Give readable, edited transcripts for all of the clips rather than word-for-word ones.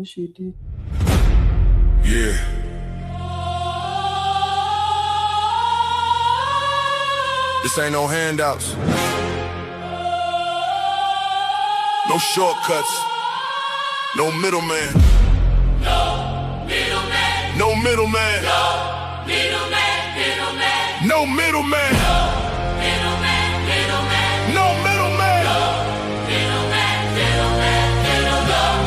This shit did. Yeah. This ain't no handouts. No shortcuts. No middleman. No middleman. No middleman. No middleman. Middleman. No middleman. No middleman. Middleman. No middleman.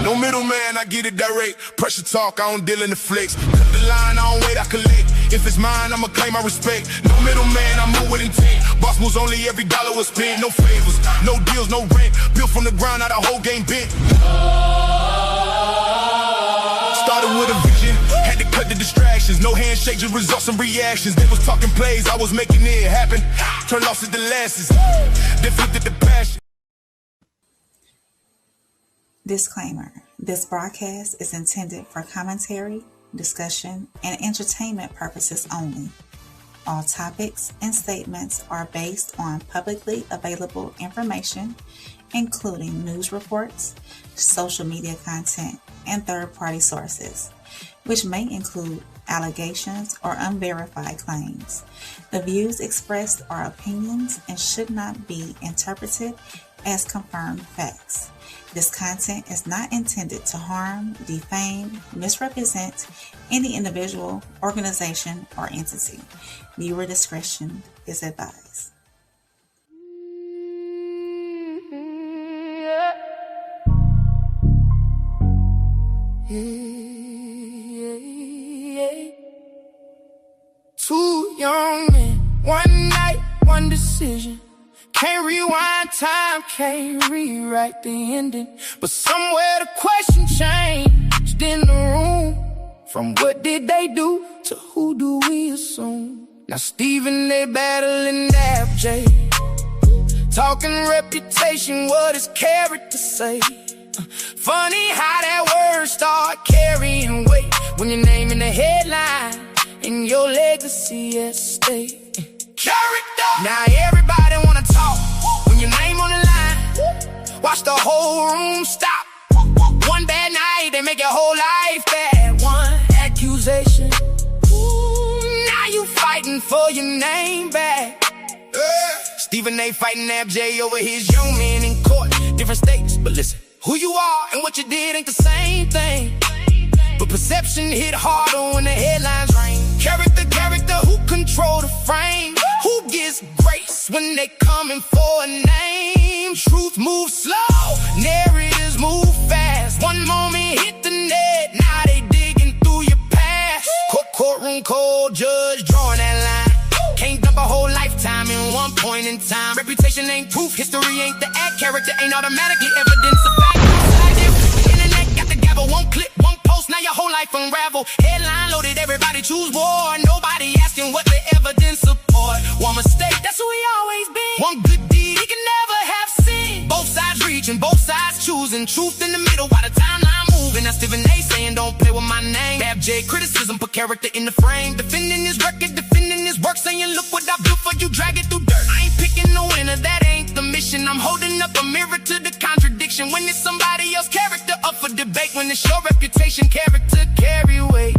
No No middleman, I get it direct. Pressure talk, I don't deal in the flex. Cut the line, I don't wait, I collect. If it's mine, I'ma claim my respect. No middleman, I move with intent. Boss moves only, every dollar was spent. No favors, no deals, no rent. Built from the ground, now the whole game bent. Started with a vision, had to cut the distractions. No handshake, just results and reactions. They was talking plays, I was making it happen. Turn losses to losses, defeated the passion. Disclaimer: this broadcast is intended for commentary, discussion, and entertainment purposes only. All topics and statements are based on publicly available information, including news reports, social media content, and third-party sources, which may include allegations or unverified claims. The views expressed are opinions and should not be interpreted as confirmed facts. This content is not intended to harm, defame, misrepresent any individual, organization, or entity. Viewer discretion is advised. Two young men, one night, one decision. Can't rewind time, can't rewrite the ending. But somewhere the question changed in the room. From what did they do to who do we assume? Now Stephen, they battling NABJ. Talking reputation, what his character say? Funny how that word start carrying weight when your name in the headline and your legacy at stake. Character. Now everybody wanna talk when your name on the line. Watch the whole room stop. One bad night, they make your whole life bad. One accusation. Ooh, now you fighting for your name back. Stephen A. fighting NABJ over his young man in court. Different states, but listen, who you are and what you did ain't the same thing. But perception hit harder when the headlines rain. Character, who control the frame? Who gets grace when they coming for a name? Truth moves slow, narratives move fast. One moment hit the net, now they digging through your past. Courtroom cold, judge drawing that line. Can't dump a whole lifetime in one point in time. Reputation ain't proof, history ain't the act. Character ain't automatically evidence of fact. The internet got the gavel, one clip, one post, now your whole life unravel. Headline loaded, everybody choose war. Nobody asking what the evidence support. One mistake, that's who we always been. One good deed, he can never have sin. Both sides reaching, both sides choosing. Truth in the middle while the timeline moving. That's Stephen A. saying don't play with my name. NABJ criticism, put character in the frame. Defending his record, defending his work, saying look what I built for you, drag it through dirt. I ain't picking no winner, that ain't the mission. I'm holding up a mirror to the contradiction. When it's somebody else's character up for debate. When it's your reputation, character carry weight.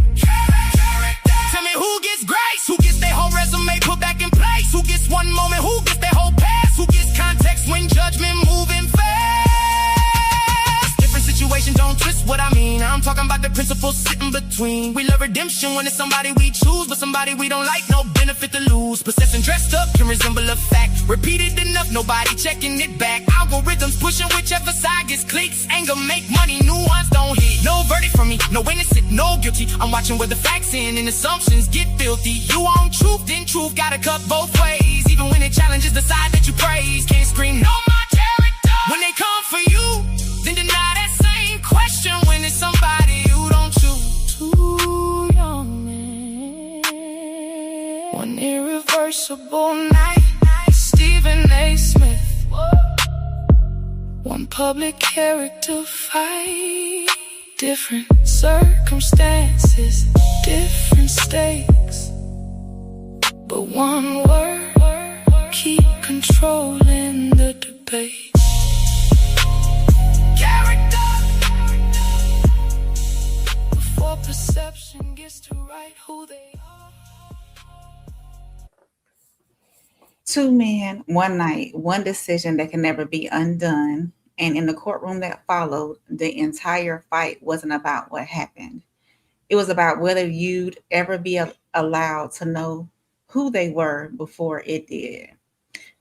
Tell me who gets grace, who gets their whole resume put back in place. Who gets one moment, who gets their whole past. Who gets context when judgment moving fast. Different situation, don't twist what I mean. I'm talking about the principles sitting between. We love redemption when it's somebody we choose, but somebody we don't like, no benefit to lose. Possessing dressed up can resemble a fact. Repeated enough, nobody checking it back. Algorithms pushing whichever side gets clicks. Anger make money, new ones don't hit. No verdict from me, no innocent, no guilty. I'm watching where the facts in and assumptions get filthy. You own truth, then truth gotta cut both ways. Even when it challenges the side that you praise. Can't scream no more character when they come for you, then deny that same question when it's somebody you don't choose. Two young men, one irreversible night. Stephen A. Smith, one public character fight. Different circumstances, different stakes, but one word, keep controlling the debate. Character. perception gets to write who they are. 2 men, 1 night, one decision that can never be undone. And in the courtroom that followed, the entire fight wasn't about what happened. It was about whether you'd ever be allowed to know who they were before it did.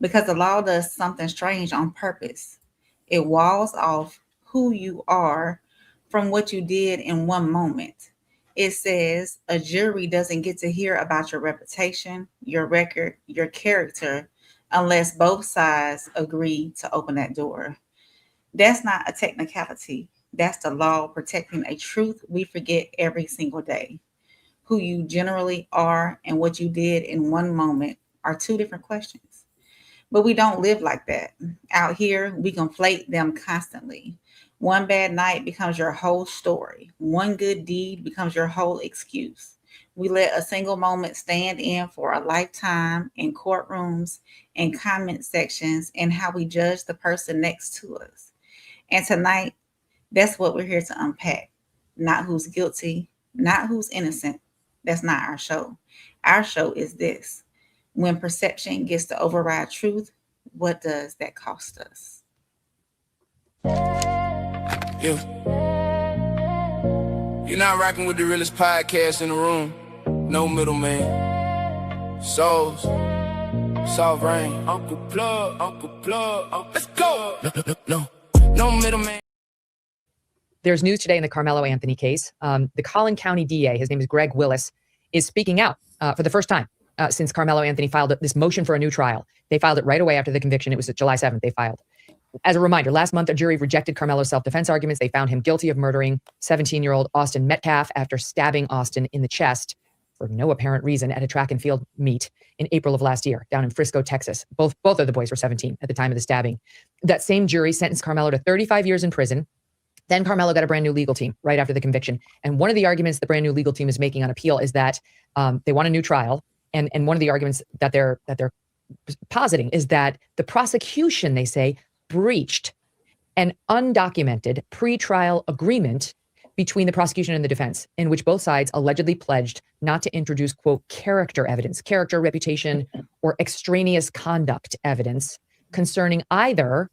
Because the law does something strange on purpose. It walls off who you are from what you did in one moment. It says a jury doesn't get to hear about your reputation, your record, your character, unless both sides agree to open that door. That's not a technicality. That's the law protecting a truth we forget every single day. Who you generally are and what you did in one moment are 2 different questions. But we don't live like that. Out here, we conflate them constantly. One bad night becomes your whole story. One good deed becomes your whole excuse. We let a single moment stand in for a lifetime in courtrooms and comment sections and how we judge the person next to us. And tonight, that's what we're here to unpack. Not who's guilty, not who's innocent. That's not our show. Our show is this. When perception gets to override truth, what does that cost us? Yeah. You're not rocking with the realest podcast in the room. No middleman. Souls. Soft rain. Uncle Plug. Let's go. No middleman. There's news today in the Karmelo Anthony case. The Collin County DA, his name is Greg Willis, is speaking out for the first time since Karmelo Anthony filed this motion for a new trial. They filed it right away after the conviction. It was July 7th they filed. As a reminder, last month, a jury rejected Karmelo's self-defense arguments. They found him guilty of murdering 17-year-old Austin Metcalf after stabbing Austin in the chest for no apparent reason at a track and field meet in April of last year down in Frisco, Texas. Both of the boys were 17 at the time of the stabbing. That same jury sentenced Karmelo to 35 years in prison. Then Karmelo got a brand new legal team right after the conviction. And one of the arguments the brand new legal team is making on appeal is that they want a new trial. And one of the arguments that they're positing is that the prosecution, they say, breached an undocumented pretrial agreement between the prosecution and the defense, in which both sides allegedly pledged not to introduce, quote, character evidence, character, reputation, or extraneous conduct evidence concerning either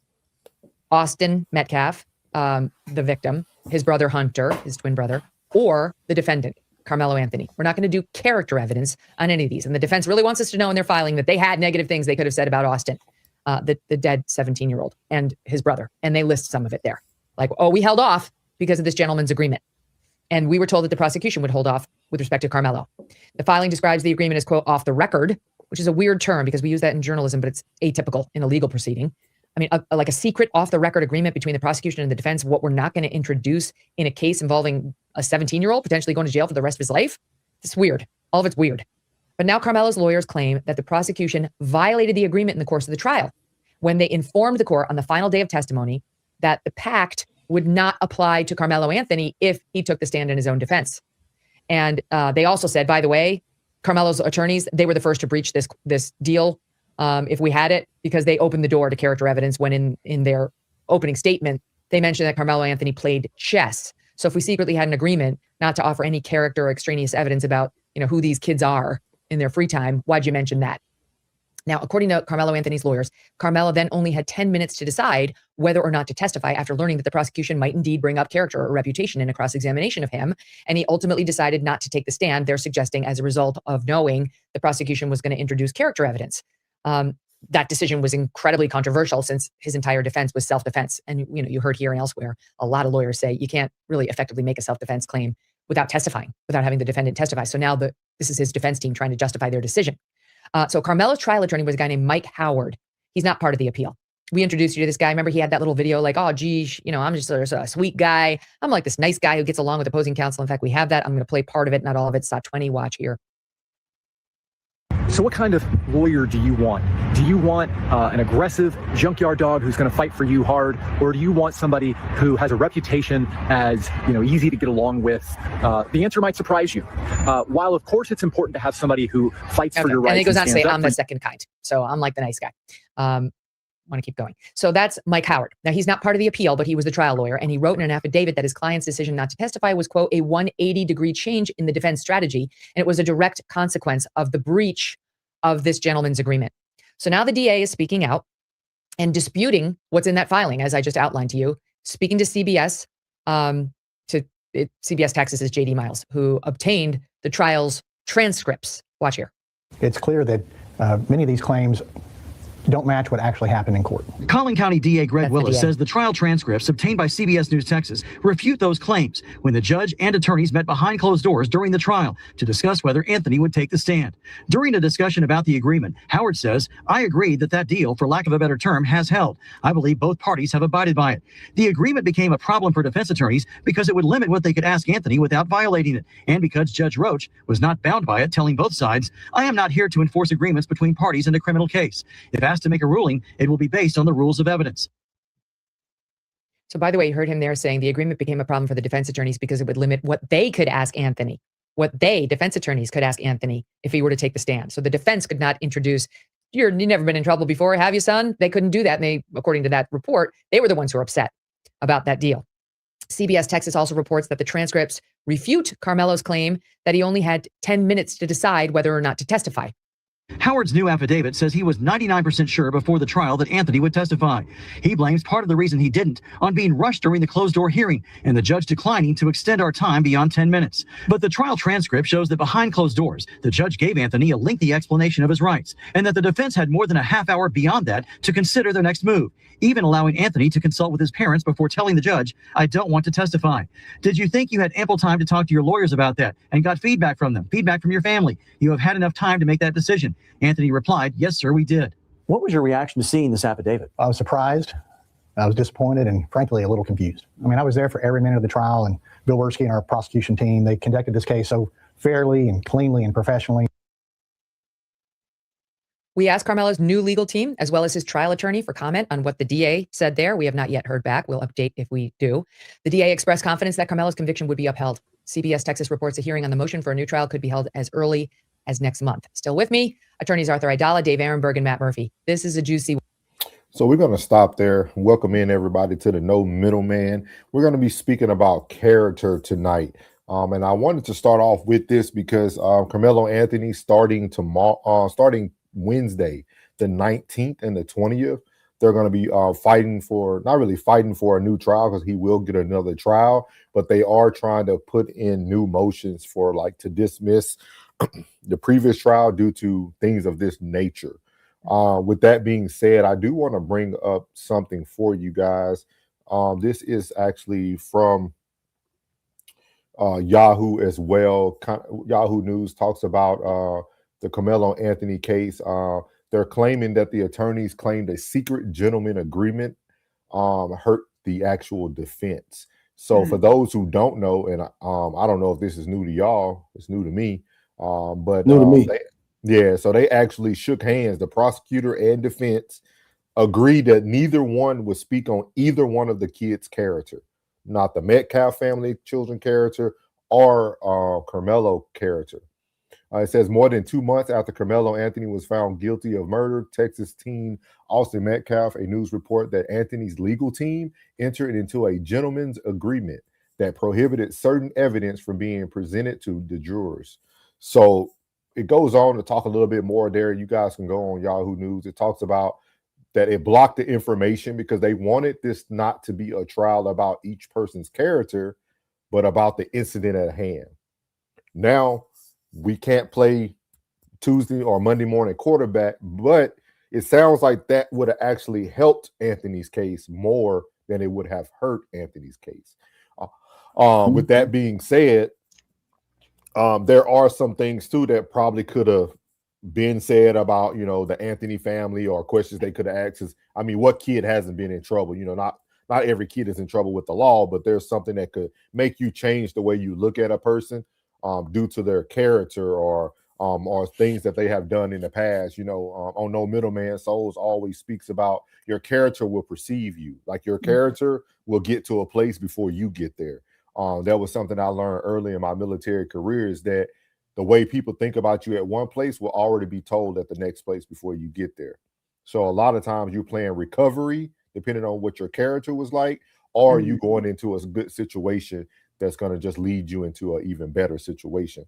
Austin Metcalf, the victim, his brother Hunter, his twin brother, or the defendant, Karmelo Anthony. We're not going to do character evidence on any of these. And the defense really wants us to know in their filing that they had negative things they could have said about Austin, the dead 17-year-old, and his brother. And they list some of it there. Like, oh, we held off because of this gentleman's agreement. And we were told that the prosecution would hold off with respect to Karmelo. The filing describes the agreement as, quote, off the record, which is a weird term because we use that in journalism, but it's atypical in a legal proceeding. I mean, like a secret off-the-record agreement between the prosecution and the defense, what we're not going to introduce in a case involving a 17-year-old potentially going to jail for the rest of his life. It's weird. All of it's weird. But now Karmelo's lawyers claim that the prosecution violated the agreement in the course of the trial when they informed the court on the final day of testimony that the pact would not apply to Karmelo Anthony if he took the stand in his own defense. And they also said, by the way, Karmelo's attorneys, they were the first to breach this deal if we had it, because they opened the door to character evidence when in their opening statement, they mentioned that Karmelo Anthony played chess. So if we secretly had an agreement not to offer any character or extraneous evidence about, who these kids are in their free time, why'd you mention that? Now, according to Karmelo Anthony's lawyers, Karmelo then only had 10 minutes to decide whether or not to testify after learning that the prosecution might indeed bring up character or reputation in a cross-examination of him. And he ultimately decided not to take the stand. They're suggesting as a result of knowing the prosecution was going to introduce character evidence. That decision was incredibly controversial since his entire defense was self-defense. And, you heard here and elsewhere, a lot of lawyers say you can't really effectively make a self-defense claim without testifying, without having the defendant testify. So now this is his defense team trying to justify their decision. So Karmelo's trial attorney was a guy named Mike Howard. He's not part of the appeal. We introduced you to this guy. Remember, he had that little video like, oh, geez, I'm just a sweet guy. I'm like this nice guy who gets along with opposing counsel. In fact, we have that. I'm going to play part of it, not all of it. It's 20. Watch here. So what kind of lawyer do you want? Do you want an aggressive junkyard dog who's going to fight for you hard? Or do you want somebody who has a reputation as, easy to get along with? The answer might surprise you. While, of course, it's important to have somebody who fights for your rights. And he goes on to say, I'm the second kind. So I'm like the nice guy. want to keep going. So that's Mike Howard. Now, he's not part of the appeal, but he was the trial lawyer. And he wrote in an affidavit that his client's decision not to testify was, quote, a 180-degree change in the defense strategy. And it was a direct consequence of the breach of this gentleman's agreement. So now the DA is speaking out and disputing what's in that filing, as I just outlined to you, speaking to CBS, CBS Texas's J.D. Miles, who obtained the trial's transcripts. Watch here. It's clear that many of these claims don't match what actually happened in court. Collin County DA Greg That's Willis DA. says the trial transcripts obtained by CBS News Texas refute those claims when the judge and attorneys met behind closed doors during the trial to discuss whether Anthony would take the stand. During a discussion about the agreement, Howard says, I agree that deal, for lack of a better term, has held. I believe both parties have abided by it. The agreement became a problem for defense attorneys because it would limit what they could ask Anthony without violating it, and because Judge Roach was not bound by it, telling both sides, I am not here to enforce agreements between parties in a criminal case. If asked to make a ruling, it will be based on the rules of evidence. So, by the way, you heard him there saying the agreement became a problem for the defense attorneys because it would limit what they could ask Anthony, defense attorneys, could ask Anthony if he were to take the stand. So the defense could not introduce, you've never been in trouble before, have you, son? They couldn't do that. And they, according to that report, they were the ones who were upset about that deal. CBS Texas also reports that the transcripts refute Karmelo's claim that he only had 10 minutes to decide whether or not to testify. Howard's new affidavit says he was 99% sure before the trial that Anthony would testify. He blames part of the reason he didn't on being rushed during the closed-door hearing and the judge declining to extend our time beyond 10 minutes. But the trial transcript shows that behind closed doors, the judge gave Anthony a lengthy explanation of his rights and that the defense had more than a half hour beyond that to consider their next move, even allowing Anthony to consult with his parents before telling the judge, I don't want to testify. Did you think you had ample time to talk to your lawyers about that and got feedback from them, feedback from your family? You have had enough time to make that decision. Anthony replied, yes, sir, we did. What was your reaction to seeing this affidavit? I was surprised, I was disappointed, and frankly, a little confused. I mean, I was there for every minute of the trial, and Bill Wersky and our prosecution team, they conducted this case so fairly and cleanly and professionally. We asked Karmelo's new legal team, as well as his trial attorney, for comment on what the DA said there. We have not yet heard back. We'll update if we do. The DA expressed confidence that Karmelo's conviction would be upheld. CBS Texas reports a hearing on the motion for a new trial could be held as early as next month. Still with me, attorneys Arthur Aidala, Dave Ehrenberg, and Matt Murphy. This is a juicy. So we're going to stop there. Welcome in everybody to the No Middleman. We're going to be speaking about character tonight. And I wanted to start off with this because Karmelo Anthony starting Wednesday, the 19th and the 20th, they're going to be not really fighting for a new trial because he will get another trial, but they are trying to put in new motions to dismiss the previous trial due to things of this nature. With that being said, I do want to bring up something for you guys. This is actually from Yahoo as well. Yahoo News talks about the Karmelo Anthony case. They're claiming that the attorneys claimed a secret gentleman agreement hurt the actual defense. So for those who don't know, and I don't know if this is new to y'all, it's new to me. But new to me. So they actually shook hands. The prosecutor and defense agreed that neither one would speak on either one of the kids' character, not the Metcalf family children character or Karmelo character. It says more than 2 months after Karmelo Anthony was found guilty of murder, Texas teen Austin Metcalf, a news report that Anthony's legal team entered into a gentleman's agreement that prohibited certain evidence from being presented to the jurors. So it goes on to talk a little bit more there. You guys can go on Yahoo News. It talks about that it blocked the information because they wanted this not to be a trial about each person's character, but about the incident at hand. Now, we can't play Tuesday or Monday morning quarterback, but it sounds like that would have actually helped Anthony's case more than it would have hurt Anthony's case. With that being said, there are some things too that probably could have been said about, the Anthony family or questions they could have asked. What kid hasn't been in trouble? Not every kid is in trouble with the law, but there's something that could make you change the way you look at a person due to their character or things that they have done in the past. On No Middleman, Souls always speaks about your character will perceive you. Like your character will get to a place before you get there. That was something I learned early in my military career, is that the way people think about you at one place will already be told at the next place before you get there. So a lot of times you're playing recovery, depending on what your character was like, or you going into a good situation that's going to just lead you into an even better situation.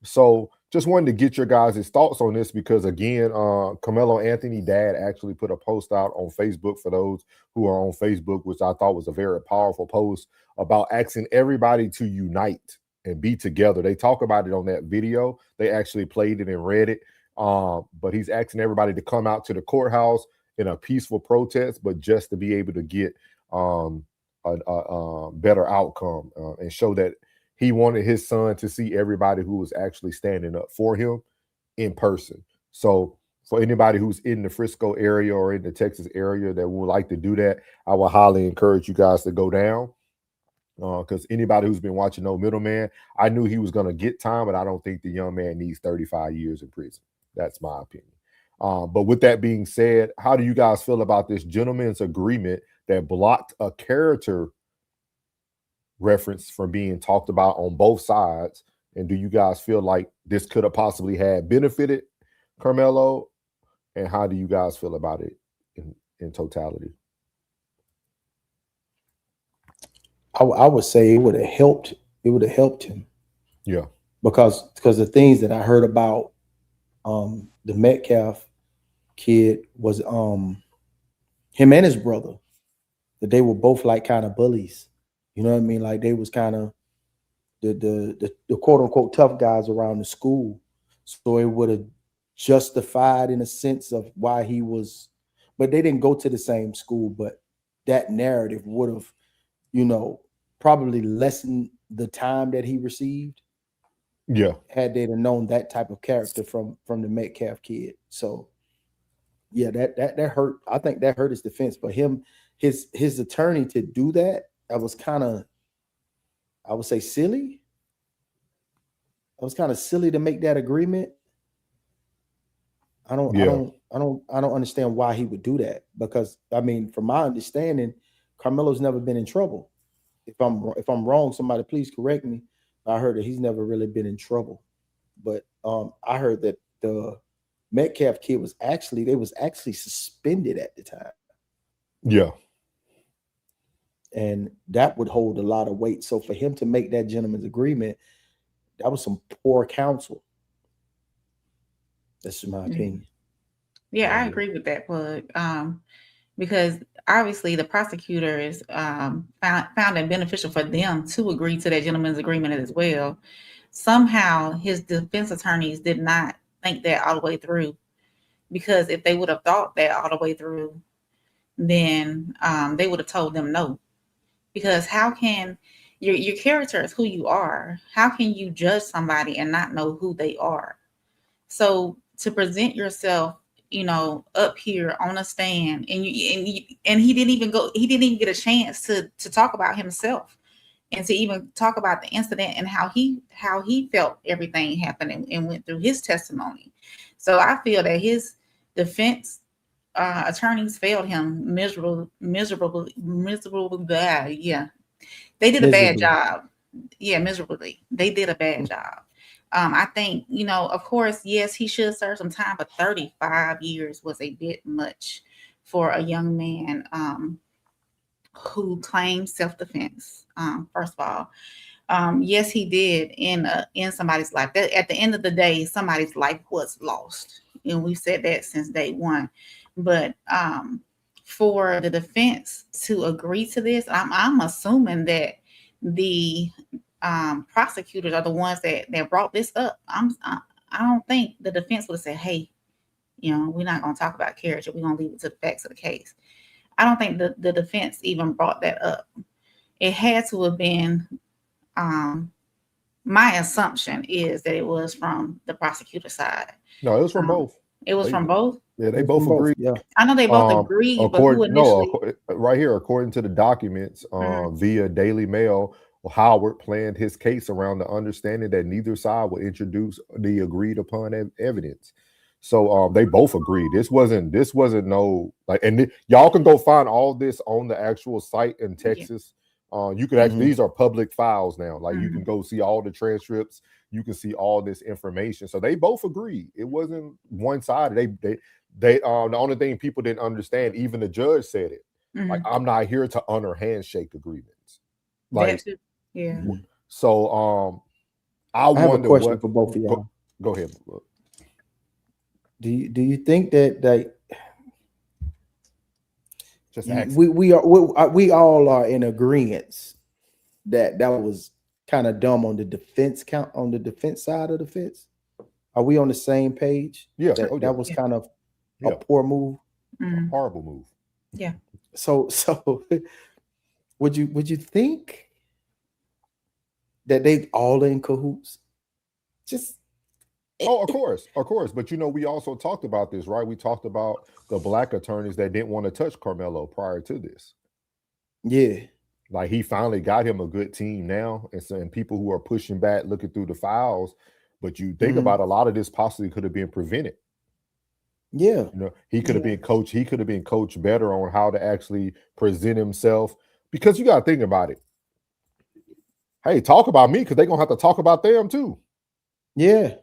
So just wanted to get your guys' thoughts on this because, again, Karmelo Anthony dad actually put a post out on Facebook for those who are on Facebook, which I thought was a very powerful post about asking everybody to unite and be together. They talk about it on that video. They actually played it and read it. But he's asking everybody to come out to the courthouse in a peaceful protest, but just to be able to get a better outcome and show that he wanted his son to see everybody who was actually standing up for him in person. So for anybody who's in the Frisco area or in the Texas area that would like to do that, I would highly encourage you guys to go down. Because anybody who's been watching No Middleman, I knew he was going to get time, but I don't think the young man needs 35 years in prison. That's my opinion. But with that being said, how do you guys feel about this gentleman's agreement that blocked a character reference from being talked about on both sides? And do you guys feel like this could have possibly had benefited Karmelo? And how do you guys feel about it in totality? I would say it would have helped. It would have helped him. Yeah. Because the things that I heard about the Metcalf kid was him and his brother, that they were both like kind of bullies. You know what I mean? Like they was kind of the quote unquote tough guys around the school. So it would have justified in a sense of why he was, but they didn't go to the same school, but that narrative would have, probably lessened the time that he received. Yeah. Had they known that type of character from the Metcalf kid. So yeah, that hurt. I think that hurt his defense. But his attorney to do that was kind of, I would say, silly. It was kind of silly to make that agreement. I don't understand why he would do that, because I mean, from my understanding, Karmelo's never been in trouble. If I'm wrong, somebody please correct me. I heard that he's never really been in trouble, but I heard that the Metcalf kid was actually suspended at the time. Yeah. And that would hold a lot of weight. So for him to make that gentleman's agreement, that was some poor counsel. That's my opinion. Yeah, I agree with that, Plug. Because obviously the prosecutors found it beneficial for them to agree to that gentleman's agreement as well. Somehow his defense attorneys did not think that all the way through, because if they would have thought that all the way through, then they would have told them no. Because how can your character is who you are? How can you judge somebody and not know who they are? So to present yourself, up here on a stand, and he didn't even get a chance to talk about himself and to even talk about the incident and how he felt everything happened and went through his testimony. So I feel that his defense attorneys failed him miserably. Yeah, they did a bad job. Yeah, miserably. They did a bad job. I think, of course, yes, he should serve some time, but 35 years was a bit much for a young man who claimed self-defense. First of all, yes, he did in somebody's life. At the end of the day, somebody's life was lost, and we've said that since day one. But for the defense to agree to this, I'm assuming that the prosecutors are the ones that brought this up. I don't think the defense would have said, hey, we're not going to talk about character. We're going to leave it to the facts of the case. I don't think the defense even brought that up. It had to have been, my assumption is that it was from the prosecutor side. No, it was from both. It was from both? Yeah, they both agreed. Yeah. I know they both agreed, but who initially? Right here, according to the documents via Daily Mail, Howard planned his case around the understanding that neither side would introduce the agreed upon evidence. So they both agreed. This wasn't no like, and y'all can go find all this on the actual site in Texas. You could actually, these are public files now. Like you can go see all the transcripts. You can see all this information. So they both agreed. It wasn't one-sided. The only thing people didn't understand, even the judge said it. Like, I'm not here to honor handshake agreements. Like, yeah. So I have wonder a question what, for both of y'all. Go ahead. Do you think that Just we all are in agreement that was kind of dumb on the defense side of the fence? Are we on the same page? Yeah. That was kind of a poor move. A horrible move. Yeah. So would you think that they all in cahoots? Of course. But we also talked about this, right? We talked about the black attorneys that didn't want to touch Karmelo prior to this. Yeah. Like, he finally got him a good team now, and people who are pushing back, looking through the files. But you think about a lot of this possibly could have been prevented. Yeah. He could have been coached. He could have been coached better on how to actually present himself. Because you got to think about it. Hey, talk about me, because they're gonna have to talk about them too. Yeah.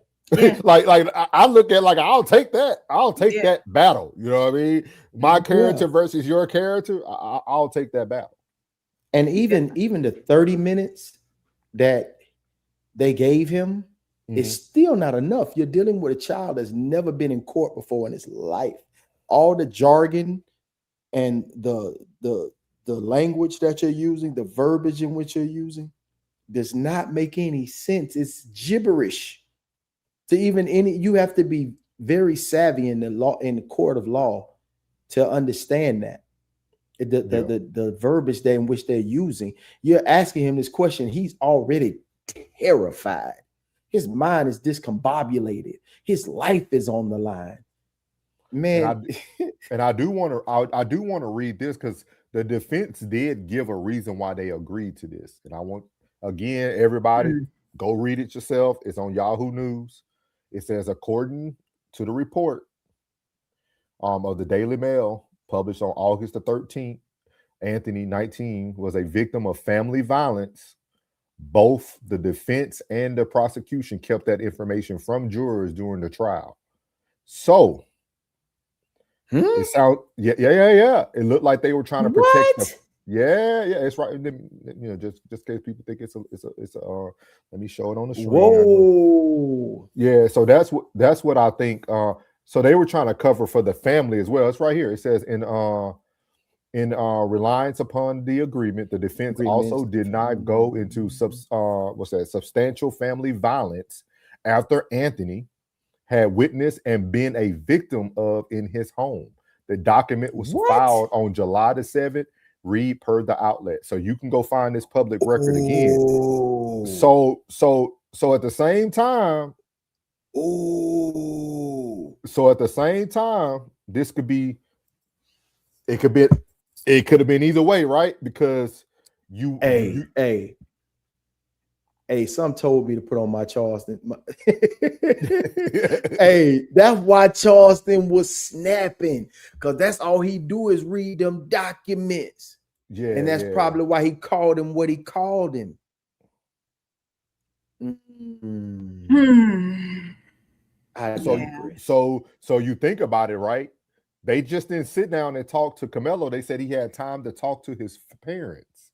like I look at, like, I'll take that. I'll take that battle. You know what I mean? My character versus your character. I'll take that battle. And even the 30 minutes that they gave him is still not enough. You're dealing with a child that's never been in court before in his life. All the jargon and the language that you're using, the verbiage in which you're using, does not make any sense. It's gibberish. To even you have to be very savvy in the court of law to understand that. The verbiage that in which they're using. You're asking him this question. He's already terrified. His mind is discombobulated. His life is on the line. Man. And I do want to read this, because the defense did give a reason why they agreed to this. And I want, again, everybody go read it yourself. It's on Yahoo News. It says, according to the report of the Daily Mail published on August the 13th, Anthony, 19, was a victim of family violence. Both the defense and the prosecution kept that information from jurors during the trial. So it sounds, yeah. It looked like they were trying to protect. It's right. Just in case people think it's a. Let me show it on the screen. Whoa. Yeah, so that's what I think. So they were trying to cover for the family as well. It's right here. It says in reliance upon the agreement, the defense also did not go into substantial family violence after Anthony had witnessed and been a victim of in his home. The document was filed on July the 7th. Read per the outlet. So you can go find this public record again. So at the same time, this could be, it could have been either way, right? Because some told me to put on my Charleston. Hey, that's why Charleston was snapping, because that's all he do is read them documents. Yeah, and that's probably why he called him what he called him. So you think about it, right? They just didn't sit down and talk to Karmelo. They said he had time to talk to his parents.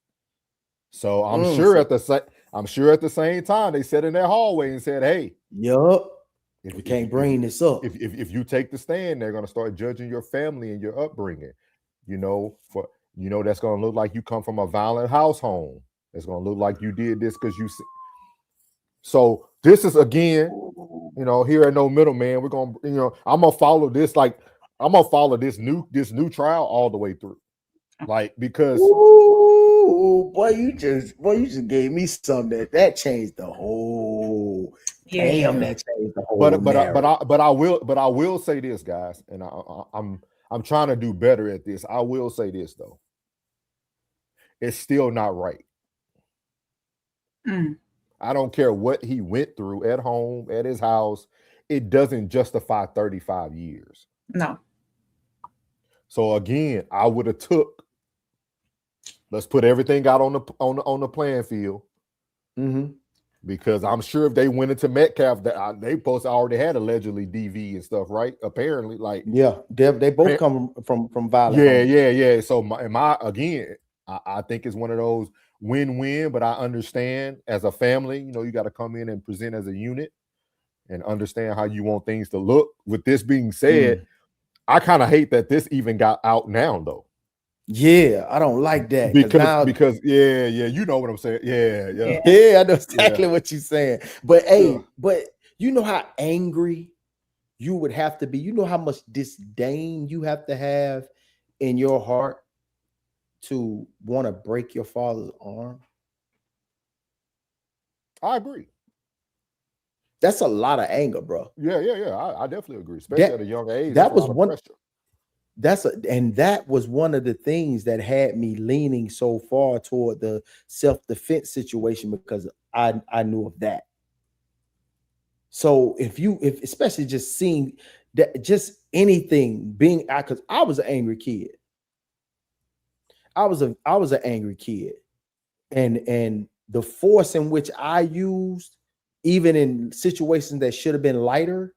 So I'm sure at the same time they sat in their hallway and said, "Hey, if you can't bring this up, if you take the stand, they're going to start judging your family and your upbringing. That's going to look like you come from a violent household. It's going to look like you did this because you." So this is, again, here at No Middleman, we're going to, I'm going to follow this. Like, I'm going to follow this new trial all the way through. Like, because boy, you just gave me something that changed the whole. Damn, that changed the whole. But I will say this, guys, and I'm trying to do better at this. I will say this though, it's still not right. I don't care what he went through at home, at his house. It doesn't justify 35 years. No. So again, I would have took Let's put everything out on the playing field. Mm-hmm. Because I'm sure if they went into Metcalf, they both already had allegedly DV and stuff, right? Apparently, like they both come from violent. Yeah. So I think it's one of those win-win. But I understand as a family, you got to come in and present as a unit and understand how you want things to look. With this being said, I kind of hate that this even got out now, though. Yeah, I don't like that because you know what I'm saying. Yeah, I know exactly what you're saying. But but you know how angry you would have to be. You know how much disdain you have to have in your heart to want to break your father's arm. I agree. That's a lot of anger, bro. Yeah. I definitely agree, especially at a young age. That was one. Pressure. That was one of the things that had me leaning so far toward the self-defense situation, because I knew of that. So if especially just seeing that, just anything being, because I was an angry kid. I was an angry kid, and the force in which I used, even in situations that should have been lighter,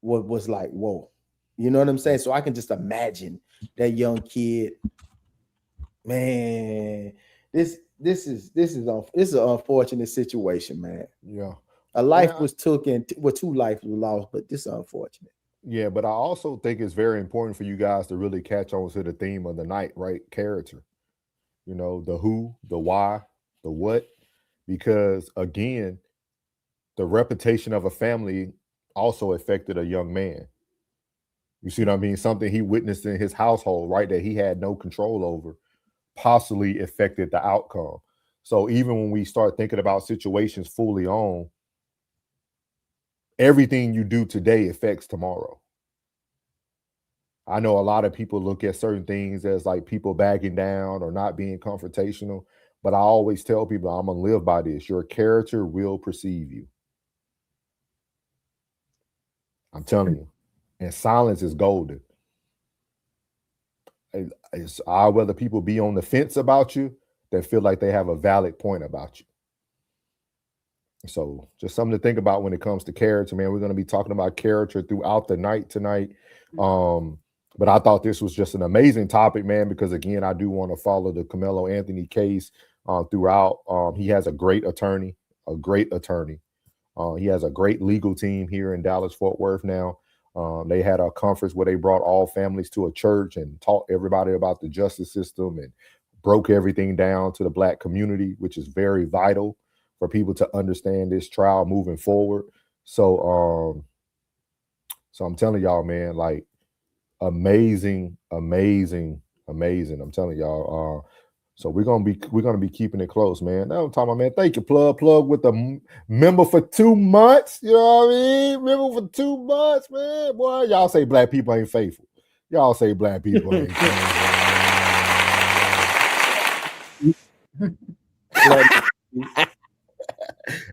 was like, whoa. You know what I'm saying? So I can just imagine that young kid. Man, this is an unfortunate situation, man. Yeah, a life was took and two lives were lost, but this is unfortunate. Yeah, but I also think it's very important for you guys to really catch on to the theme of the night, right? Character. The who, the why, the what, because again, the reputation of a family also affected a young man. You see what I mean? Something he witnessed in his household, right, that he had no control over, possibly affected the outcome. So even when we start thinking about situations fully on, everything you do today affects tomorrow. I know a lot of people look at certain things as like people backing down or not being confrontational, but I always tell people I'm going to live by this. Your character will perceive you. I'm telling you. And silence is golden. I'd rather people be on the fence about you than feel like they have a valid point about you. So just something to think about when it comes to character, man. We're going to be talking about character throughout the night tonight. But I thought this was just an amazing topic, man, because again, I do want to follow the Karmelo Anthony case throughout. He has a great attorney. He has a great legal team here in Dallas-Fort Worth now. They had a conference where they brought all families to a church and taught everybody about the justice system and broke everything down to the Black community, which is very vital for people to understand this trial moving forward. So I'm telling y'all, man, like amazing. I'm telling y'all. So we're gonna be keeping it close, man. Now I'm talking about, man. Thank you, plug with the member for 2 months. You know what I mean? Member for 2 months, man. Boy, y'all say Black people ain't faithful. Y'all say Black people ain't faithful.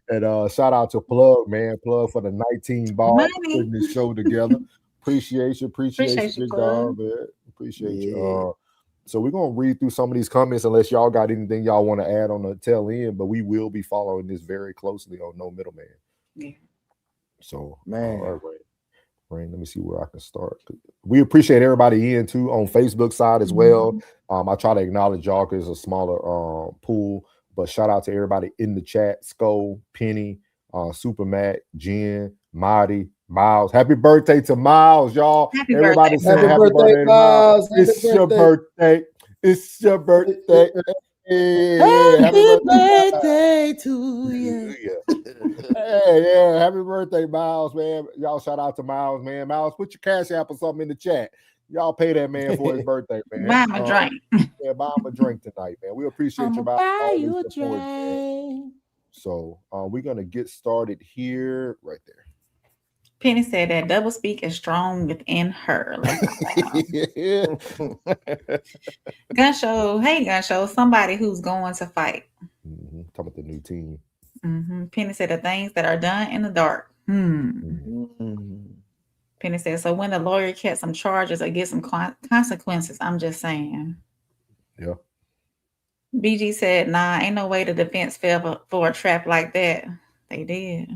And shout out to Plug, man. Plug for the 19 ball putting this show together. Appreciate you, big dog, man. Appreciate you. So we're going to read through some of these comments unless y'all got anything y'all want to add on the tail end, but we will be following this very closely on No Middleman. Yeah. So, man. All right. Rain, let me see where I can start. We appreciate everybody in too on Facebook side as well. I try to acknowledge y'all because it's a smaller pool, but shout out to everybody in the chat. Skull, Penny, Super Matt, Jen, Marty, Miles. Happy birthday to Miles, y'all. Everybody say happy birthday to Miles. It's your birthday. It's your birthday. Happy birthday to you. Hey, happy birthday, Miles, man. Y'all shout out to Miles, man. Miles, put your Cash App or something in the chat. Y'all pay that man for his birthday, man. Buy him a drink. Yeah, buy him a drink tonight, man. We appreciate you. Buy you a drink. So we're gonna get started here, right there. Penny said that double speak is strong within her. Gun show, hey Gun show, somebody who's going to fight. Talking about the new team. Penny said the things that are done in the dark. Penny said, so when the lawyer gets some charges or get some consequences, I'm just saying. Yeah. BG said, nah, ain't no way the defense fell for a trap like that. They did.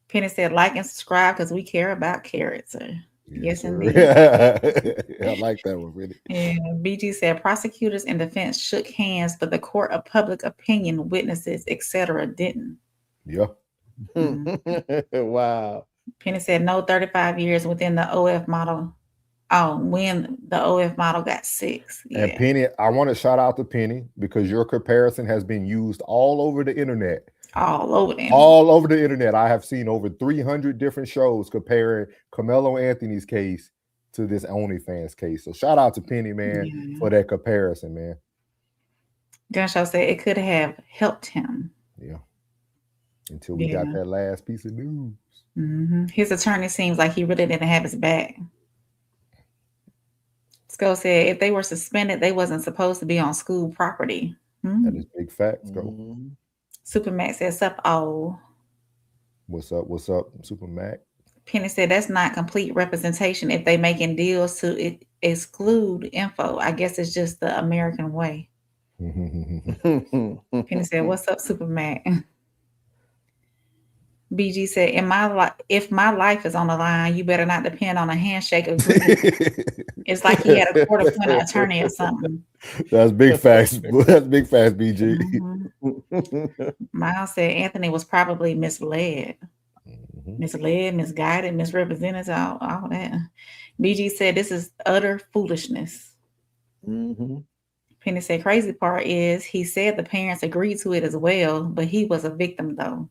Penny said, like and subscribe because we care about character. Yes, indeed. I like that one, really. And BG said, prosecutors and defense shook hands, but the court of public opinion, witnesses, etc., didn't. Yeah. Wow. Penny said, no 35 years within the OF model. Oh, when the OF model got 6. Yeah. And Penny, I want to shout out to Penny because your comparison has been used all over the internet. All over the internet. All over the internet. I have seen over 300 different shows comparing Karmelo Anthony's case to this OnlyFans case. So shout out to Penny, man, for that comparison, man. Gunshow said it could have helped him. Yeah. Until we got that last piece of news. His attorney seems like he really didn't have his back. Sko said if they were suspended, they wasn't supposed to be on school property. That is big facts, Sko. Super Mac said, sup, oh. What's up, Super Mac? Penny said that's not complete representation if they making deals to exclude info. I guess it's just the American way. Penny said, what's up, Super Mac? BG said, if my life is on the line, you better not depend on a handshake agreement. It's like he had a court-appointed attorney or something. That's big facts. That's big facts, BG. Miles said Anthony was probably misled. Misled, misguided, misrepresented, all that. BG said this is utter foolishness. Penny said crazy part is he said the parents agreed to it as well, but he was a victim though.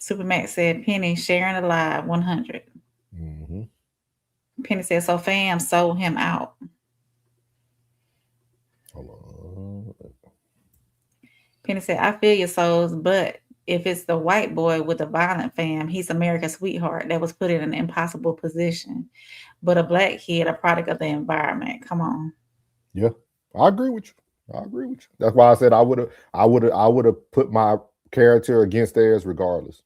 Supermax said Penny sharing a live 100. Penny said so fam sold him out. Penny said I feel your souls, but if it's the white boy with the violent fam, he's America's sweetheart that was put in an impossible position. But a black kid, a product of the environment. Come on. Yeah, I agree with you. That's why I said I would have put my character against theirs regardless.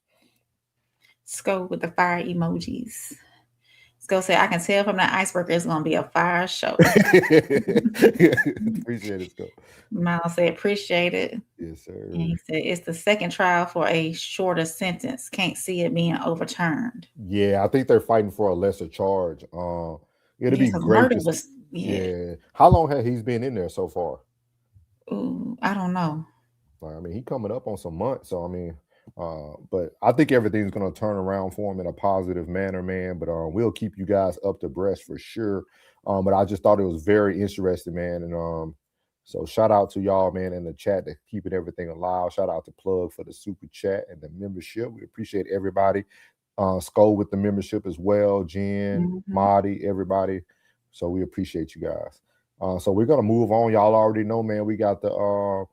Sko with the fire emojis. Sko said, I can tell from the icebreaker it's going to be a fire show. Appreciate it, Sko. Miles said, appreciate it. Yes, sir. And he said, it's the second trial for a shorter sentence. Can't see it being overturned. Yeah, I think they're fighting for a lesser charge. It'll be great. Yeah. How long has he been in there so far? Ooh, I don't know. I mean, he coming up on some months, so I mean, but I think everything's going to turn around for him in a positive manner, man. But we'll keep you guys up to breast for sure. But I just thought it was very interesting, man. And so shout out to y'all, man, in the chat that keeping everything alive. Shout out to Plug for the super chat and the membership. We appreciate everybody. Skull with the membership as well. Jen, Marty, everybody. So we appreciate you guys. So we're gonna move on. Y'all already know, man. We got the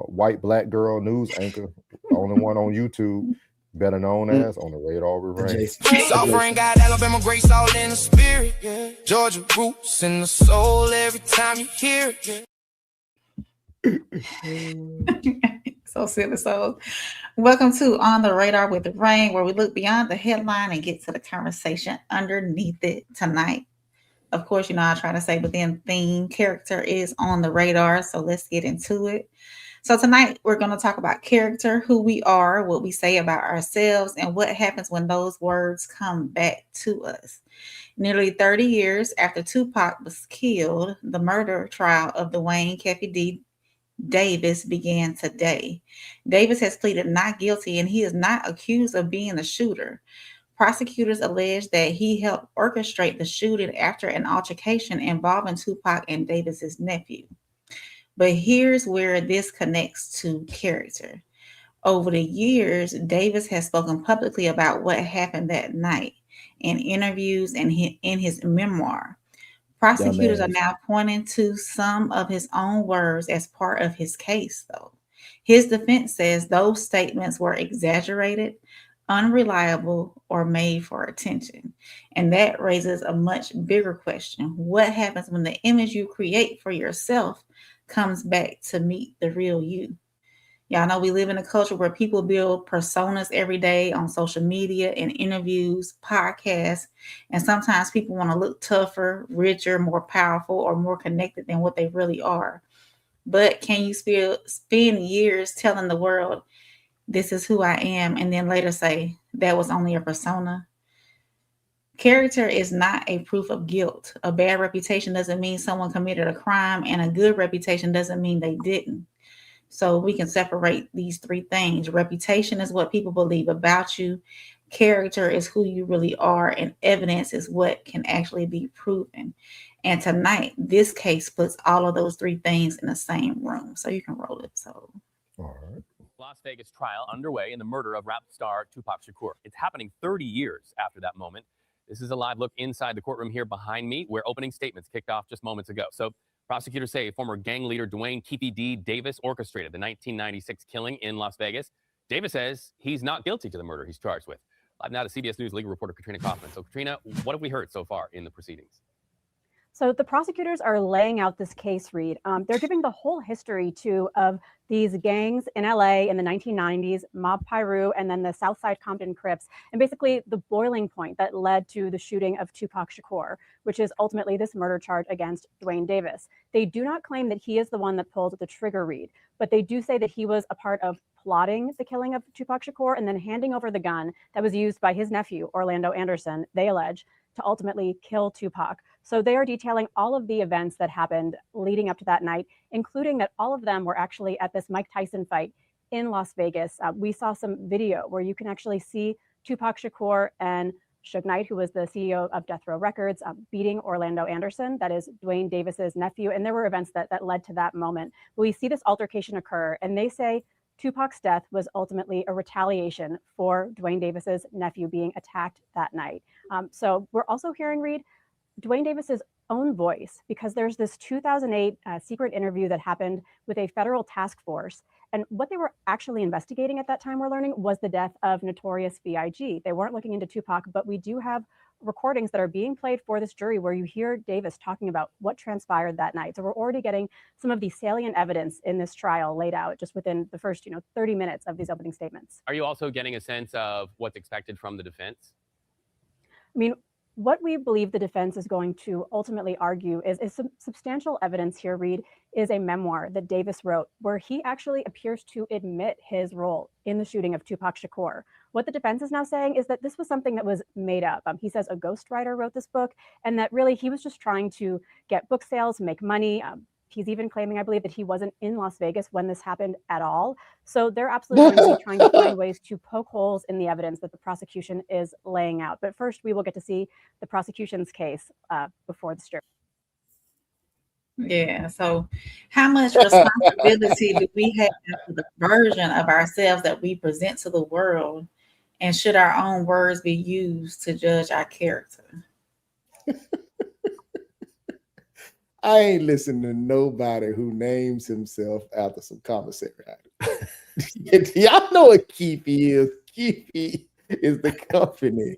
white black girl news anchor, only one on YouTube, better known as On the Radar with Rain. Sovereign got Alabama grace all in the spirit, yeah. Georgia roots in the soul every time you hear it. Yeah. So silly souls. Welcome to On the Radar with Rain, where we look beyond the headline and get to the conversation underneath it tonight. Of course, you know, I try to say within theme, character is on the radar. So let's get into it. So tonight we're going to talk about character, who we are, what we say about ourselves, and what happens when those words come back to us. Nearly 30 years after Tupac was killed, the murder trial of Dwayne Keffy D. Davis began today. Davis has pleaded not guilty, and he is not accused of being the shooter. Prosecutors allege that he helped orchestrate the shooting after an altercation involving Tupac and Davis's nephew. But here's where this connects to character. Over the years, Davis has spoken publicly about what happened that night in interviews and in his memoir. Prosecutors are now pointing to some of his own words as part of his case, though. His defense says those statements were exaggerated, unreliable, or made for attention. And that raises a much bigger question. What happens when the image you create for yourself comes back to meet the real you? Y'all know we live in a culture where people build personas every day on social media and interviews, podcasts, and sometimes people want to look tougher, richer, more powerful, or more connected than what they really are. But can you spend years telling the world, this is who I am, and then later say, that was only a persona? Character is not a proof of guilt. A bad reputation doesn't mean someone committed a crime, and a good reputation doesn't mean they didn't. So we can separate these three things. Reputation is what people believe about you. Character is who you really are, and evidence is what can actually be proven. And tonight, this case puts all of those three things in the same room. So you can roll it. So, All right. Las Vegas trial underway in the murder of rap star Tupac Shakur. It's happening 30 years after that moment. This is a live look inside the courtroom here behind me, where opening statements kicked off just moments ago. So prosecutors say former gang leader Dwayne "Keefy D" Davis orchestrated the 1996 killing in Las Vegas. Davis says he's not guilty to the murder he's charged with. Live now to CBS News legal reporter Katrina Kaufman. So Katrina, what have we heard so far in the proceedings? So the prosecutors are laying out this case, Reed. They're giving the whole history of these gangs in LA in the 1990s, Mob Piru, and then the Southside Compton Crips, and basically the boiling point that led to the shooting of Tupac Shakur, which is ultimately this murder charge against Dwayne Davis. They do not claim that he is the one that pulled the trigger, Reed, but they do say that he was a part of plotting the killing of Tupac Shakur and then handing over the gun that was used by his nephew, Orlando Anderson, they allege, to ultimately kill Tupac. So they are detailing all of the events that happened leading up to that night, including that all of them were actually at this Mike Tyson fight in Las Vegas. We saw some video where you can actually see Tupac Shakur and Suge Knight, who was the CEO of Death Row Records, beating Orlando Anderson, that is Dwayne Davis's nephew. And there were events that led to that moment. We see this altercation occur, and they say Tupac's death was ultimately a retaliation for Dwayne Davis's nephew being attacked that night. So we're also hearing, Reed, Dwayne Davis's own voice, because there's this 2008 secret interview that happened with a federal task force. And what they were actually investigating at that time, we're learning, was the death of Notorious B.I.G. They weren't looking into Tupac, but we do have recordings that are being played for this jury where you hear Davis talking about what transpired that night. So we're already getting some of the salient evidence in this trial laid out just within the first 30 minutes of these opening statements. Are you also getting a sense of what's expected from the defense? I mean, what we believe the defense is going to ultimately argue is some substantial evidence here, Reed, is a memoir that Davis wrote where he actually appears to admit his role in the shooting of Tupac Shakur. What the defense is now saying is that this was something that was made up. He says a ghostwriter wrote this book and that really he was just trying to get book sales, make money. He's even claiming, I believe, that he wasn't in Las Vegas when this happened at all. So they're absolutely going to be trying to find ways to poke holes in the evidence that the prosecution is laying out. But first, we will get to see the prosecution's case before the jury. yeah. So how much responsibility do we have for the version of ourselves that we present to the world? And should our own words be used to judge our character? I ain't listening to nobody who names himself after some commissary item. Y'all know what Keefy is. Keefy is the company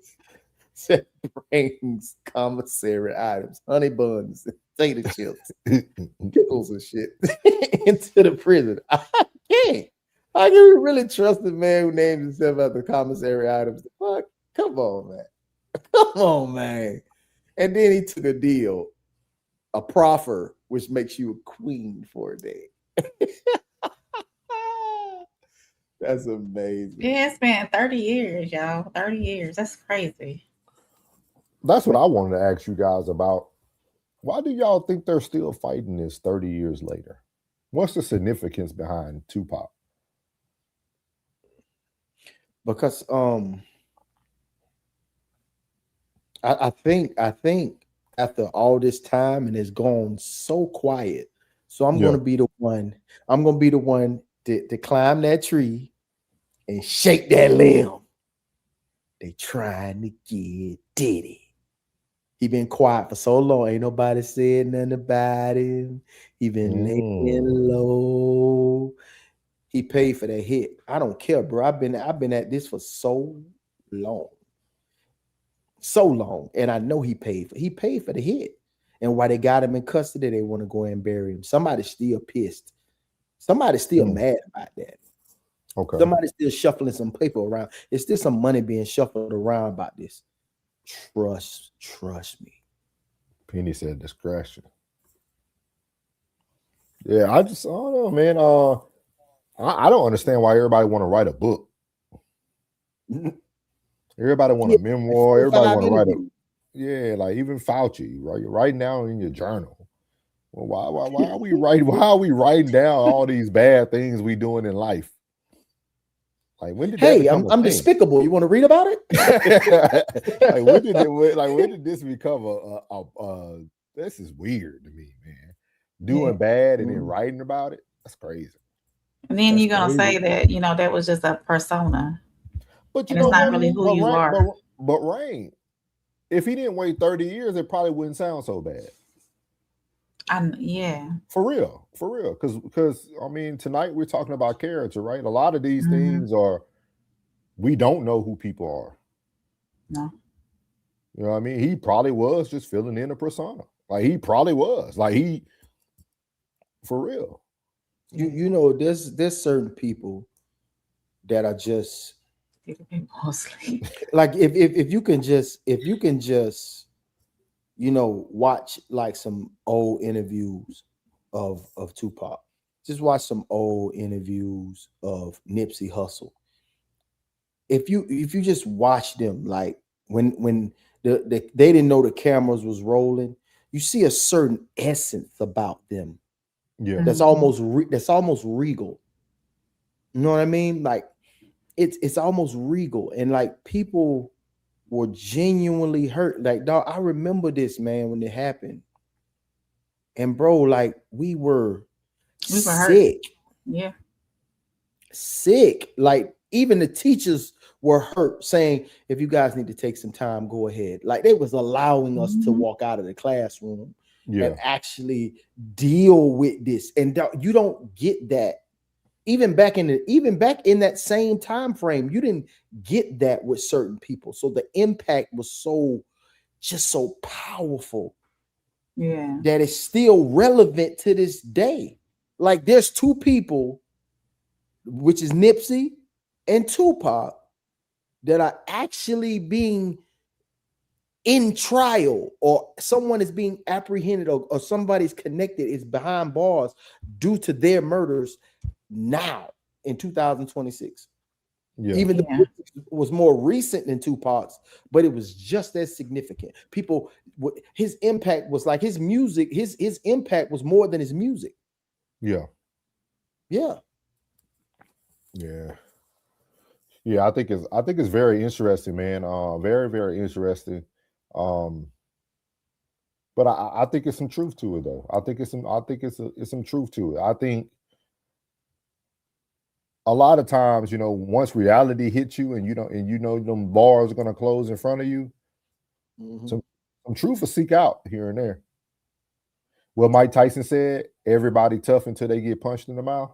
that brings commissary items, honey buns, potato chips, pickles and shit into the prison. I can't. How can we really trust the man who names himself after commissary items? Fuck, come on, man. Come on, man. And then he took a deal, a proffer, which makes you a queen for a day. That's amazing. Yeah, it's been 30 years, y'all. 30 years. That's crazy. That's what I wanted to ask you guys about. Why do y'all think they're still fighting this 30 years later? What's the significance behind Tupac? Because I think after all this time and it's gone so quiet, so I'm gonna be the one. I'm gonna be the one to climb that tree and shake that limb. They trying to get Diddy. He been quiet for so long. Ain't nobody said nothing about him. He been laying low. He paid for that hit. I don't care, bro. I've been at this for so long. So long. And I know he paid for the hit. And while they got him in custody, they want to go and bury him. Somebody's still pissed. Somebody's still mad about that. Okay. Somebody's still shuffling some paper around. It's still some money being shuffled around about this. Trust me. Penny said discretion. Yeah, I don't know, man. I don't understand why everybody want to write a book. Everybody want a memoir. Everybody want to write a. Yeah, like even Fauci, right? You're writing down in your journal. Well, why are we writing? Why are we writing down all these bad things we doing in life? Like when did that become I'm despicable. You want to read about it? Like when did this become a this is weird to me, man. Doing bad and then writing about it. That's crazy. And then you're gonna say that, that was just a persona. But and it's not really who you are. But Rain, if he didn't wait 30 years, it probably wouldn't sound so bad. Yeah. For real. Because I mean, tonight we're talking about character, right? A lot of these things we don't know who people are. No. You know what I mean? He probably was just filling in a persona. Like he probably was. Like for real. You know, there's certain people that are just like if you can just watch like some old interviews of Tupac, just watch some old interviews of Nipsey Hussle. If you just watch them, like when they didn't know the cameras was rolling, you see a certain essence about them. Yeah, that's almost regal. You know what I mean? Like it's almost regal, and like people were genuinely hurt. Like, dog, I remember this, man, when it happened. And bro, like we were sick. Hurt. Yeah. Sick. Like even the teachers were hurt, saying, if you guys need to take some time, go ahead. Like they was allowing us to walk out of the classroom and actually deal with this. And you don't get that. Even back in that same time frame, you didn't get that with certain people. So the impact was so powerful. Yeah. That is still relevant to this day. Like there's two people, which is Nipsey and Tupac, that are actually being in trial, or someone is being apprehended, or somebody's connected, is behind bars due to their murders now in 2026. Even though it was more recent than Tupac's, but it was just as significant. People, his impact was like his music, his impact was more than his music. Yeah. I think it's very interesting, man. Very, very interesting. But I think it's some truth to it, though. I think it's some truth to it. I think a lot of times, once reality hits you and them bars are gonna close in front of you, some truth will seek out here and there. Well, Mike Tyson said, everybody tough until they get punched in the mouth.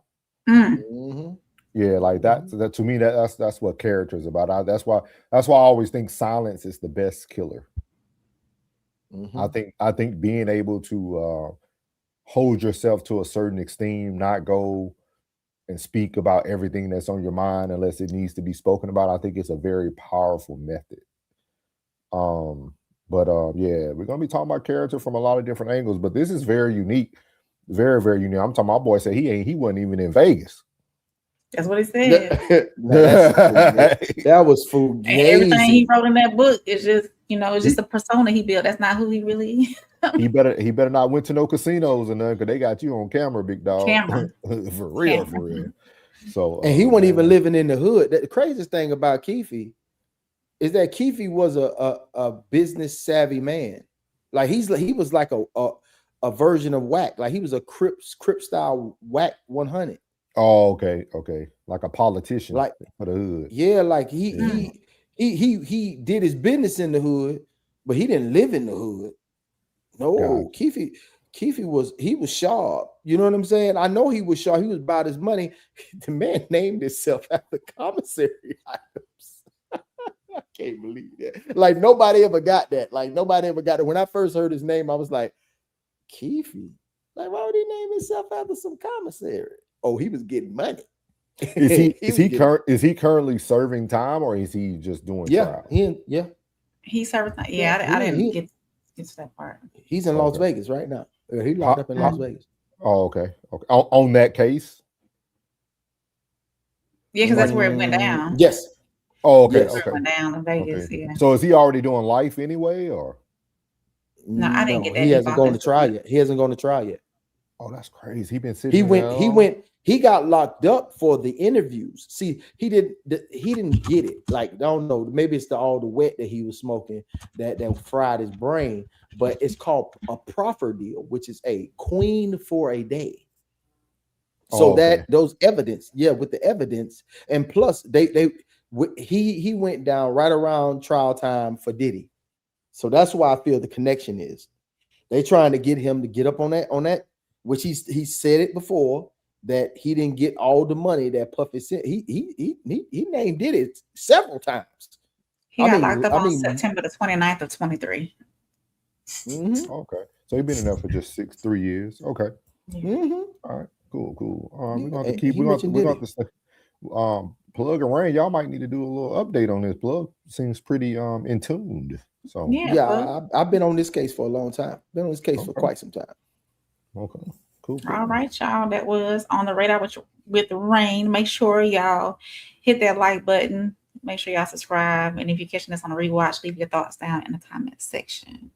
Yeah, like that to me, that's what character is about. That's why I always think silence is the best killer. I think being able to hold yourself to a certain esteem, not go and speak about everything that's on your mind unless it needs to be spoken about, I think it's a very powerful method. Yeah, we're gonna be talking about character from a lot of different angles, but this is very unique, very, very unique. I'm talking. My boy said he wasn't even in Vegas. That's what he said. That was fugazi. And everything he wrote in that book is just, it's just a persona he built. That's not who he really is. He better not went to no casinos and because they got you on camera, big dog. For real. So and he wasn't even living in the hood. The craziest thing about Keefe is that Keefe was a business savvy man. Like he was like a version of Wack. Like he was a Crip style Wack 100. Oh, okay. Like a politician, like for the hood. Yeah, like he did his business in the hood, but he didn't live in the hood. No, Keefe was sharp. You know what I'm saying? I know he was sharp. He was about his money. The man named himself after commissary items. I can't believe that. Like nobody ever got that. When I first heard his name, I was like, Keefe. Like, why would he name himself after some commissary? Oh, he was getting money. Is he currently serving time, or is he just doing trial? He served. Yeah, I didn't get to that part. He's in Las Vegas right now. He's locked up in Las Vegas. Oh, okay. On that case. Yeah, because that's where it went down. Yes. Oh, okay. Yes. Okay. It went down in Vegas. Okay. Yeah. So is he already doing life anyway, or? No, I didn't get that. He hasn't gone to trial yet. He hasn't gone to trial yet. Oh, that's crazy. He been sitting. He got locked up for the interviews. See, he didn't get it. Like, I don't know. Maybe it's all the wet that he was smoking that fried his brain. But it's called a proffer deal, which is a queen for a day. So those evidence, with the evidence, and plus he went down right around trial time for Diddy. So that's why I feel the connection is. They trying to get him to get up on that, which he said it before, that he didn't get all the money that Puffy sent. He named Diddy several times. He got locked up on September the 29th of 23. Mm-hmm. Okay. So he's been in there for just 3 years. Okay. Mm-hmm. All right. Cool. We're going to keep. We're going to Plug and Rain. Y'all might need to do a little update on this. Plug seems pretty in tuned. So I've been on this case for a long time. Been on this case for quite some time. Okay. Cool. All right, y'all. That was On the Radar with Rain. Make sure y'all hit that like button. Make sure y'all subscribe. And if you're catching this on a rewatch, leave your thoughts down in the comment section.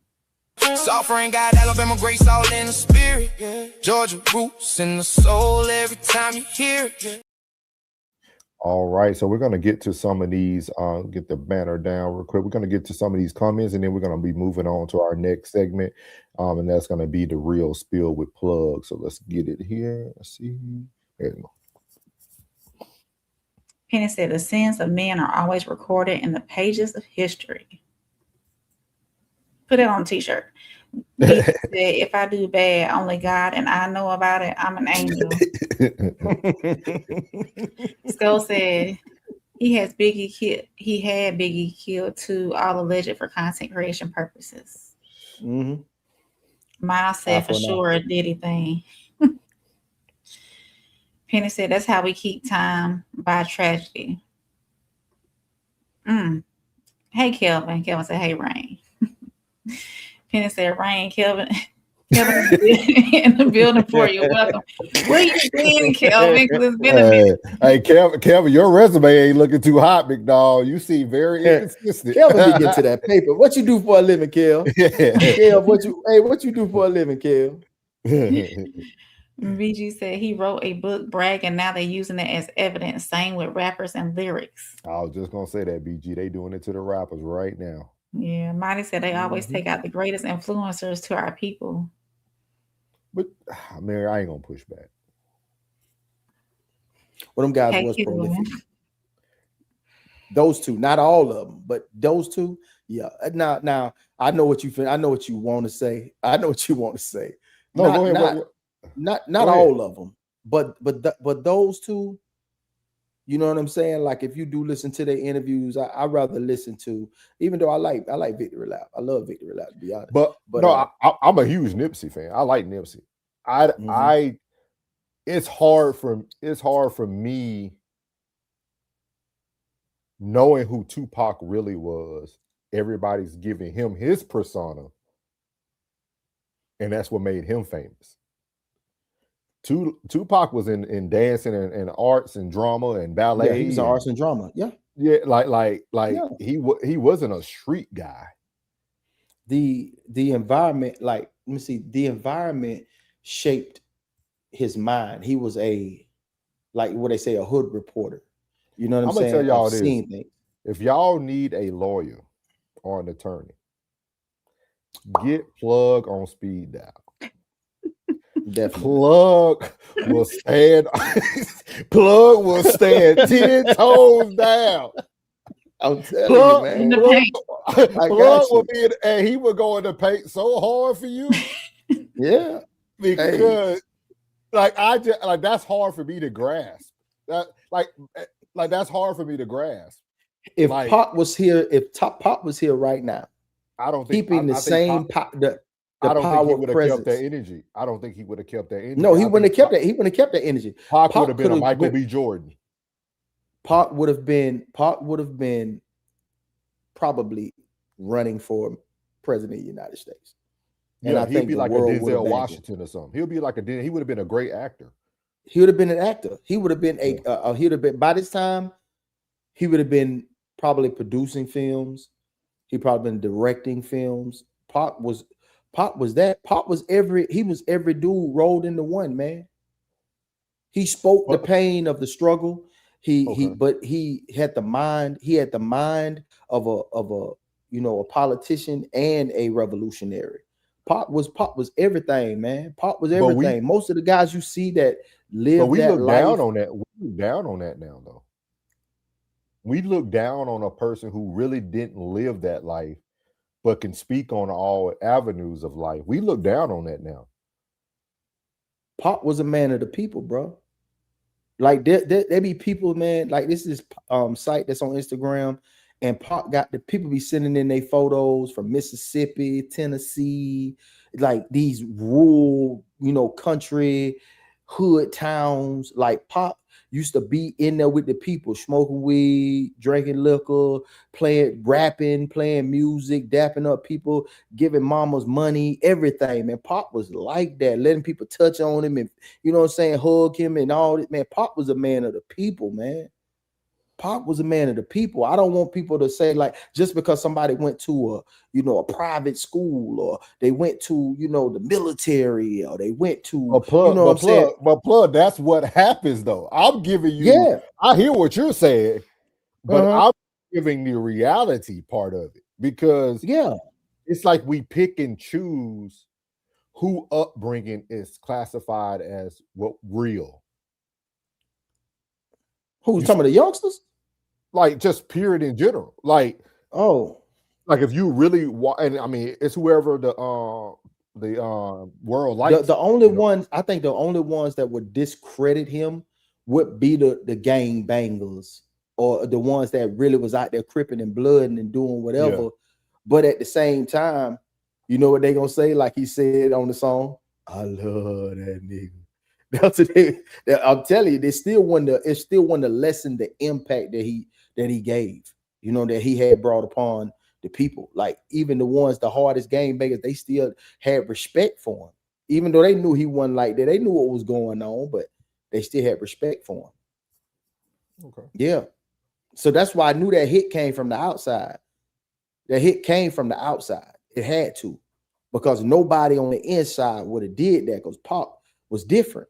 Sovereign got Alabama grace all in the spirit. Yeah. Georgia roots in the soul every time you hear it. Yeah. All right, so we're going to get to some of these, get the banner down real quick. We're going to get to some of these comments, and then we're going to be moving on to our next segment, and that's going to be the real spill with Plug. So let's get it here. Let's see. There you go. Penny said, the sins of men are always recorded in the pages of history. Put it on a t-shirt. Said, if I do bad, only God and I know about it. I'm an angel. Skull said he had Biggie killed too, all alleged for content creation purposes. Mm-hmm. Miles said for sure a Diddy thing. Penny said that's how we keep time by tragedy. Hey Kelvin. Kelvin said, hey Rain. Penny said, Rain, Kelvin in the building for you. Welcome. Where you been, Kelvin? Because it's been a minute. Hey, Kelvin, your resume ain't looking too hot, big dog. You seem very inconsistent. Kelvin, get to that paper. What you do for a living, Kel? Kel, what you do for a living, Kel? BG said he wrote a book bragging. Now they're using it as evidence. Same with rappers and lyrics. I was just gonna say that, BG. They doing it to the rappers right now. Yeah, Marty said they always take out the greatest influencers to our people. But Mary, I ain't gonna push back. Well, them guys was prolific. Those two, not all of them, but those two, yeah. Now, I know what you feel. I know what you want to say. No, go ahead. Not all of them, but those two. You know what I'm saying? Like, if you do listen to their interviews, I'd rather listen to, even though I like Victory Lap. I love Victory Lap, to be honest. But no, I'm a huge Nipsey fan. I like Nipsey. It's hard for me knowing who Tupac really was. Everybody's giving him his persona, and that's what made him famous. Tupac was in dancing and arts and drama and ballet. Yeah, he was in arts and drama. Yeah, like he wasn't a street guy. The environment, like, let me see, the environment shaped his mind. He was a, like what they say, a hood reporter. You know what I'm saying? I'm gonna tell y'all this. If y'all need a lawyer or an attorney, get Plug on speed dial. Definitely. Plug will stand 10 toes down. I'm telling you, man. In the paint. Plug will be and he will go in the paint so hard for you. Yeah. Because that's hard for me to grasp. That's hard for me to grasp. If Pop was here, Pop was here right now, I don't think keeping the same Pop. I don't think he would have kept that energy. I don't think he would have kept that energy. No, he wouldn't have kept that. He wouldn't have kept that energy. Pac would have been a Michael B. Jordan. Pac would have been probably running for president of the United States. And yeah, I he'd think be the like a world would have Denzel backed him. Washington or something. He would have been a great actor. He would have been an actor. He would have been he would have been, by this time, he would have been probably producing films. He probably been directing films. Pac was every dude rolled into one, man. He spoke the pain of the struggle. But he had the mind of a politician and a revolutionary. Pac was everything, man. Pac was everything. Most of the guys you see that live we that look life, down on that. We look down on that now, though. We look down on a person who really didn't live that life, but can speak on all avenues of life. We look down on that now. Pac was a man of the people, bro. Like there be people, man. Like this is site that's on Instagram, and Pac got the people be sending in their photos from Mississippi, Tennessee, like these rural, country hood towns. Like Pac used to be in there with the people, smoking weed, drinking liquor, rapping, playing music, dapping up people, giving mamas money, everything, man. Pac was like that, letting people touch on him and, hug him and all that, man. Pac was a man of the people, man. Pac was a man of the people. I don't want people to say, like, just because somebody went to a private school, or they went to, the military, or they went to, Plug, that's what happens, though. I'm giving you, I hear what you're saying, but I'm giving the reality part of it, because it's like we pick and choose who upbringing is classified as what real. Who's some of the youngsters? Like, just period in general. Like if you really and I mean, it's whoever the world likes. The only ones, I think the only ones that would discredit him would be the gang bangers, or the ones that really was out there cripping and blooding and doing whatever. But at the same time, you know what they gonna say? Like he said on the song, "I love that nigga." I'm telling you, it still wouldn't have lessened the impact that he gave, that he had brought upon the people. Like, even the ones, the hardest game bangers, they still had respect for him, even though they knew he wasn't like that. They knew what was going on, but they still had respect for him. Okay. Yeah. So that's why I knew that hit came from the outside. That hit came from the outside. It had to, because nobody on the inside would have did that, because Pac was different.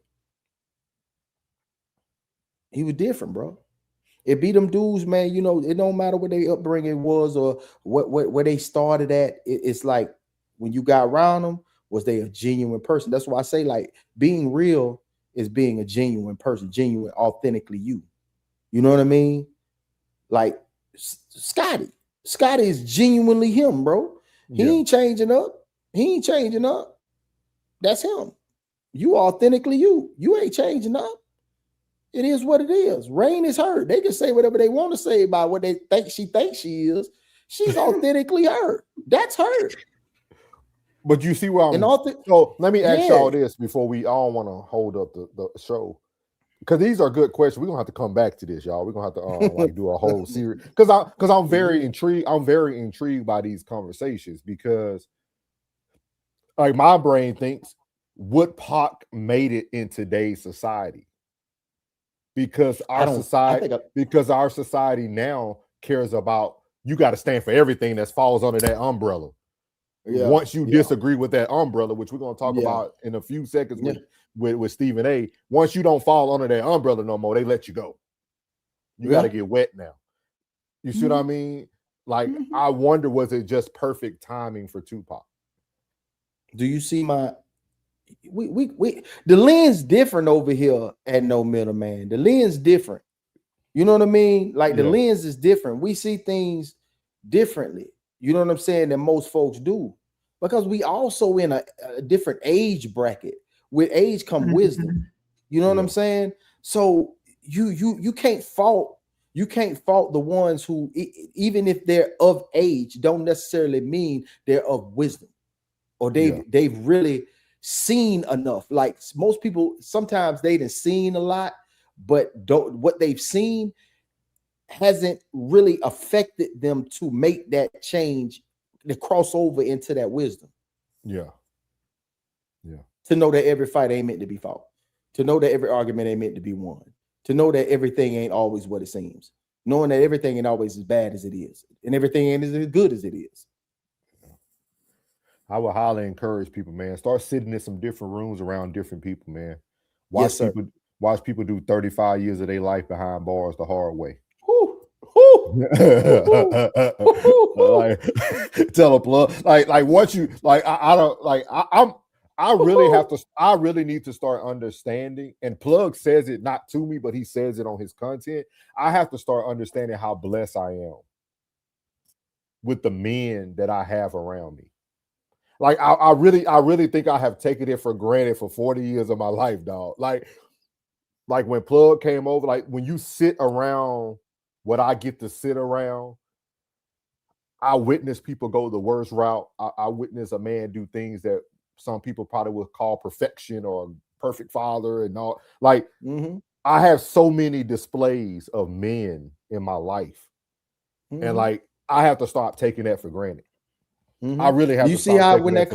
He was different, bro. It be them dudes, man. It don't matter what their upbringing was or where they started at. It's like, when you got around them, was they a genuine person? That's why I say, like, being real is being a genuine person, genuine, authentically you. You know what I mean? Like Scotty is genuinely him, bro. He ain't changing up. That's him. You authentically you. You ain't changing up. It is what it is. Rain is her. They can say whatever they want to say about what they think she thinks she is. She's authentically her. That's her. But you see where I'm. So let me ask y'all this before we all want to hold up the show, because these are good questions. We're gonna have to come back to this, y'all. We're gonna have to do a whole series, because I'm very intrigued. I'm very intrigued by these conversations, because, like, my brain thinks, would Pac made it in today's society? Because our society now cares about, you got to stand for everything that falls under that umbrella. Once you disagree with that umbrella, which we're going to talk about in a few seconds with Stephen A. Once you don't fall under that umbrella no more, they let you go. You got to get wet now. You see what I mean? Like, I wonder, was it just perfect timing for Tupac? Do you see my? The lens different over here at No Middleman. The lens different. You know what I mean? Like, the lens is different. We see things differently. You know what I'm saying? Than most folks do, because we also in a different age bracket. With age come wisdom. You know what I'm saying? So you can't fault the ones who, even if they're of age, don't necessarily mean they're of wisdom, or they've really seen enough. Like, most people, sometimes they done seen a lot, but what they've seen hasn't really affected them to make that change, to cross over into that wisdom. Yeah. To know that every fight ain't meant to be fought. To know that every argument ain't meant to be won. To know that everything ain't always what it seems. Knowing that everything ain't always as bad as it is. And everything ain't as good as it is. I would highly encourage people, man. Start sitting in some different rooms around different people, man. Yes, sir. Watch people do 35 years of their life behind bars the hard way. Like, tell a plug. Like what you like. I don't like. I really need to start understanding. And Plug says it not to me, but he says it on his content. I have to start understanding how blessed I am with the men that I have around me. Like I really think I have taken it for granted for 40 years of my life, dog. Like when Plug came over, like when you sit around what I get to sit around, I witness people go the worst route. I witness a man do things that some people probably would call perfection or perfect father and all. Like I have so many displays of men in my life, and like I have to stop taking that for granted. I really have. You to see how when that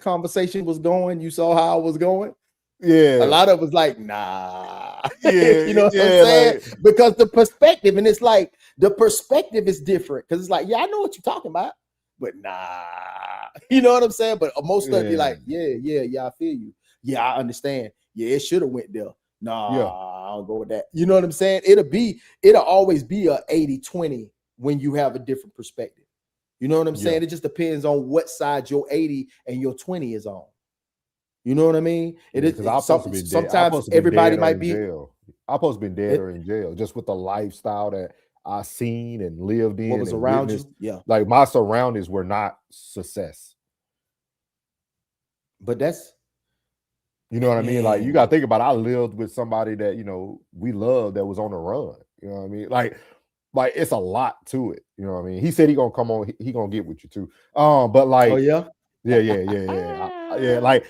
conversation was going, you saw how it was going. Yeah, a lot of us like, nah. Yeah, you know what I'm saying? Like, because the perspective, and it's like the perspective is different. Because it's like, yeah, I know what you're talking about, but nah. You know what I'm saying? But most of you like, yeah, I feel you. Yeah, I understand. Yeah, it should have went there. Nah, I'll go with that. You know what I'm saying? It'll always be a 80-20 when you have a different perspective. You know what I'm saying? It just depends on what side your 80 and your 20 is on. You know what I mean? Sometimes everybody might be jail. I'm supposed to be dead or in jail just with the lifestyle that I seen and lived in. What was around you? Yeah. Like my surroundings were not success. But that's, you know what I mean? Like you got to think about it. I lived with somebody that, you know, we loved that was on the run. You know what I mean? Like it's a lot to it. You know what I mean? He said he gonna come on. He gonna get with you too. But like, oh yeah. Yeah. Like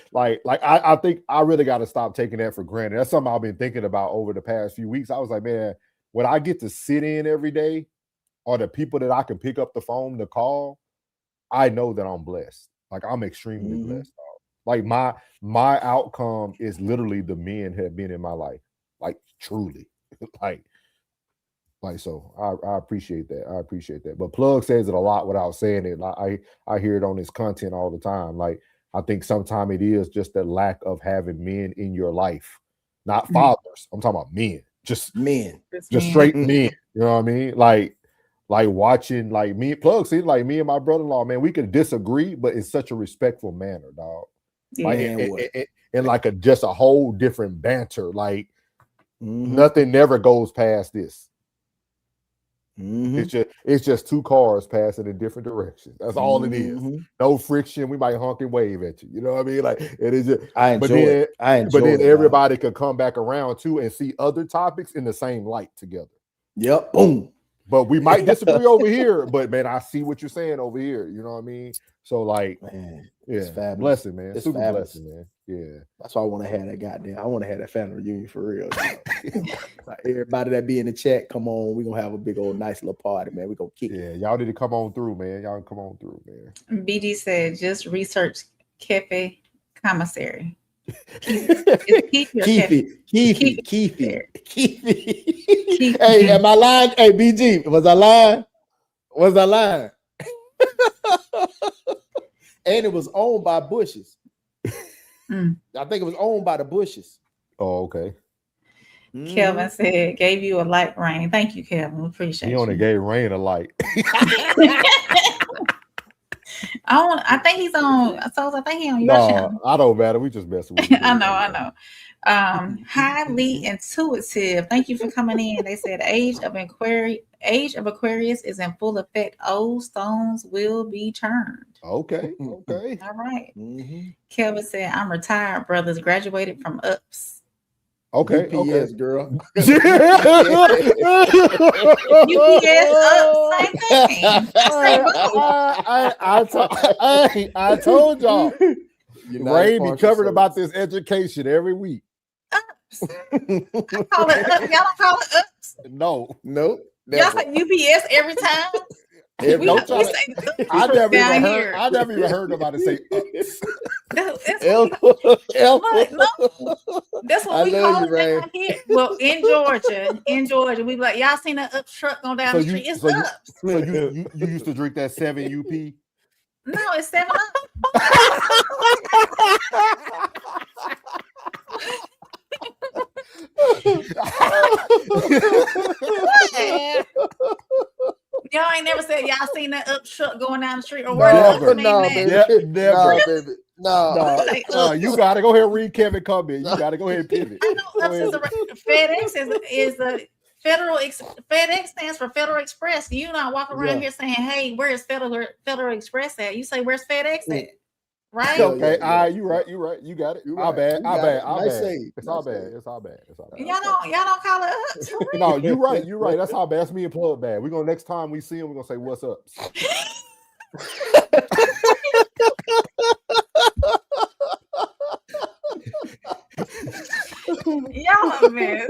I think I really got to stop taking that for granted. That's something I've been thinking about over the past few weeks. I was like, man, what I get to sit in every day are the people that I can pick up the phone to call. I know that I'm blessed. Like I'm extremely blessed. Like my outcome is literally the men who have been in my life. Like truly. Like so, I appreciate that. I appreciate that. But Plug says it a lot without saying it. I hear it on his content all the time. Like I think sometimes it is just the lack of having men in your life, not fathers. I'm talking about men, just men, just straight men. You know what I mean? Like watching like me, Plug. See, like me and my brother-in-law, man, we can disagree, but in such a respectful manner, dog. Like and like just a whole different banter. Like nothing never goes past this. It's just two cars passing in different directions. That's all it is. No friction. We might honk and wave at you. You know what I mean? Like it is just. I enjoy it. But then everybody could come back around too and see other topics in the same light together. Yep. Boom. But we might disagree over here. But man, I see what you're saying over here. You know what I mean? So like, man, it's fabulous. Blessing, man. It's super fabulous. Blessing, man. Yeah. That's why I want to have that goddamn. I want to have that family reunion for real. Like everybody that be in the chat, come on. We're gonna have a big old nice little party, man. We're gonna kick it. Y'all need to come on through, man. Y'all come on through, man. BG said just research Kefe commissary. Keefe. Hey, am I lying? Hey, BG, was I lying? And it was owned by Bushes. I think it was owned by the Bushes. Oh, okay. Kelvin said, gave you a light rain. Thank you, Kelvin. Appreciate it. He only gave Rain a light. I think he's on. So I think he's on your channel. I don't matter. We just messing with you. I know. Highly intuitive. Thank you for coming in. They said age of Aquarius is in full effect. Old stones will be turned. Okay. All right. Kelvin said, I'm retired, brothers. Graduated from UPS. Okay. UPS, girl. UPS up, same thing. I told y'all. Rain be covered about this education every week. I call it UPS. Y'all don't call it UPS? No. Y'all say UPS every time. I down never even heard nobody say ups. That's what we call it down here. Well, in Georgia, we be like, y'all seen that up truck going down the street? It's ups. So you used to drink that 7 UP? No, it's 7 Up. Y'all ain't never said y'all seen that up truck going down the street or where? Never. No. You gotta go ahead and read Kevin comment. You gotta go ahead and pivot. I know FedEx is a federal. FedEx stands for Federal Express. You not walk around here saying, "Hey, where's Federal Express at?" You say, "Where's FedEx at?" Right? Okay. You right. You got it. I'll bad. It's all bad. Y'all don't call it ups. No, you're right. That's how bad. That's me and Plug bad. We're gonna next time we see him, we're gonna say, "What's up?" Y'all, man.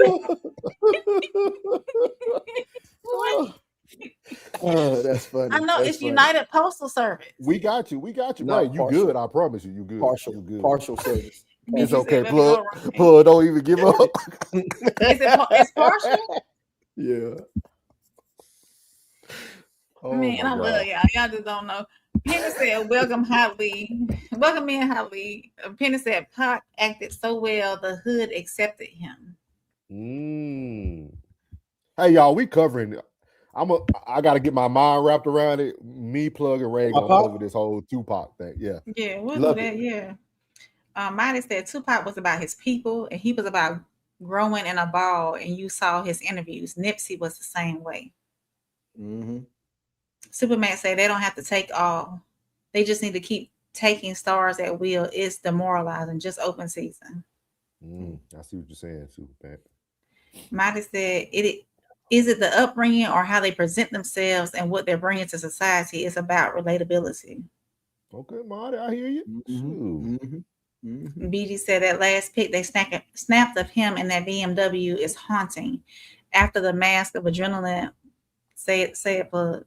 Oh, that's funny. I know it's United Postal Service. We got you. No, right, you good. I promise you, you good. Partial service. It's okay, Plug. Don't even give up. It's partial? Yeah. Oh, man, I love y'all. Y'all just don't know. Penny said, welcome in, Holly. Penny said, Pac acted so well, the hood accepted him. Hey, y'all, we covering. I got to get my mind wrapped around it. Me, Plug, and Ray gonna cover this whole Tupac thing. Yeah, we'll do that. Yeah. Mighty said Tupac was about his people, and he was about growing in a ball. And you saw his interviews. Nipsey was the same way. Mm-hmm. Superman said they don't have to take all. They just need to keep taking stars at will. It's demoralizing. Just open season. I see what you're saying, Superman. Mighty said is it the upbringing or how they present themselves and what they're bringing to society? It's about relatability. Okay, Marty, I hear you. BG said that last pic they snapped of him in that BMW is haunting. After the mask of adrenaline, say it, Plug.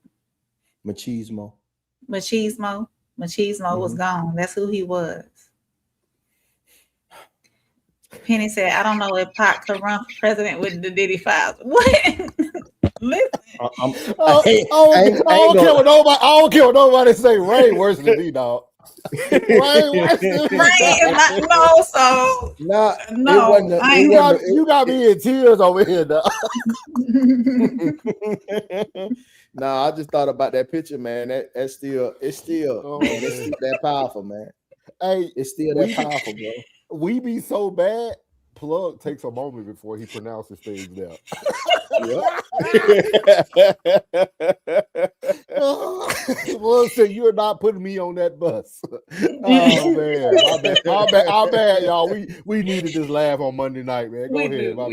Machismo was gone. That's who he was. Penny said, I don't know if Pac could run for president with the Diddy files. What? Listen. I don't care what nobody say. Ray worse than me, dog. Ray is not no. You got me in tears over here, dog. Nah, I just thought about that picture, man. It's still that powerful, man. Hey, it's still that powerful, bro. We be so bad. Plug takes a moment before he pronounces things down. Well, so you're not putting me on that bus. Oh man, my bad, y'all. We needed this laugh on Monday night, man. Go ahead, my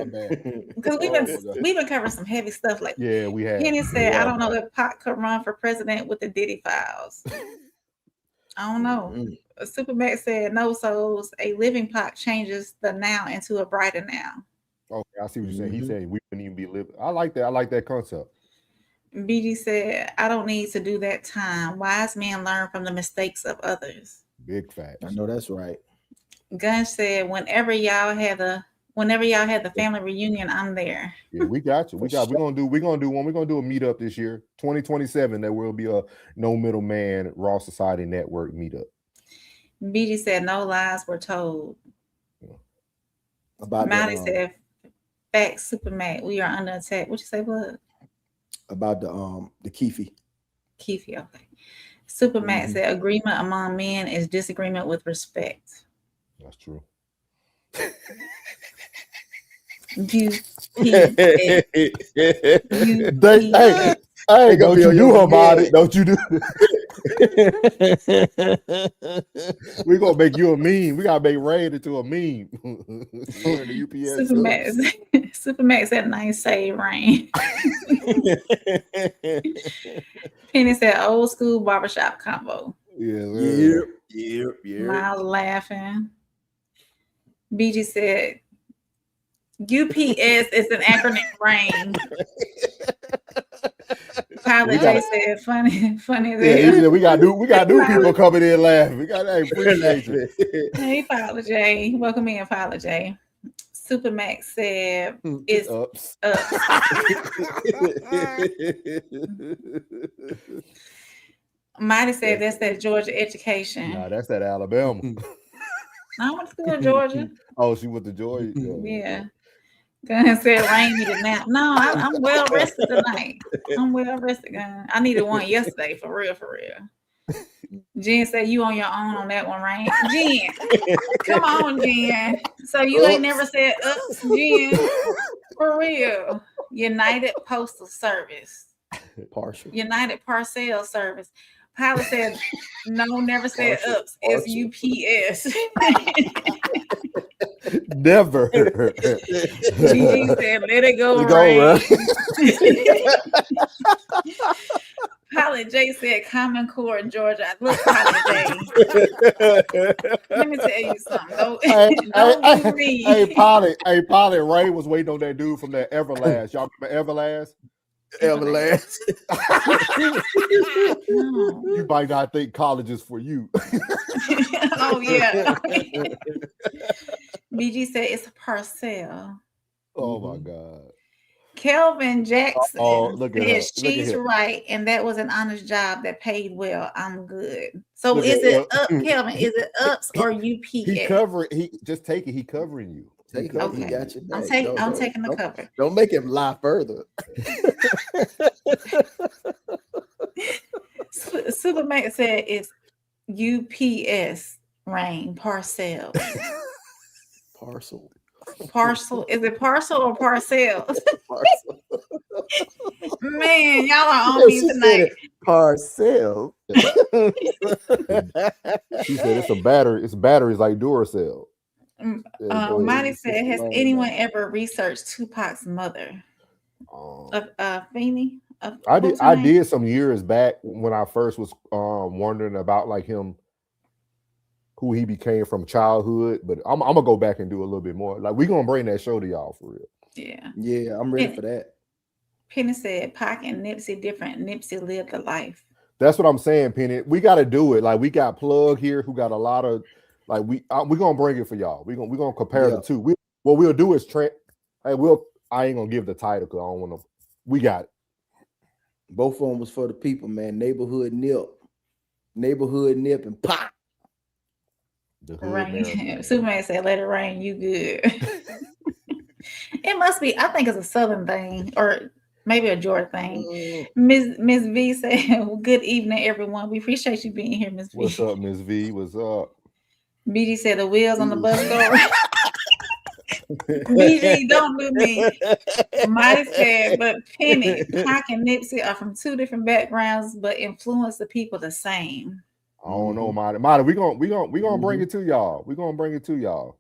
bad. Because we've been covering some heavy stuff like we have. Kenny said, I don't know if Pac could run for president with the Diddy files. I don't know. Superman said, no souls, a living Pac changes the now into a brighter now. Okay, I see what you're saying. He's saying we wouldn't even be living. I like that concept. BG said, I don't need to do that time. Wise men learn from the mistakes of others. Big fact. I know that's right. Gunn said, whenever y'all had the family reunion, I'm there. Yeah, we got you. We're gonna do one. We're gonna do a meetup this year, 2027. There will be a No Middleman Raw Society Network meetup. BG said, no lies were told. About Maddie said, facts, Superman, we are under attack. What you say, Bud? About the Keefe. Okay. Superman said, agreement among men is disagreement with respect. That's true. Hey, don't you do her body. Don't you do We're gonna make you a meme. We gotta make Raid into a meme. The UPS Superman said nice save rain. Penny said old school barbershop combo. Yeah. Miles laughing. BG said UPS is an acronym rain. Pilot J said, funny as Yeah, hell. we got new people coming in laughing. We got to appreciate you. Hey, Pilot J. Welcome in, Pilot J. Super Max said, it's ups. Mighty said, that's that Georgia education. Nah, that's that Alabama. I went to school in Georgia. Oh, she went to Georgia? Yeah. Gun said rain me to nap. No, I'm well rested tonight. I'm well rested, Gun. I needed one yesterday, for real. Jen said you on your own on that one, right? Jen, come on, Jen. So you ain't never said ups, Jen. For real. United Postal Service. Partial. United Parcel Service. Pilot said no, never said ups. It's UPS. Never. Gigi said, let it go, right? Pilot J said, Common Core in Georgia. Look, Pilot J. Let me tell you something. Don't do me. Hey, Pilot, Ray was waiting on that dude from that Everlast. Y'all remember Everlast? Everlast. You might not think college is for you. Oh, yeah. BG said it's a parcel. Oh, my God. Kelvin Jackson said she's right, and that was an honest job that paid well. I'm good. So is it up, Kelvin? Is it ups or UPS? He just take it. He covering you. Take it. Okay. He got you. I'm taking the cover. Don't make him lie further. Superman said it's UPS rain parcel. Parcel. Is it parcel or parcel? Parcel. Man, y'all are on me tonight. Parcel. She said it's a battery. It's batteries like Duracell. Monty said, has anyone ever researched Tupac's mother? Feeney? I did some years back when I first was wondering about like him, who he became from childhood, but I'm gonna go back and do a little bit more. Like, we're gonna bring that show to y'all for real. Yeah, I'm ready for that. Penny said Pac and Nipsey different. Nipsey lived a life. That's what I'm saying, Penny. We got to do it. Like, we got Plug here, who got a lot of like we're gonna bring it for y'all. We're gonna compare the two. What we'll do is I ain't gonna give the title because I don't want to. We got it. Both of them was for the people, man. Neighborhood nip, and Pac. Rain. Superman said, let it rain, you good. It must be, I think it's a Southern thing or maybe a Georgia thing. Miss V said, well, good evening, everyone. We appreciate you being here, Miss V. What's up, Miss V? What's up? BG said the wheels on the bus go right. BG, don't do me. Mighty said, but Penny, Pac, and Nipsey are from two different backgrounds, but influence the people the same. I don't know, Marty. We gonna bring it to y'all. We're gonna bring it to y'all.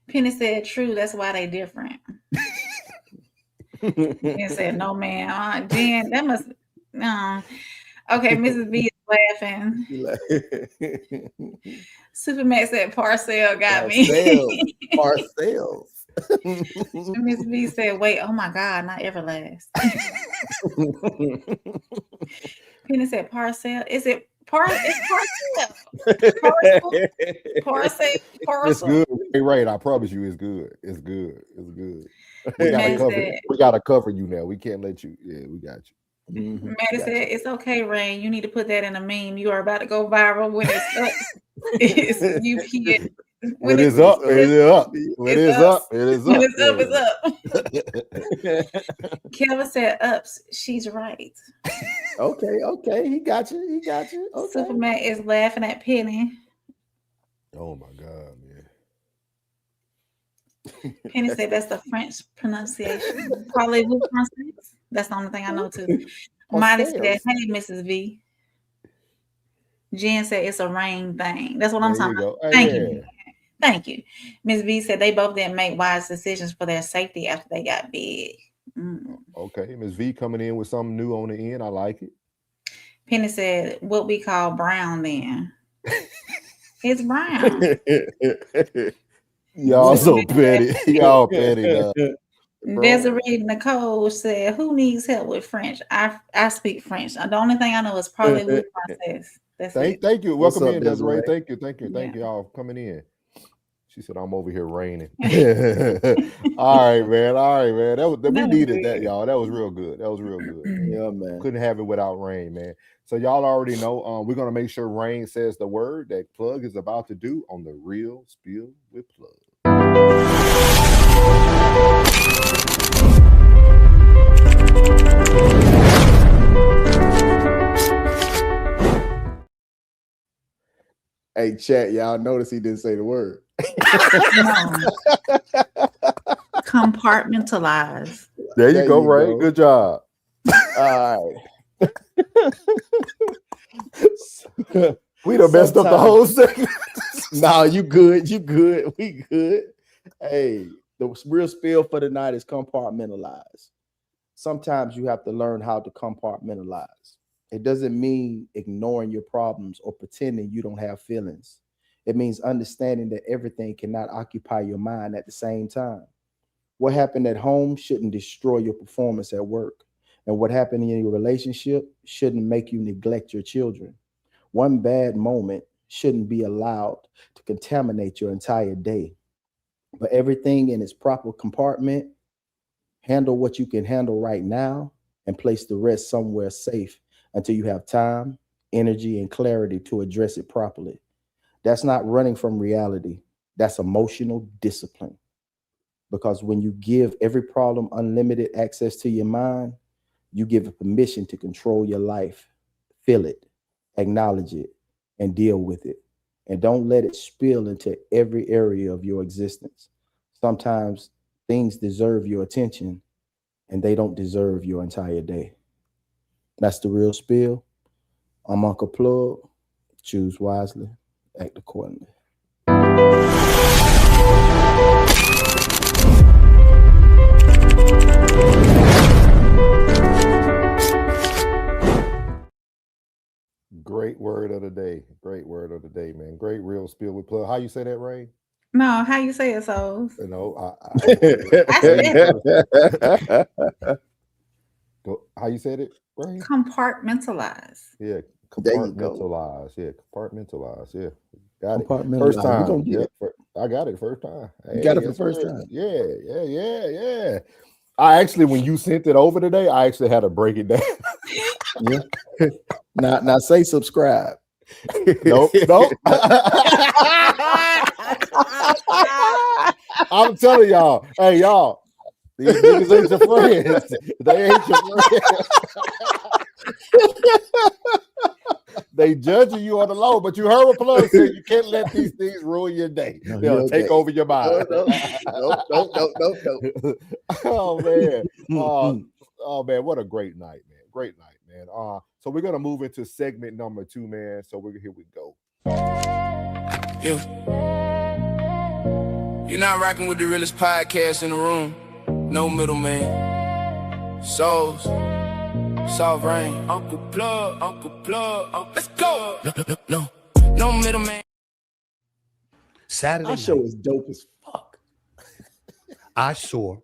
Penny said, "True. That's why they different." Jen said, "No, man. Jen, that must no." Okay, Mrs. B is laughing. Superman said, "Parcel got me." Parcels. Miss B said, "Wait, oh my God, not Everlast." Penny said, "Parcel." Is it It's parcel. It's good. Hey, right. I promise you, it's good. It's good. We gotta cover you now. We can't let you. Yeah, we got you. Maddie said, "It's okay, Rain. You need to put that in a meme. You are about to go viral when it's up." It's UPS. When it's up, it is up. When it's up, it is up. When it's up, it's up. Kevin said, "Ups." She's right. Okay. He got you. Okay. Superman is laughing at Penny. Oh my God, man. Penny said that's the French pronunciation. Parlez-vous français? That's the only thing I know too. Miley said, "Hey, Mrs. V." Jen said it's a rain thing. That's what I'm talking about. Thank you. Ms. V said they both didn't make wise decisions for their safety after they got big. Okay, Ms. V coming in with something new on the end. I like it. Penny said, "What we call brown then." It's brown. Y'all so petty. Y'all petty. Desiree Nicole said, "Who needs help with French? I speak French. The only thing I know is parlez-vous français. That's it." Thank you. What's Welcome up, in, Desiree. Desiree? Thank you Yeah. y'all for coming in. She said, "I'm over here raining." All right, man. We needed that, y'all. That was real good. Man. Yeah, man. Couldn't have it without Rain, man. So y'all already know. We're gonna make sure Rain says the word that Plug is about to do on the Real Spill with Plug. Hey, chat, y'all notice he didn't say the word. Compartmentalize. There you go, Ray. Go. Good job. All right. We done messed up the whole segment. Nah, you good. We good. Hey, the real spill for the night is compartmentalize. Sometimes you have to learn how to compartmentalize. It doesn't mean ignoring your problems or pretending you don't have feelings. It means understanding that everything cannot occupy your mind at the same time. What happened at home shouldn't destroy your performance at work. And what happened in your relationship shouldn't make you neglect your children. One bad moment shouldn't be allowed to contaminate your entire day. But everything in its proper compartment, handle what you can handle right now and place the rest somewhere safe until you have time, energy, and clarity to address it properly. That's not running from reality. That's emotional discipline. Because when you give every problem unlimited access to your mind, you give it permission to control your life. Feel it, acknowledge it, and deal with it. And don't let it spill into every area of your existence. Sometimes things deserve your attention and they don't deserve your entire day. That's the real spill. I'm Uncle Plug. Choose wisely, act accordingly. Great word of the day. Great word of the day, man. Great real spill with Plug. How you say that, Ray? No, how you say it, so? You know, I said it. How you said it, Ray? Compartmentalize. Yeah, There you go. compartmentalize. Yeah, compartmentalize. Yeah, got it. Compartmentalize. First We time. gonna get Yep. I got it first time. You got it for yes, first sir. time. Yeah. I actually, when you sent it over today, I actually had to break it down. Yeah. Now say subscribe. Nope. I'm telling y'all, hey y'all, these niggas ain't your friends. They ain't your friends. They judging you on the low, but you heard what Plug said. You can't let these things ruin your day. They'll take over your mind. Nope. Oh man. Oh man, what a great night, man. Great night, man. So we're gonna move into segment number 2, man. So here we go. You're not rocking with the realest podcast in the room. No middleman. Souls. Soft rain. Uncle Plug. Let's go. No middleman. Saturday Our show night, is dope as fuck. I saw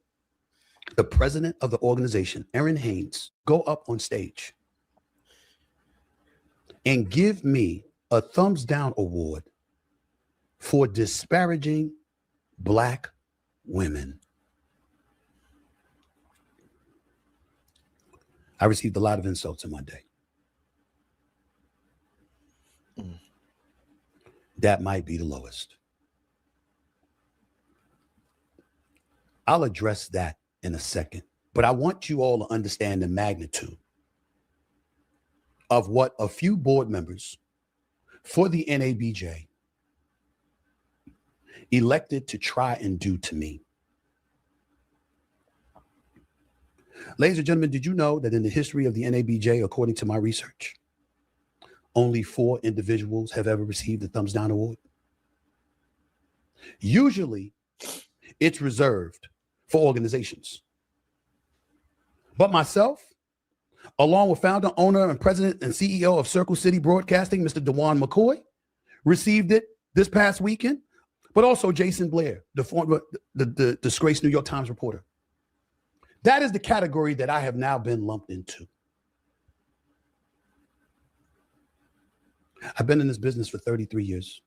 the president of the organization, Aaron Haynes, go up on stage and give me a thumbs down award for disparaging Black women. I received a lot of insults in my day. That might be the lowest. I'll address that in a second, but I want you all to understand the magnitude of what a few board members for the NABJ elected to try and do to me. Ladies and gentlemen, did you know that in the history of the NABJ, according to my research, only 4 individuals have ever received the Thumbs Down Award? Usually, it's reserved for organizations. But myself, along with founder, owner, and president and CEO of Circle City Broadcasting, Mr. DeJuan McCoy, received it this past weekend, but also Jason Blair, the former, the disgraced New York Times reporter. That is the category that I have now been lumped into. I've been in this business for 33 years.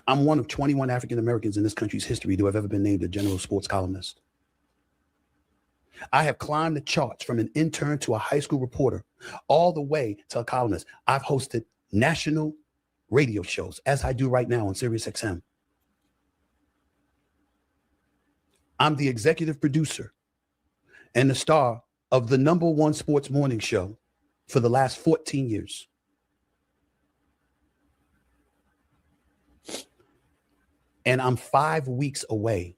I'm one of 21 African Americans in this country's history to have ever been named a general sports columnist. I have climbed the charts from an intern to a high school reporter, all the way to a columnist. I've hosted national radio shows, as I do right now on Sirius XM. I'm the executive producer and the star of the #1 sports morning show for the last 14 years. And I'm 5 weeks away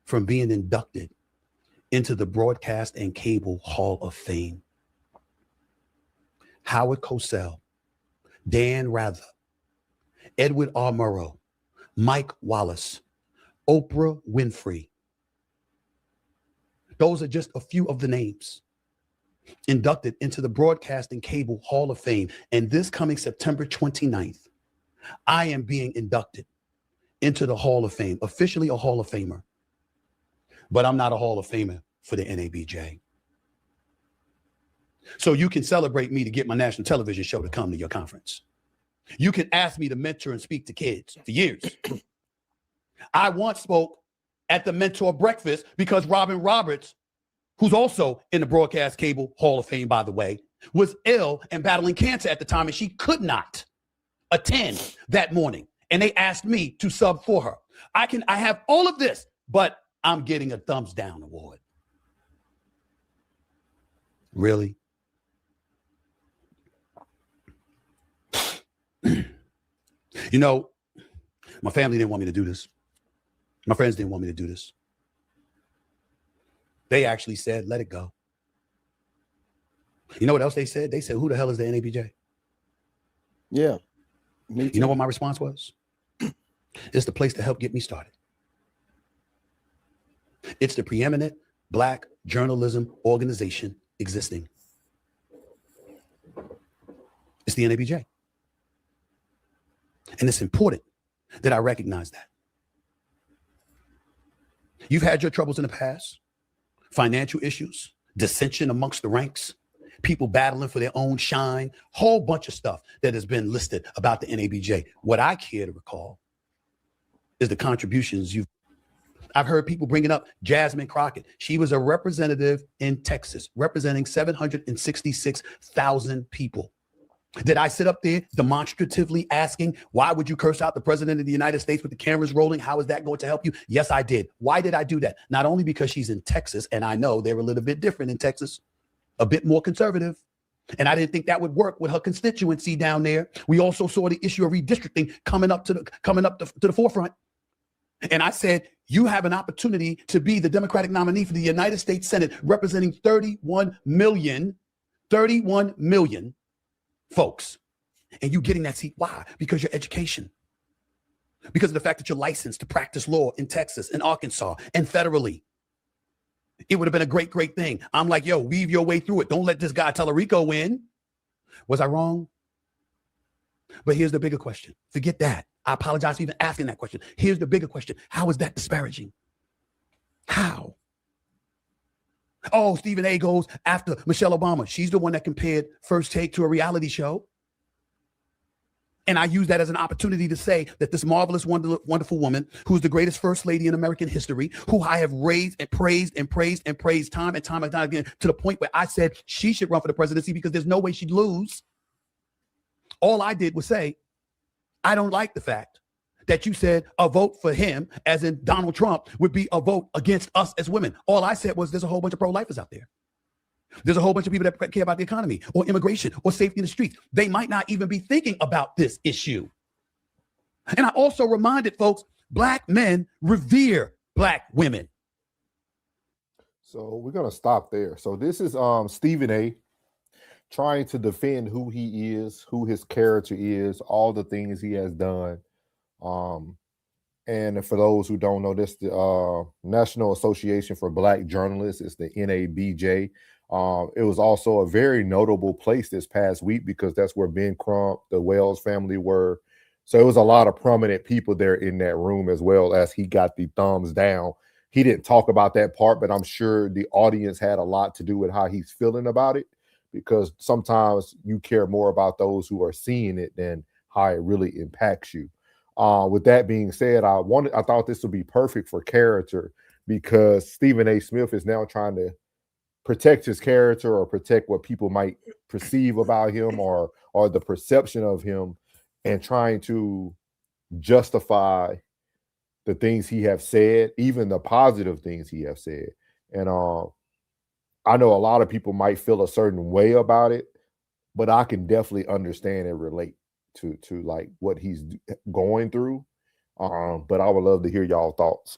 from being inducted into the Broadcast and Cable Hall of Fame. Howard Cosell, Dan Rather, Edward R. Murrow, Mike Wallace, Oprah Winfrey. Those are just a few of the names inducted into the Broadcast and Cable Hall of Fame. And this coming September 29th, I am being inducted into the Hall of Fame, officially a Hall of Famer. But I'm not a Hall of Famer for the NABJ. So you can celebrate me to get my national television show to come to your conference. You can ask me to mentor and speak to kids for years. I once spoke at the Mentor Breakfast because Robin Roberts, who's also in the Broadcast Cable Hall of Fame, by the way, was ill and battling cancer at the time, and she could not attend that morning. And they asked me to sub for her. I have all of this, but I'm getting a thumbs down award. Really? You know, my family didn't want me to do this. My friends didn't want me to do this. They actually said, let it go. You know what else they said? They said, who the hell is the NABJ? Yeah. Me too. You know what my response was? It's the place to help get me started. It's the preeminent Black journalism organization existing. It's the NABJ. And it's important that I recognize that. You've had your troubles in the past, financial issues, dissension amongst the ranks, people battling for their own shine, whole bunch of stuff that has been listed about the NABJ. What I care to recall is the contributions I've heard people bringing up Jasmine Crockett. She was a representative in Texas, representing 766,000 people. Did I sit up there demonstratively asking, why would you curse out the president of the United States with the cameras rolling? How is that going to help you? Yes, I did. Why did I do that? Not only because she's in Texas, and I know they're a little bit different in Texas, a bit more conservative. And I didn't think that would work with her constituency down there. We also saw the issue of redistricting coming up to the forefront. And I said, you have an opportunity to be the Democratic nominee for the United States Senate, representing 31 million folks. And you getting that seat. Why? Because your education. Because of the fact that you're licensed to practice law in Texas and Arkansas and federally. It would have been a great, great thing. I'm like, yo, weave your way through it. Don't let this guy Tellerico win. Was I wrong? But here's the bigger question. Forget that. I apologize for even asking that question. Here's the bigger question. How is that disparaging? How? Oh, Stephen A goes after Michelle Obama. She's the one that compared First Take to a reality show. And I use that as an opportunity to say that this marvelous, wonderful woman, who's the greatest first lady in American history, who I have raised and praised and praised and praised time and time again, to the point where I said she should run for the presidency because there's no way she'd lose. All I did was say, I don't like the fact that you said a vote for him, as in Donald Trump, would be a vote against us as women. All I said was there's a whole bunch of pro-lifers out there. There's a whole bunch of people that care about the economy or immigration or safety in the streets. They might not even be thinking about this issue. And I also reminded folks, Black men revere Black women. So we're going to stop there. So this is Stephen A. trying to defend who he is, who his character is, all the things he has done. And for those who don't know, this the National Association for Black Journalists. It's the NABJ. It was also a very notable place this past week because that's where Ben Crump, the Wells family were. So it was a lot of prominent people there in that room, as well as he got the thumbs down. he didn't talk about that part, but I'm sure the audience had a lot to do with how he's feeling about it, because sometimes you care more about those who are seeing it than how it really impacts you. With that being said, I thought this would be perfect for character, because Stephen A. Smith is now trying to protect his character or protect what people might perceive about him or the perception of him, and trying to justify the things he have said, even the positive things he have said. And I know a lot of people might feel a certain way about it, but I can definitely understand and relate to like what he's going through. But I would love to hear y'all thoughts.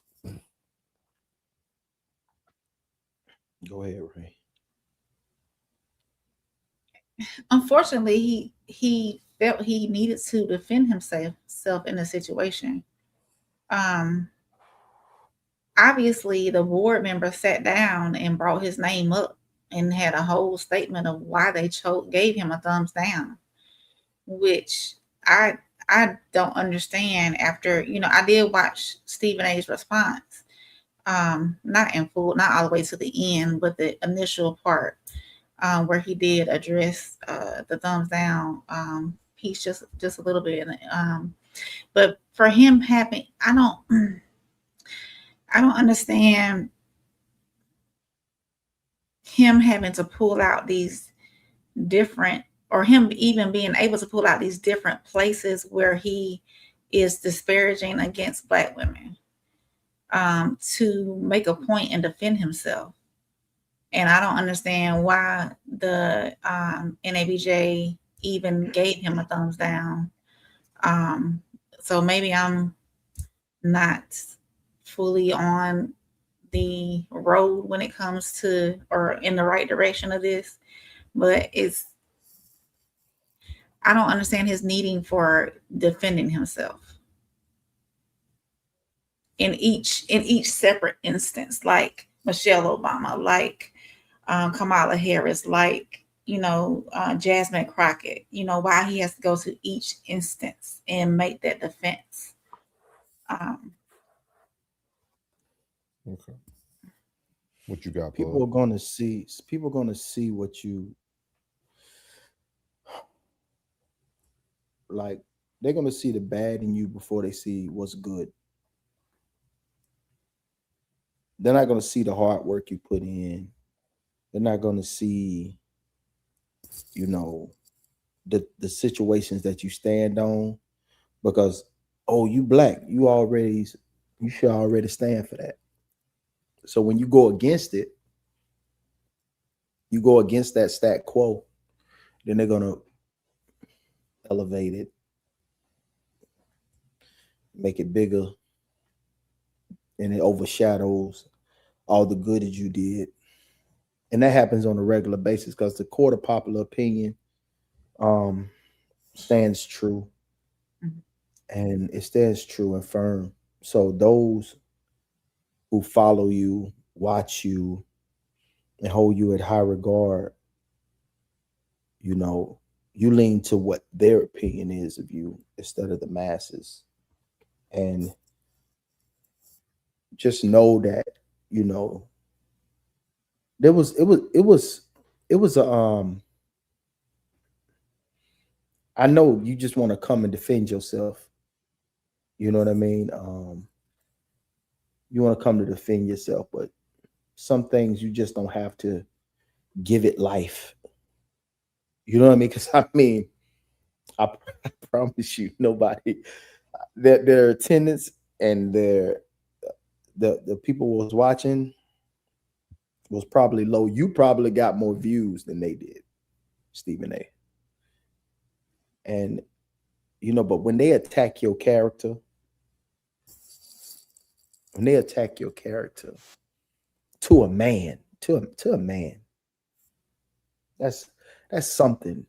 Go ahead, Ray. Unfortunately, he felt he needed to defend himself in the situation. Obviously, the board member sat down and brought his name up and had a whole statement of why they gave him a thumbs down, which I don't understand. After, I did watch Stephen A's response, not in full, not all the way to the end, but the initial part where he did address the thumbs down piece just a little bit. But for him having, I don't understand him having to pull out these different, or him even being able to pull out these different places where he is disparaging against Black women to make a point and defend himself. And I don't understand why the NABJ even gave him a thumbs down. So maybe I'm not fully on the road when it comes to, or in the right direction of this, but I don't understand his needing for defending himself in each separate instance, like Michelle Obama, like Kamala Harris, like Jasmine Crockett. Why he has to go to each instance and make that defense. Okay. What you got, People are going to see what you like. They're going to see the bad in you before they see what's good. They're not going to see the hard work you put in. They're not going to see, the situations that you stand on, because, oh, you Black, you should already stand for that. So when you go against it, you go against that stat quo, then they're going to elevate it, make it bigger, and it overshadows all the good that you did. And that happens on a regular basis because the court of popular opinion stands true. Mm-hmm. And it stands true and firm. So those who follow you, watch you, and hold you at high regard, you lean to what their opinion is of you instead of the masses. And just know that, it was I know you just want to come and defend yourself. You know what I mean? You want to come to defend yourself, but some things you just don't have to give it life. You know what I mean? Because I promise you, nobody, their attendance and the people who was watching was probably low. You probably got more views than they did, Stephen A. And but when they attack your character, to a man, that's something.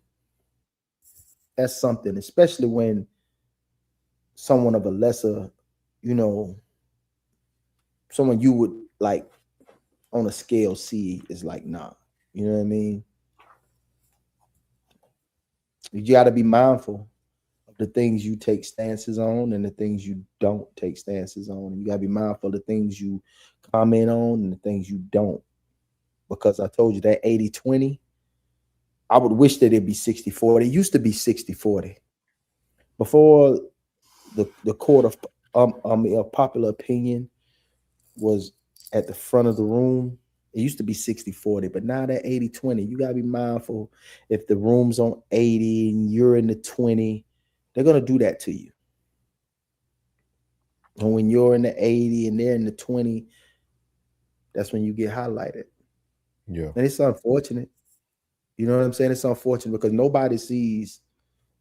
That's something, especially when someone of a lesser, someone you would like on a scale see is like, nah. You know what I mean? You got to be mindful of the things you take stances on and the things you don't take stances on. You gotta be mindful of the things you comment on and the things you don't. Because I told you that 80-20, I would wish that it'd be 60-40. It used to be 60-40. Before the court of popular opinion was at the front of the room, it used to be 60-40, but now that 80-20, you gotta be mindful. If the room's on 80 and you're in the 20, they're gonna do that to you. And when you're in the 80 and they're in the 20, that's when you get highlighted. Yeah. And it's unfortunate. You know what I'm saying? It's unfortunate because nobody sees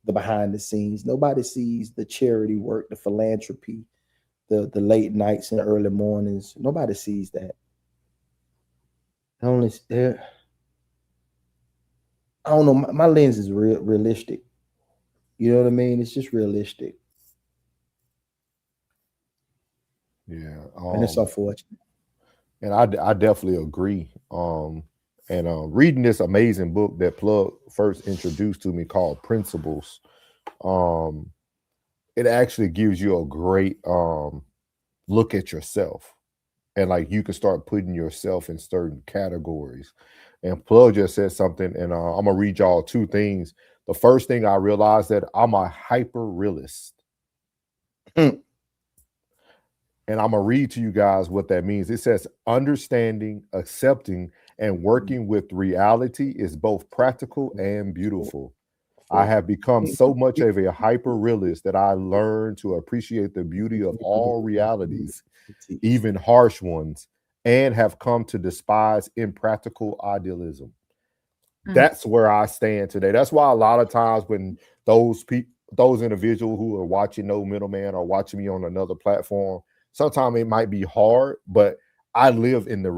the behind the scenes. Nobody sees the charity work, the philanthropy, the late nights and early mornings. Nobody sees that. Only there. I don't know. My lens is realistic. You know what I mean? It's just realistic. Yeah. And it's unfortunate. And I definitely agree. Reading this amazing book that Plug first introduced to me called Principles, it actually gives you a great look at yourself. And like you can start putting yourself in certain categories. And Plug just said something, and I'm gonna read y'all two things. The first thing I realized that I'm a hyper realist. And I'm gonna read to you guys what that means. It says understanding, accepting, and working with reality is both practical and beautiful. I have become so much of a hyper realist that I learned to appreciate the beauty of all realities, even harsh ones, and have come to despise impractical idealism. That's where I stand today. That's why a lot of times when those individuals who are watching No Middleman or watching me on another platform, sometimes it might be hard, but I live in the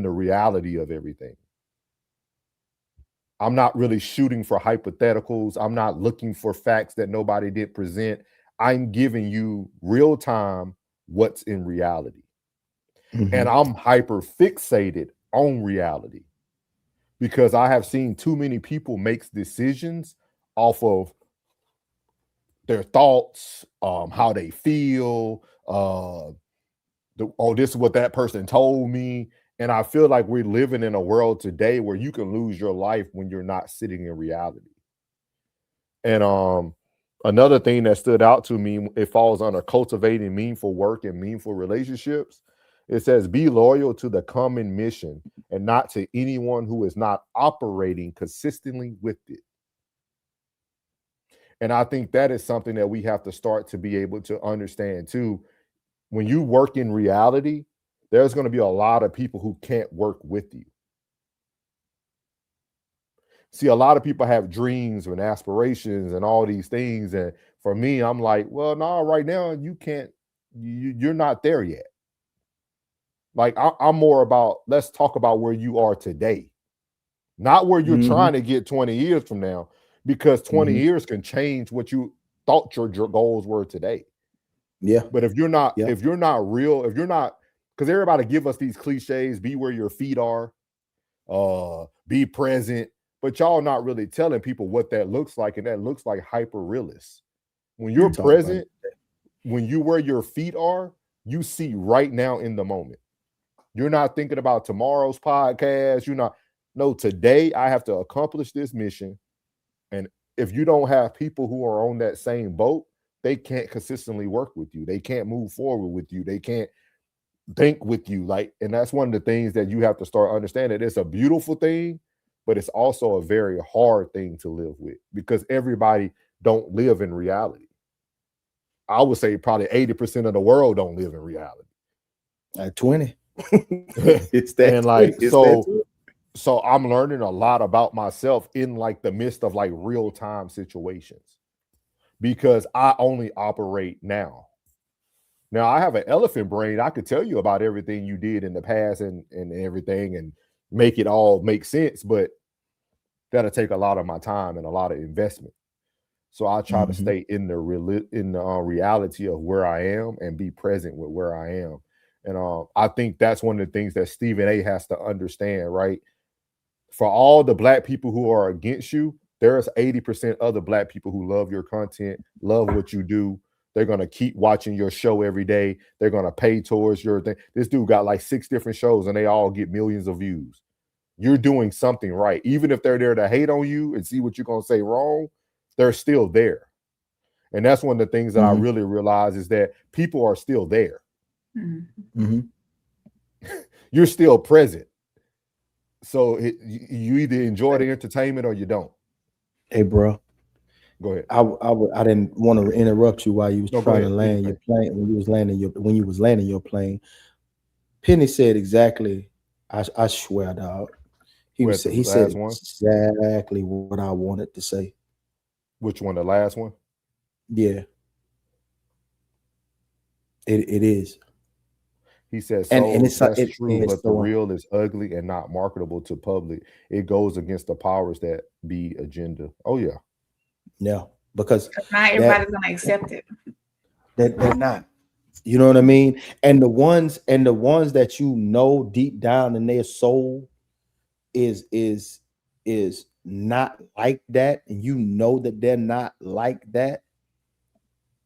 reality of everything. I'm not really shooting for hypotheticals. I'm not looking for facts that nobody did present. I'm giving you real time what's in reality. And I'm hyper fixated on reality because I have seen too many people make decisions off of their thoughts, how they feel, this is what that person told me. And I feel like we're living in a world today where you can lose your life when you're not sitting in reality. And another thing that stood out to me, it falls under cultivating meaningful work and meaningful relationships. It says, be loyal to the common mission and not to anyone who is not operating consistently with it. And I think that is something that we have to start to be able to understand too. When you work in reality, there's going to be a lot of people who can't work with you. See, a lot of people have dreams and aspirations and all these things. And for me, I'm like, well, no, right now you can't, you're not there yet. Like I'm more about, let's talk about where you are today, not where you're trying to get 20 years from now, because 20 years can change what you thought your goals were today. Yeah. But if you're not real, because everybody give us these cliches, be where your feet are, be present, but y'all not really telling people what that looks like. And that looks like hyper realist. When you're present, when you where your feet are, you see right now in the moment. You're not thinking about tomorrow's podcast. No, today I have to accomplish this mission. And if you don't have people who are on that same boat, they can't consistently work with you. They can't move forward with you. They can't think with you. And that's one of the things that you have to start understanding. It's a beautiful thing, but it's also a very hard thing to live with because everybody don't live in reality. I would say probably 80% of the world don't live in reality. Like 20. It's that. And so I'm learning a lot about myself in the midst of real time situations because I only operate now. Now I have an elephant brain. I could tell you about everything you did in the past and everything and make it all make sense, but that'll take a lot of my time and a lot of investment. So I try to stay in the reality of where I am and be present with where I am. And I think that's one of the things that Stephen A has to understand, right? For all the Black people who are against you, there's 80% other Black people who love your content, love what you do. They're going to keep watching your show every day. They're going to pay towards your thing. This dude got like 6 different shows and they all get millions of views. You're doing something right. Even if they're there to hate on you and see what you're going to say wrong, they're still there. And that's one of the things that I really realize is that people are still there. You're still present. So you either enjoy the entertainment or you don't. Hey, bro. Go ahead. I didn't want to interrupt you while you was trying to land your plane. When you was landing your plane, Penny said exactly. I swear, dog. He said exactly what I wanted to say. Which one? The last one? Yeah. It is. He says, and it's true, but the real is ugly and not marketable to public. It goes against the powers that be agenda. Oh yeah. Yeah, because not everybody's gonna accept it. They're not. You know what I mean? And the ones that you know deep down in their soul is not like that, and you know that they're not like that.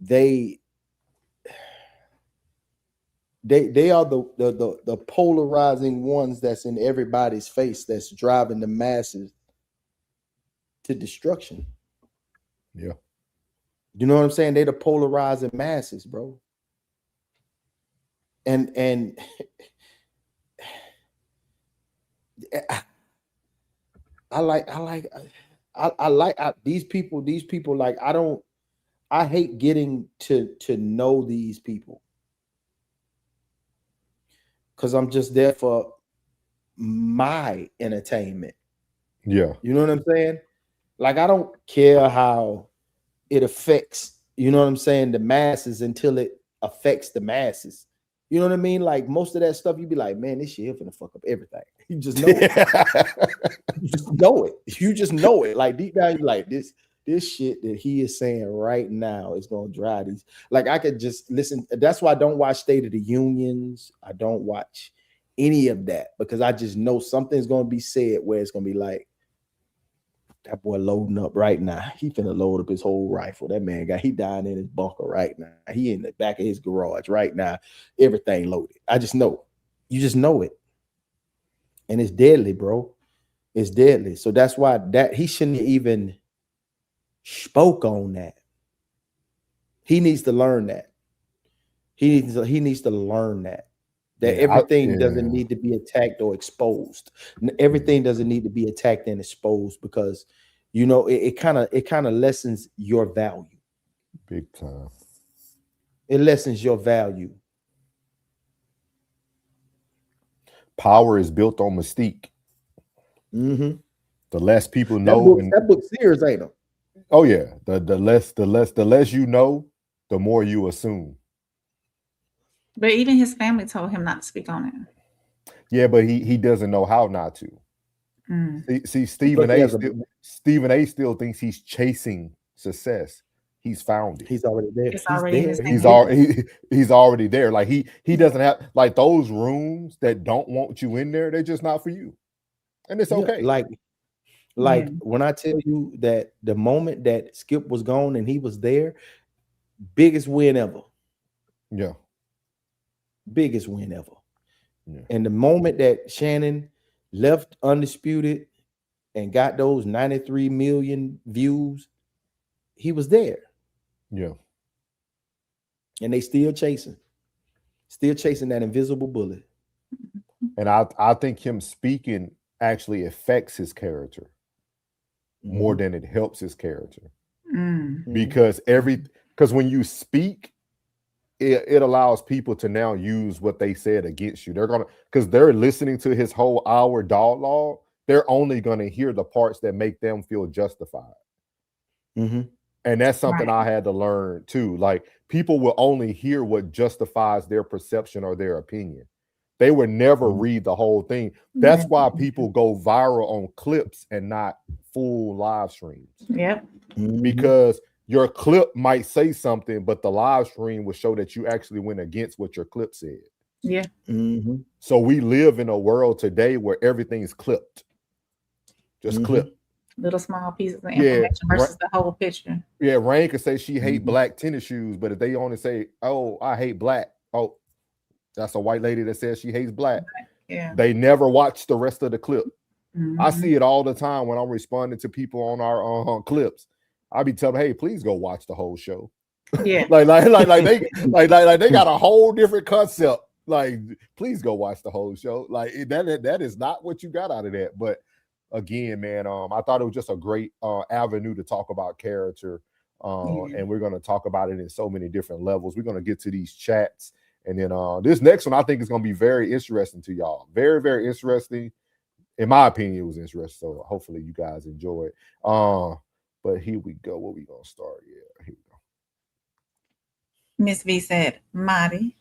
They are the polarizing ones that's in everybody's face, that's driving the masses to destruction. Yeah. You know what I'm saying? They're the polarizing masses, bro. And I like these people, like, I hate getting to know these people, because I'm just there for my entertainment. Yeah. You know what I'm saying? Like, I don't care how it affects, you know what I'm saying, the masses until it affects the masses. You know what I mean? Like, most of that stuff, you be like, man, this shit here finna fuck up everything. You just know it. You just know it. You just know it. Like, deep down, you're like, this shit that he is saying right now is gonna drive these. Like, I could just listen. That's why I don't watch State of the Unions. I don't watch any of that, because I just know something's gonna be said where it's gonna be like, that boy loading up right now. He finna load up his whole rifle. That man he dying in his bunker right now. He in the back of his garage right now. Everything loaded. I just know. You just know it. And it's deadly, bro. It's deadly. So that's why that he shouldn't even spoke on that. He needs to learn that. He needs to learn that. Everything doesn't need to be attacked or exposed. Everything doesn't need to be attacked and exposed, because, you know, it kind of lessens your value. Big time. It lessens your value. Power is built on mystique. Mm-hmm. The less people know, that book serious, ain't it? Oh yeah. The less you know, the more you assume. But even his family told him not to speak on it. Yeah, but he doesn't know how not to. See, Stephen A. still thinks he's chasing success. He's found it. He's already there. He's already there. Like he doesn't have, like, those rooms that don't want you in there. They're just not for you, and it's okay. Like when I tell you that the moment that Skip was gone and he was there, biggest win ever. Yeah. Biggest win ever. Yeah. And the moment that Shannon left Undisputed and got those 93 million views, he was there. Yeah. And they still chasing that invisible bullet. And I think him speaking actually affects his character more than it helps his character. Because when you speak, it allows people to now use what they said against you. Because they're listening to his whole hour dialogue, they're only gonna hear the parts that make them feel justified. Mm-hmm. And that's something I had to learn too. Like, people will only hear what justifies their perception or their opinion. They would never read the whole thing. That's why people go viral on clips and not full live streams. Yep. Because your clip might say something, but the live stream will show that you actually went against what your clip said. Yeah. So we live in a world today where everything's clipped. Just clip. little small pieces of information versus the whole picture. Yeah, Rain could say she hate black tennis shoes, but if they only say, "Oh, I hate black," oh, that's a white lady that says she hates black. Yeah. They never watch the rest of the clip. Mm-hmm. I see it all the time when I'm responding to people on our clips. I be telling, "Hey, please go watch the whole show." Yeah, like they got a whole different concept. Like, please go watch the whole show. Like that is not what you got out of that. But again, man, I thought it was just a great avenue to talk about character. And we're going to talk about it in so many different levels. We're going to get to these chats. And then this next one, I think is going to be very interesting to y'all. Very, very interesting. In my opinion, it was interesting. So hopefully you guys enjoy it. But here we go. Where we going to start? Yeah, here we go. Miss V said, Marty.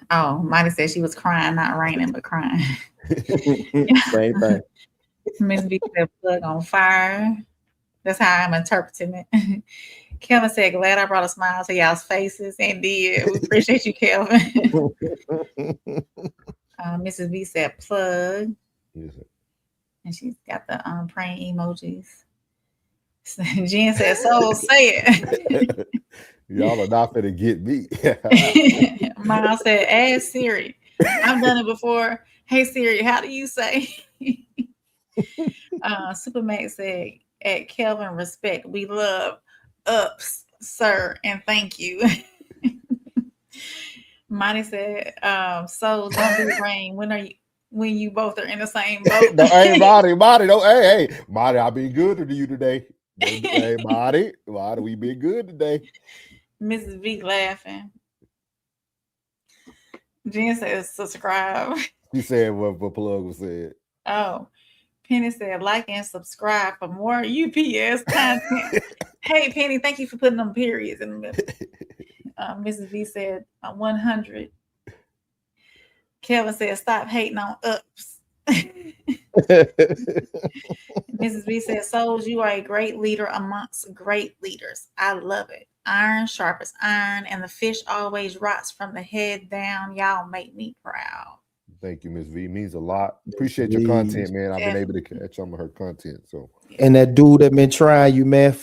Oh, Marty said she was crying, not raining, but crying. Same thing. Miss V said, plug on fire. That's how I'm interpreting it. Kelvin said, glad I brought a smile to y'all's faces. Indeed. We appreciate you, Kelvin. Mrs. V said, plug. Yes, and she's got the praying emojis. Jen said, so say it. Y'all are not finna get me. Miles said, ask Siri. I've done it before. Hey, Siri, how do you say? Supermax said, at Kelvin, respect. We love ups, sir, and thank you. Monty said, so don't be rain. When you both are in the same boat? No, hey, Marty, don't, hey, Marty, I've been good to you today. Hey, Marty, we been good today. Mrs. V laughing. Jen says, subscribe. She said what plug was said. Oh, Penny said, like and subscribe for more UPS content. Hey, Penny, thank you for putting them periods in the middle. Mrs. V said, 100. Kelvin said, stop hating on ups. Mrs. V said, Souls, you are a great leader amongst great leaders. I love it. Iron sharpens iron, and the fish always rots from the head down. Y'all make me proud. Thank you, Ms. V. It means a lot. Appreciate your content, man. I've been able to catch some of her content. So, and that dude that been trying you, man.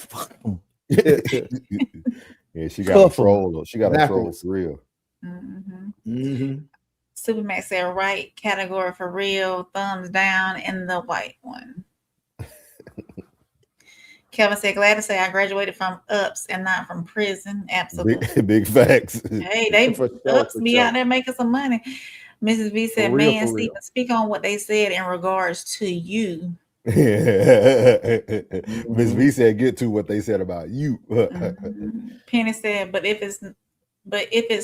Yeah, she got a troll. She got a troll for real. Supermax said, right category for real. Thumbs down in the white one. Kelvin said, glad to say I graduated from ups and not from prison. Absolutely. Big facts. Hey, they ups me out there making some money. Mrs. V said, man, Stephen, speak on what they said in regards to you. Ms. V said, get to what they said about you. Penny said, but if it's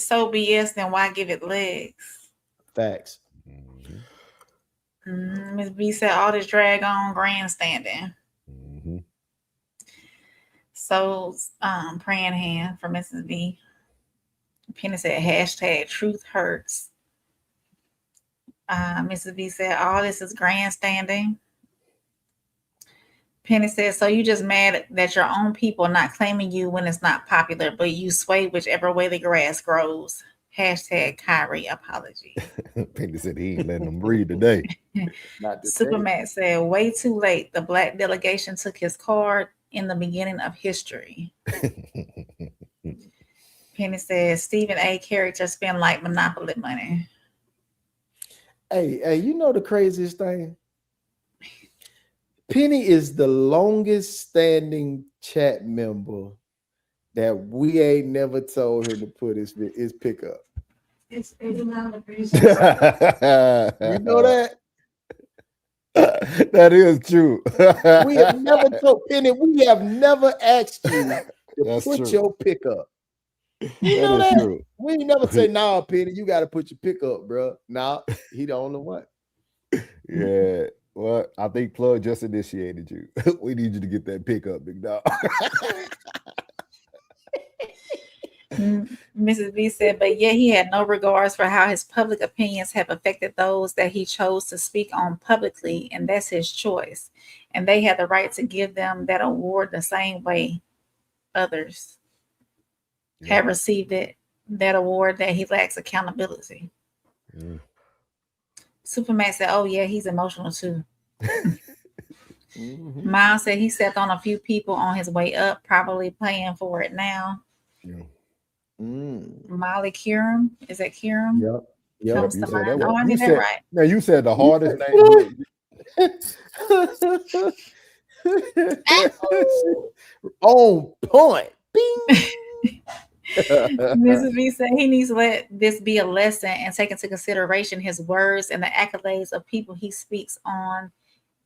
so BS, then why give it legs? Facts. Ms. V said, all this drag on grandstanding. So praying hand for Mrs. V. Penny said, hashtag truth hurts. Mrs. V said, all this is grandstanding. Penny said, so you just mad that your own people are not claiming you when it's not popular, but you sway whichever way the grass grows. Hashtag Kyrie apology. Penny said he ain't letting them breathe today. Supermax said, way too late. The black delegation took his card in the beginning of history. Penny said, Stephen A. character spend like Monopoly money. Hey, you know the craziest thing? Penny is the longest standing chat member that we ain't never told her to put his pickup. It's not You know that? That is true. We have never told Penny, we have never asked you to put your pickup. You know that? True. We never say, nah, Penny, you got to put your pickup, bro. Nah, he the only one. Yeah. Well, I think Plug just initiated you. We need you to get that pickup, big dog. Mrs. V said, but yet he had no regards for how his public opinions have affected those that he chose to speak on publicly, and that's his choice. And they had the right to give them that award the same way others have received that award, that he lacks accountability. Superman said, oh yeah, he's emotional too. Miles said he stepped on a few people on his way up, probably paying for it now. Yeah. Molly Curum. Is that Curum? Yep. Comes You to said mind. that Oh, I you did that said, right. Now you said the hardest name. On point. Bing. Mrs. B said he needs to let this be a lesson and take into consideration his words and the accolades of people he speaks on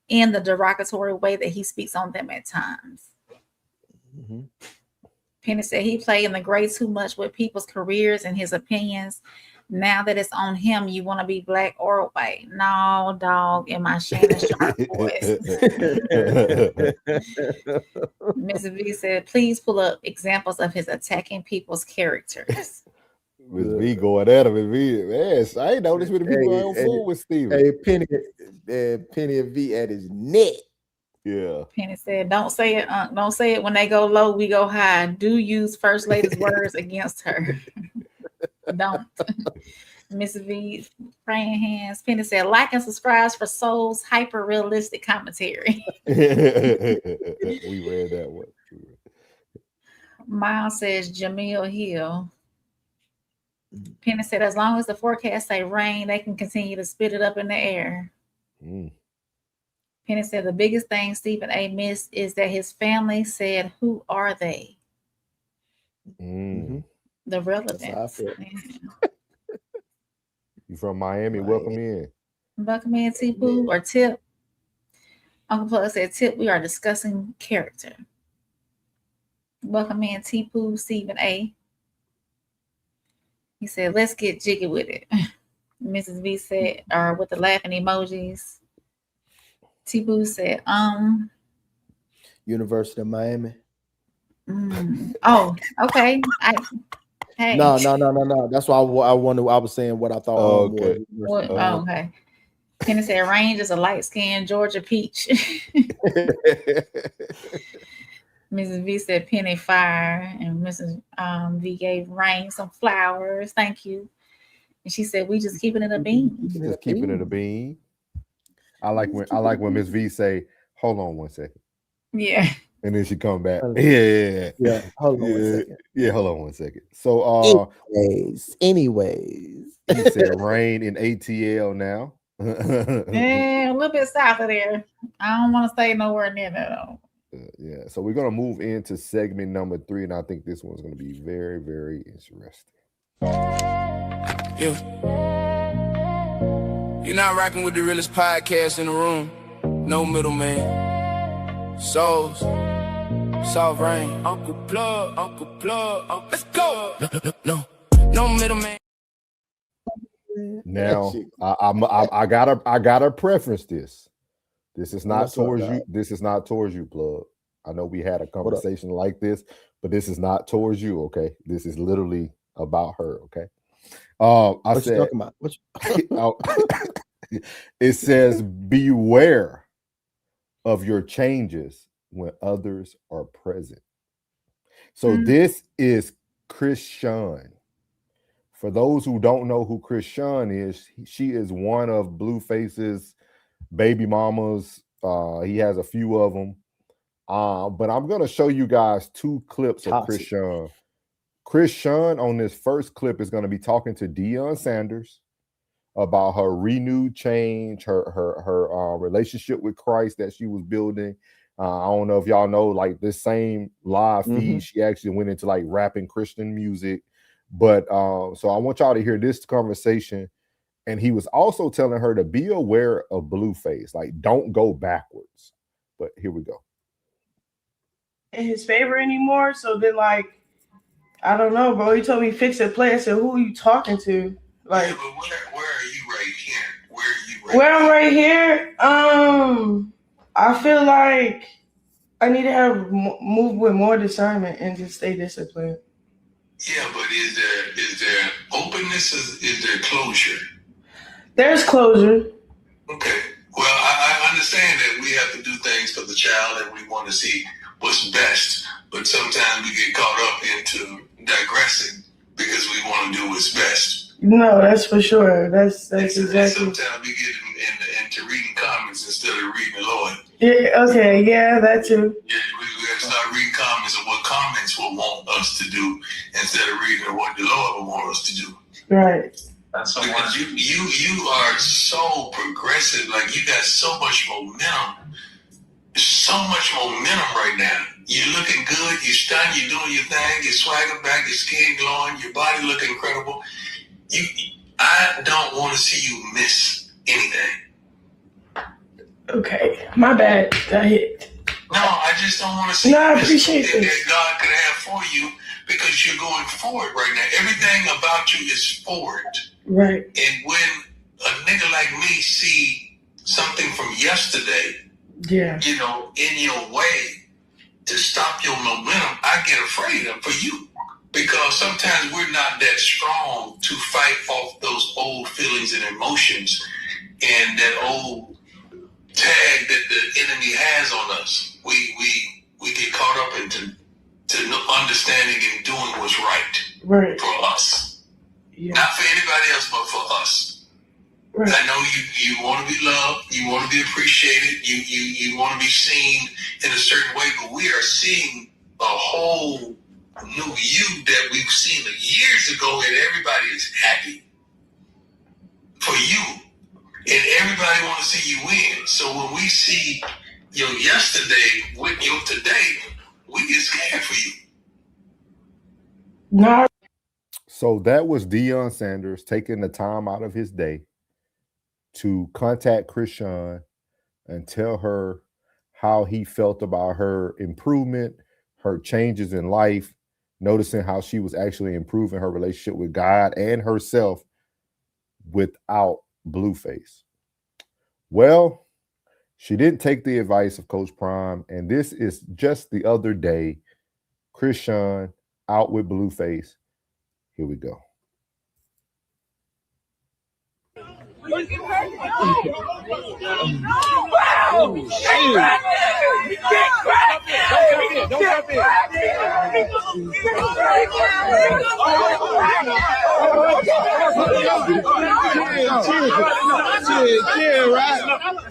in the derogatory way that he speaks on them at times. Penny said he played in the gray too much with people's careers and his opinions. Now that it's on him, you want to be black or white. No, dog, in my Shannon Sharp voice. Mrs. B said, please pull up examples of his attacking people's characters. Miss V going at him. Yes, I ain't noticed with the people on fool with Steven. Hey, Penny and V at his neck. Yeah. Penny said, don't say it, don't say it when they go low, we go high. Do use First Lady's words against her. Don't. Mrs. V, praying hands. Penny said, like and subscribe for Soul's hyper realistic commentary. We read that one. Miles says Jamil Hill. Penny said, as long as the forecast say rain, they can continue to spit it up in the air. Penny said, the biggest thing Stephen A. missed is that his family said, who are they? The relevance. You from Miami? Welcome in. Welcome in, T-Poo or Tip. Uncle Plug said, Tip, we are discussing character. Welcome in, T-Poo, Stephen A. He said, let's get jiggy with it. Mrs. V said, or with the laughing emojis. T-Poo said, University of Miami. Oh, okay. Hey. No. That's why I was saying what I thought. Okay. Okay. Penny said, Range is a light-skinned Georgia peach. Mrs. V said, Penny fire. And Mrs. V gave Rain some flowers. Thank you. And she said, we just keeping it a bean. Just keeping it a bean. I like when Miss V say, hold on one second. Yeah. And then she come back. Yeah. Hold on 1 second. Yeah, hold on 1 second. So anyways. He said rain in ATL now. Yeah, a little bit south of there. I don't want to stay nowhere near that though. Yeah. So we're gonna move into segment number 3, and I think this one's gonna be very, very interesting. Yeah. You're not rocking with the realest podcast in the room. No middleman. Souls. Soft rain. Uncle Plug. Let's go. No middleman. Now I gotta preference this. This is not towards you. This is not towards you, Plug. I know we had a conversation like this, but this is not towards you. Okay, this is literally about her. Okay. I said, you talking about? It says, beware of your changes when others are present. So this is Chris Sean. For those who don't know who Chris Sean is, she is one of Blueface's baby mamas. He has a few of them. But I'm going to show you guys 2 clips of Chris Sean. Chris Sean on this first clip is going to be talking to Deion Sanders about her renewed change, her relationship with Christ that she was building. I don't know if y'all know, like this same live feed, she actually went into like rapping Christian music. But so I want y'all to hear this conversation. And he was also telling her to be aware of Blueface, like don't go backwards. But here we go. In his favor anymore. So then, like, I don't know, bro. He told me fix it, play. I said, who are you talking to? Like, yeah, but where are you right here? Where I'm right here, I feel like I need to have move with more discernment and just stay disciplined. Yeah, but is there openness? Is there closure? There's closure. Okay. Well, I understand that we have to do things for the child and we want to see what's best, but sometimes we get caught up into digressing because we want to do what's best. No, that's for sure. That's exactly. Sometimes we get into reading comments instead of reading the Lord. Yeah. Okay. Yeah, that too. Yeah, we gotta start reading comments of what comments will want us to do instead of reading what the Lord will want us to do. Right. Because you are so progressive. Like you got so much momentum. So much momentum right now. You're looking good. You're stunning. You're doing your thing. Your swagger back. Your skin glowing. Your body looking incredible. I don't want to see you miss anything. Okay, my bad. That hit. No, I just don't want to see I you miss appreciate something this. that God could have for you because you're going forward right now. Everything about you is forward. Right. And when a nigga like me see something from yesterday, yeah, in your way to stop your momentum, I get afraid of for you. Because sometimes we're not that strong to fight off those old feelings and emotions and that old tag that the enemy has on us. We get caught up into understanding and doing what's right for us. Yeah. Not for anybody else, but for us. Right. I know you want to be loved, you want to be appreciated, you want to be seen in a certain way, but we are seeing a whole new you that we've seen years ago, and everybody is happy for you, and everybody want to see you win. So when we see your yesterday with your today, we get scared for you. No. So that was Deion Sanders taking the time out of his day to contact Krishan and tell her how he felt about her improvement, her changes in life, noticing how she was actually improving her relationship with God and herself without Blueface. Well, she didn't take the advice of Coach Prime, and this is just the other day, Krishan out with Blueface. Here we go.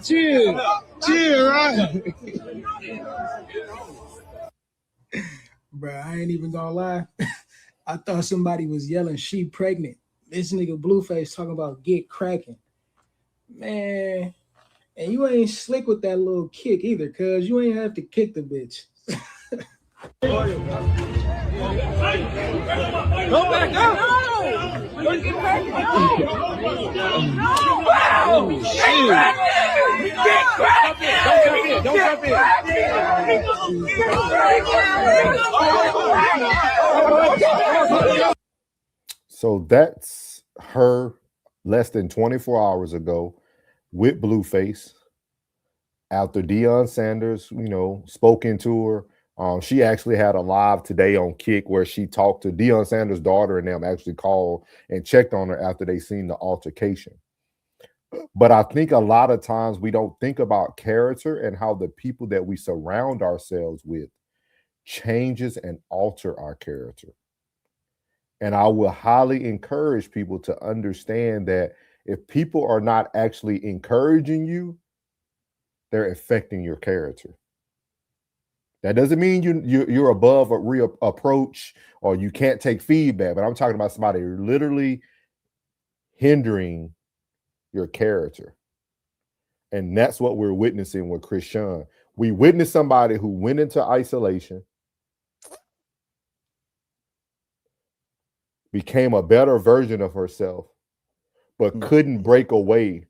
Chill, right? Bro, I ain't even gonna lie. I thought somebody was yelling, "She pregnant." This nigga Blueface talking about get cracking. Man, and you ain't slick with that little kick either, cuz you ain't have to kick the bitch. Go back up! So that's her less than 24 hours ago with Blueface after Deion Sanders, spoke into her. She actually had a live today on Kick where she talked to Deion Sanders' daughter, and them actually called and checked on her after they seen the altercation. But I think a lot of times we don't think about character and how the people that we surround ourselves with changes and alter our character. And I will highly encourage people to understand that if people are not actually encouraging you, they're affecting your character. That doesn't mean you're above a real approach or you can't take feedback, but I'm talking about somebody literally hindering your character. And that's what we're witnessing with Krishan. We witnessed somebody who went into isolation, became a better version of herself, but couldn't break away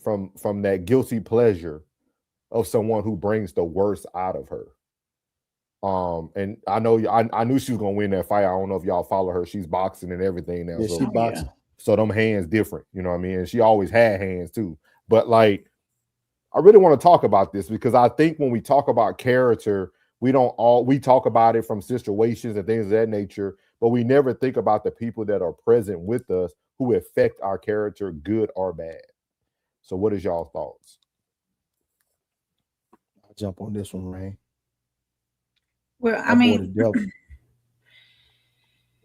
from that guilty pleasure of someone who brings the worst out of her. And I know I knew she was gonna win that fight. I don't know if y'all follow her. She's boxing and everything now. Yeah, so, she boxing. So them hands different, you know what I mean? And she always had hands too. But like, I really want to talk about this because I think when we talk about character, we talk about it from situations and things of that nature, but we never think about the people that are present with us who affect our character, good or bad. So what is y'all thoughts? I'll jump on this one, Ray. Well, I mean, the devil.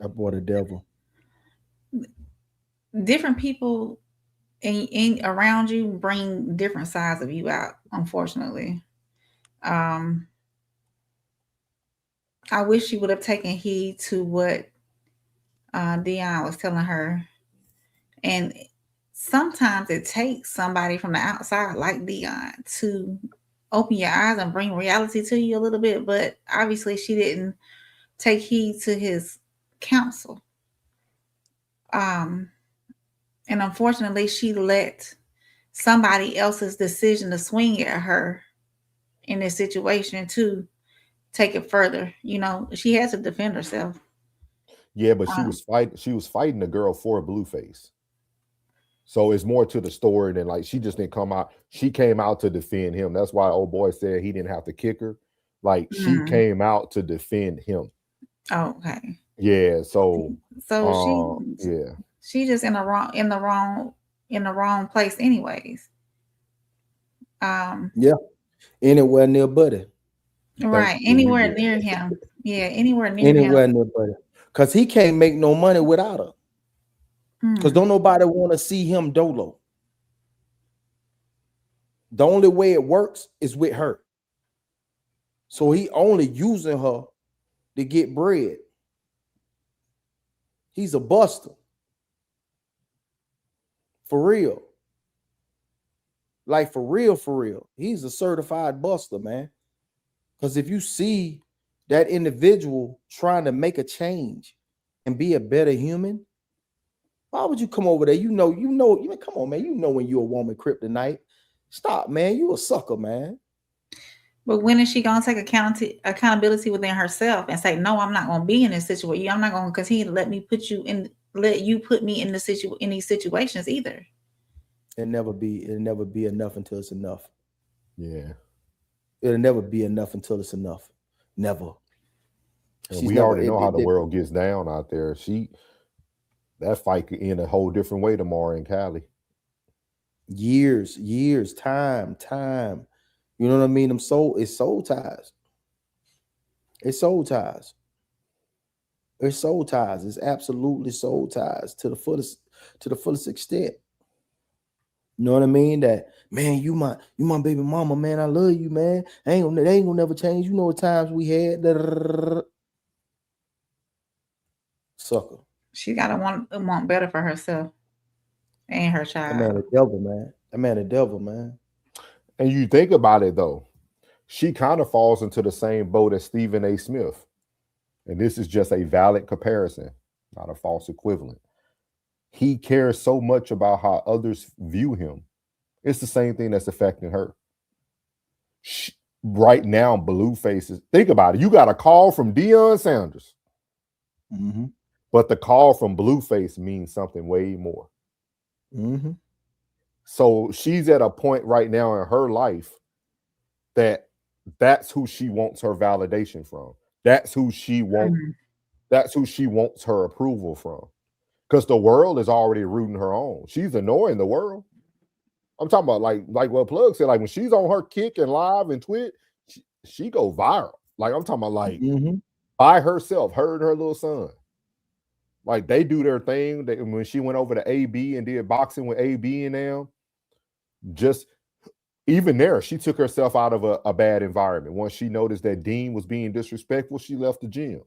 I bought the devil. different people in around you bring different sides of you out, unfortunately. I wish she would have taken heed to what Dion was telling her. And sometimes it takes somebody from the outside like Dion to open your eyes and bring reality to you a little bit. But obviously she didn't take heed to his counsel. And unfortunately she let somebody else's decision to swing at her in this situation to take it further. You know, she had to defend herself. Yeah, but she was fighting the girl for Blueface. So it's more to the story than like she just didn't come out. She came out to defend him. That's why old boy said he didn't have to kick her. Like she came out to defend him. Okay. Yeah. So she just in the wrong place anyways. Yeah. Anywhere near Buddy. Right. Anywhere near him. Yeah, anywhere near Anywhere him. near Buddy. Because he can't make no money without her. Because don't nobody want to see him dolo. The only way it works is with her. So he only using her to get bread. He's a buster. For real. Like for real. He's a certified buster, man. Because if you see that individual trying to make a change and be a better human, why would you come over there? You know, come on, man. You know when you're a woman kryptonite. Stop, man. You a sucker, man. But when is she gonna take accountability within herself and say, no, I'm not gonna be in this situation. I'm not gonna continue to let you put me in these situations either. It'll never be enough until it's enough. Yeah. It'll never be enough until it's enough. Never. And we already know how the world gets down out there. That fight could end a whole different way tomorrow in Cali. Years, time. You know what I mean? It's soul ties. It's soul ties. It's soul ties. It's absolutely soul ties to the fullest extent. You know what I mean? That man, you my baby mama, man. I love you, man. They ain't gonna never change. You know what times we had. Sucker. She gotta want better for herself and her child. That man a devil, man. That man a devil, man. And you think about it though, she kind of falls into the same boat as Stephen A. Smith. And this is just a valid comparison, not a false equivalent. He cares so much about how others view him. It's the same thing that's affecting her. Right now, Blueface is, think about it. You got a call from Deion Sanders. Mm-hmm. But the call from Blueface means something way more. Mm-hmm. So she's at a point right now in her life that's who she wants her validation from. That's who she wants. That's who she wants her approval from. Because the world is already rooting her on. She's annoying the world. I'm talking about like what Plug said, like when she's on her kick and live and Twitch, she go viral. Like I'm talking about like by herself, her and her little son. Like they do their thing. When she went over to AB and did boxing with AB and them, just even there, she took herself out of a bad environment. Once she noticed that Dean was being disrespectful, she left the gym.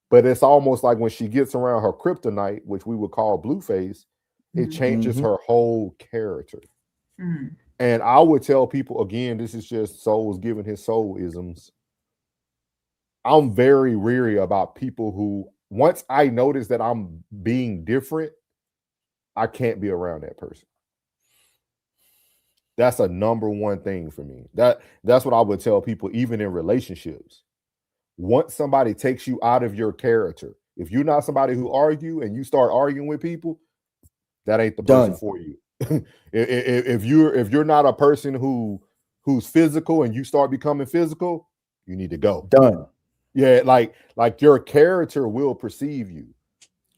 But it's almost like when she gets around her kryptonite, which we would call Blueface, it changes her whole character. And I would tell people, again, this is just Souls giving his soul-isms. I'm very weary about people who, once I notice that I'm being different, I can't be around that person. That's a number one thing for me. That's what I would tell people, even in relationships. Once somebody takes you out of your character, if you're not somebody who argue and you start arguing with people, that ain't the person for you. if you're not a person who's physical and you start becoming physical, you need to go. Done. Yeah, like your character will perceive you,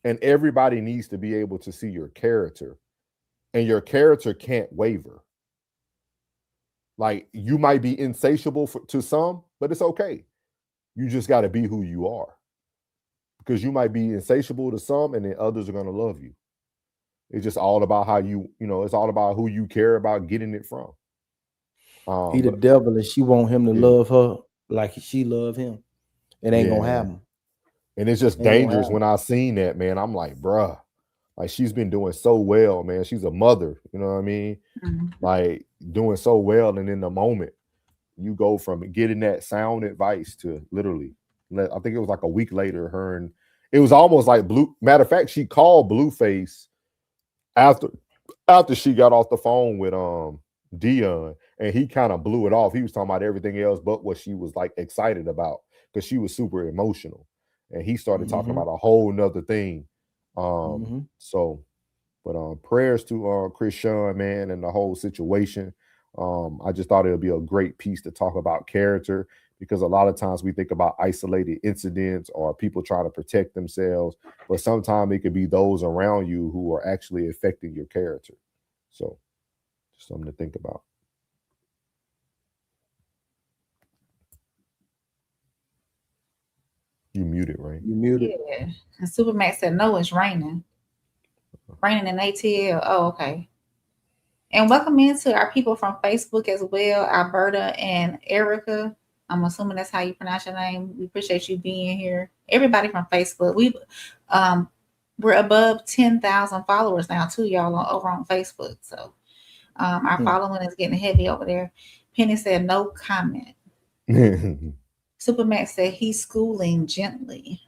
and everybody needs to be able to see your character, and your character can't waver. Like you might be insatiable to some, but it's okay. You just got to be who you are. because you might be insatiable to some, and then others are gonna love you. It's just all about how it's all about who you care about getting it from. He the devil, and she want him to love her like she love him. It ain't gonna happen. And it's just dangerous when I seen that, man. I'm like, bruh, like she's been doing so well, man. She's a mother, you know what I mean? Like doing so well, and in the moment, you go from getting that sound advice to literally, I think it was like a week later, it was almost like matter of fact, she called Blueface after she got off the phone with Dion, and he kind of blew it off. He was talking about everything else but what she was like excited about, because she was super emotional, and he started talking about a whole nother thing. So, but prayers to Chris Sean, man, and the whole situation. I just thought it would be a great piece to talk about character, because a lot of times we think about isolated incidents or people trying to protect themselves, but sometimes it could be those around you who are actually affecting your character. So just something to think about. You muted, right? You muted. Yeah. And Supermax said, no, it's raining. Raining in ATL. Oh, okay. And welcome into our people from Facebook as well, Alberta and Erica. I'm assuming that's how you pronounce your name. We appreciate you being here. Everybody from Facebook. We're above 10,000 followers now too, y'all, over on Facebook. So our following is getting heavy over there. Penny said no comment. Supermax said he's schooling gently.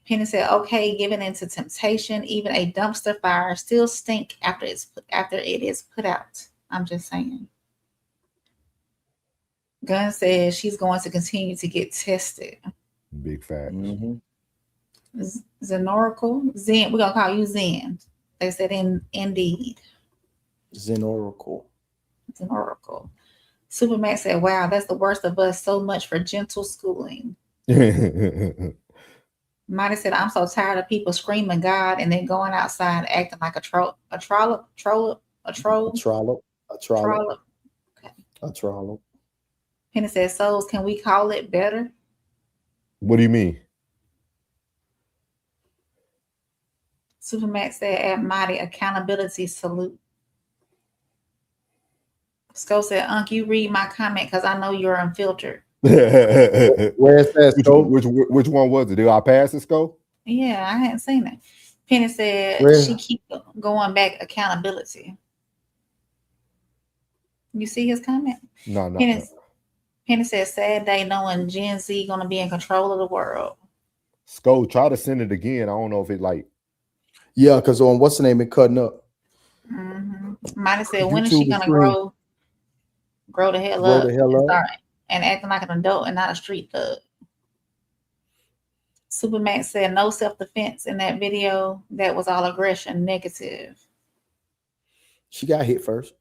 Penny said, okay, giving into temptation, even a dumpster fire still stink after it is put out. I'm just saying. Gunn says she's going to continue to get tested. Big facts. Zenoracle, Zen, we're gonna call you Zen. They said indeed. Zenoracle. Supermax said, wow, that's the worst of us. So much for gentle schooling. Mighty said, I'm so tired of people screaming God and then going outside acting like a trollop. Penny said, souls, can we call it better? What do you mean? Supermax said, add Mighty accountability salute. Sko said, Unc, you read my comment because I know you're unfiltered. Where's that, Sko? Which one was it? Did I pass it, Sko? Yeah, I hadn't seen it. Penny said she keep going back accountability. You see his comment? No. Penny said, sad day knowing Gen Z gonna be in control of the world. Sko, try to send it again. I don't know if it like. Yeah, because on what's the name, it cutting up. Mighty said, when is she gonna grow the hell up and start and acting like an adult and not a street thug? Supermax said no self-defense in that video. That was all aggression, negative. She got hit first.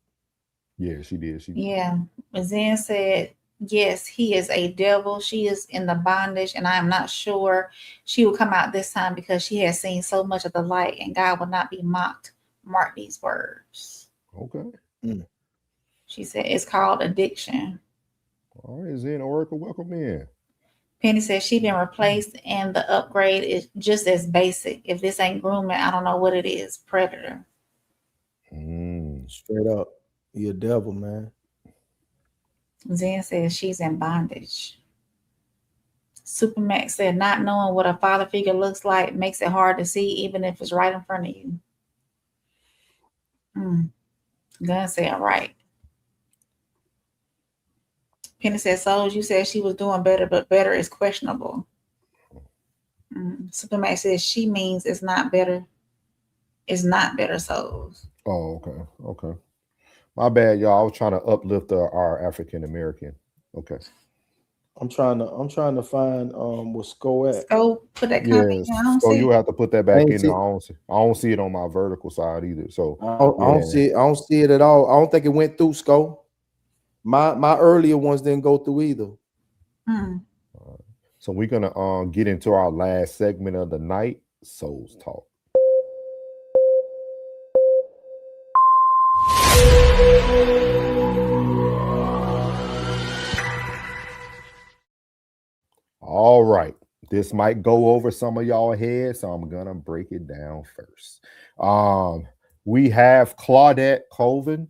Yeah, she did. Yeah. Zen said, yes, he is a devil. She is in the bondage, and I am not sure she will come out this time because she has seen so much of the light, and God will not be mocked. Mark these words. Okay. She said it's called addiction. All right, Zen Oracle, welcome in. Penny says she been replaced, and the upgrade is just as basic. If this ain't grooming, I don't know what it is. Predator. Straight up. You're a devil, man. Zen says she's in bondage. Supermax said not knowing what a father figure looks like makes it hard to see, even if it's right in front of you. Gun said right. Penny said, Souls, you said she was doing better, but better is questionable. Supermax says she means it's not better. It's not better, Souls. Oh, okay. My bad, y'all. I was trying to uplift our African American. Okay. I'm trying to find what Sko at. Sko put that comment. Yeah, so you have to put that back in there. I don't see it on my vertical side either. So I don't see it at all. I don't think it went through, Sko. My earlier ones didn't go through either. So we're gonna get into our last segment of the night, Souls Talk. All right, This might go over some of y'all heads, so I'm gonna break it down first. We have Claudette Colvin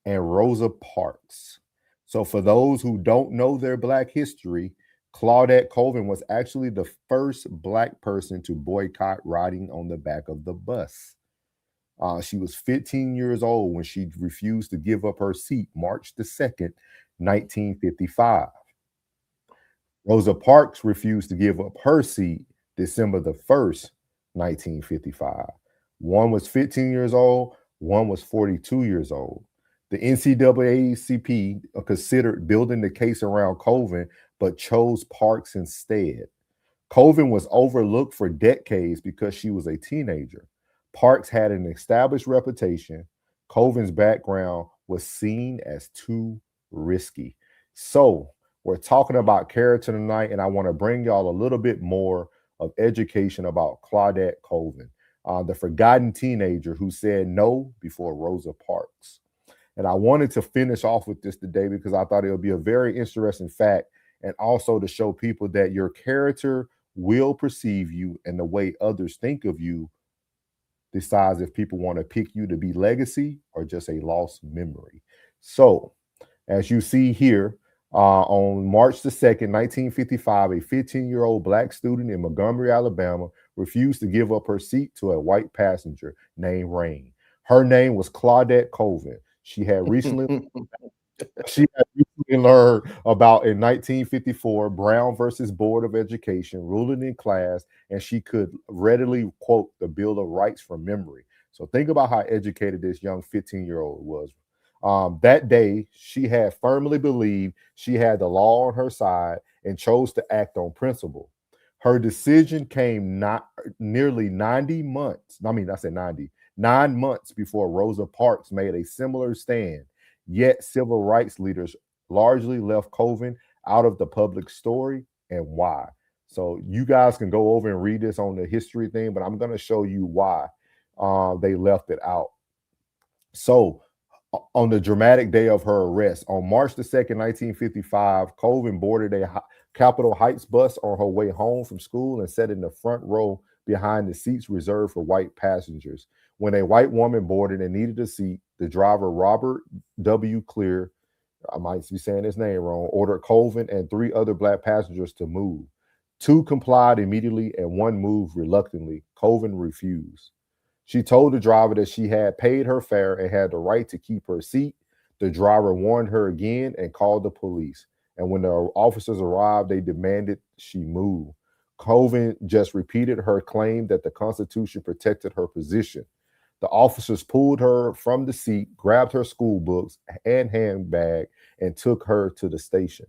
and Rosa Parks. So for those who don't know their Black history, Claudette Colvin was actually the first Black person to boycott riding on the back of the bus. She was 15 years old when she refused to give up her seat March the 2nd, 1955. Rosa Parks refused to give up her seat December the 1st, 1955. One was 15 years old, one was 42 years old. The NAACP considered building the case around Colvin, but chose Parks instead. Colvin was overlooked for decades because she was a teenager. Parks had an established reputation. Colvin's background was seen as too risky. So, we're talking about character tonight, and I want to bring y'all a little bit more of education about Claudette Colvin, the forgotten teenager who said no before Rosa Parks. And I wanted to finish off with this today because I thought it would be a very interesting fact, and also to show people that your character will perceive you, and the way others think of you decides if people want to pick you to be legacy or just a lost memory. So, as you see here, on March the 2nd, 1955, a 15-year-old Black student in Montgomery, Alabama, refused to give up her seat to a white passenger named Rain. Her name was Claudette Colvin. She had recently learned about, in 1954, Brown versus Board of Education ruling in class, and she could readily quote the Bill of Rights from memory. So think about how educated this young 15-year-old was. That day, she had firmly believed she had the law on her side and chose to act on principle. Her decision came not nearly 90 months. I mean, I said 90, 9 months before Rosa Parks made a similar stand. Yet civil rights leaders largely left Colvin out of the public story, and why. So you guys can go over and read this on the history thing, but I'm going to show you why they left it out. So, on the dramatic day of her arrest, on March the 2nd, 1955, Colvin boarded a Capitol Heights bus on her way home from school and sat in the front row behind the seats reserved for white passengers. When a white woman boarded and needed a seat, the driver, Robert W. Clear, I might be saying his name wrong, ordered Colvin and 3 other Black passengers to move. 2 complied immediately and 1 moved reluctantly. Colvin refused. She told the driver that she had paid her fare and had the right to keep her seat. The driver warned her again and called the police. And when the officers arrived, they demanded she move. Colvin just repeated her claim that the Constitution protected her position. The officers pulled her from the seat, grabbed her school books and handbag, and took her to the station.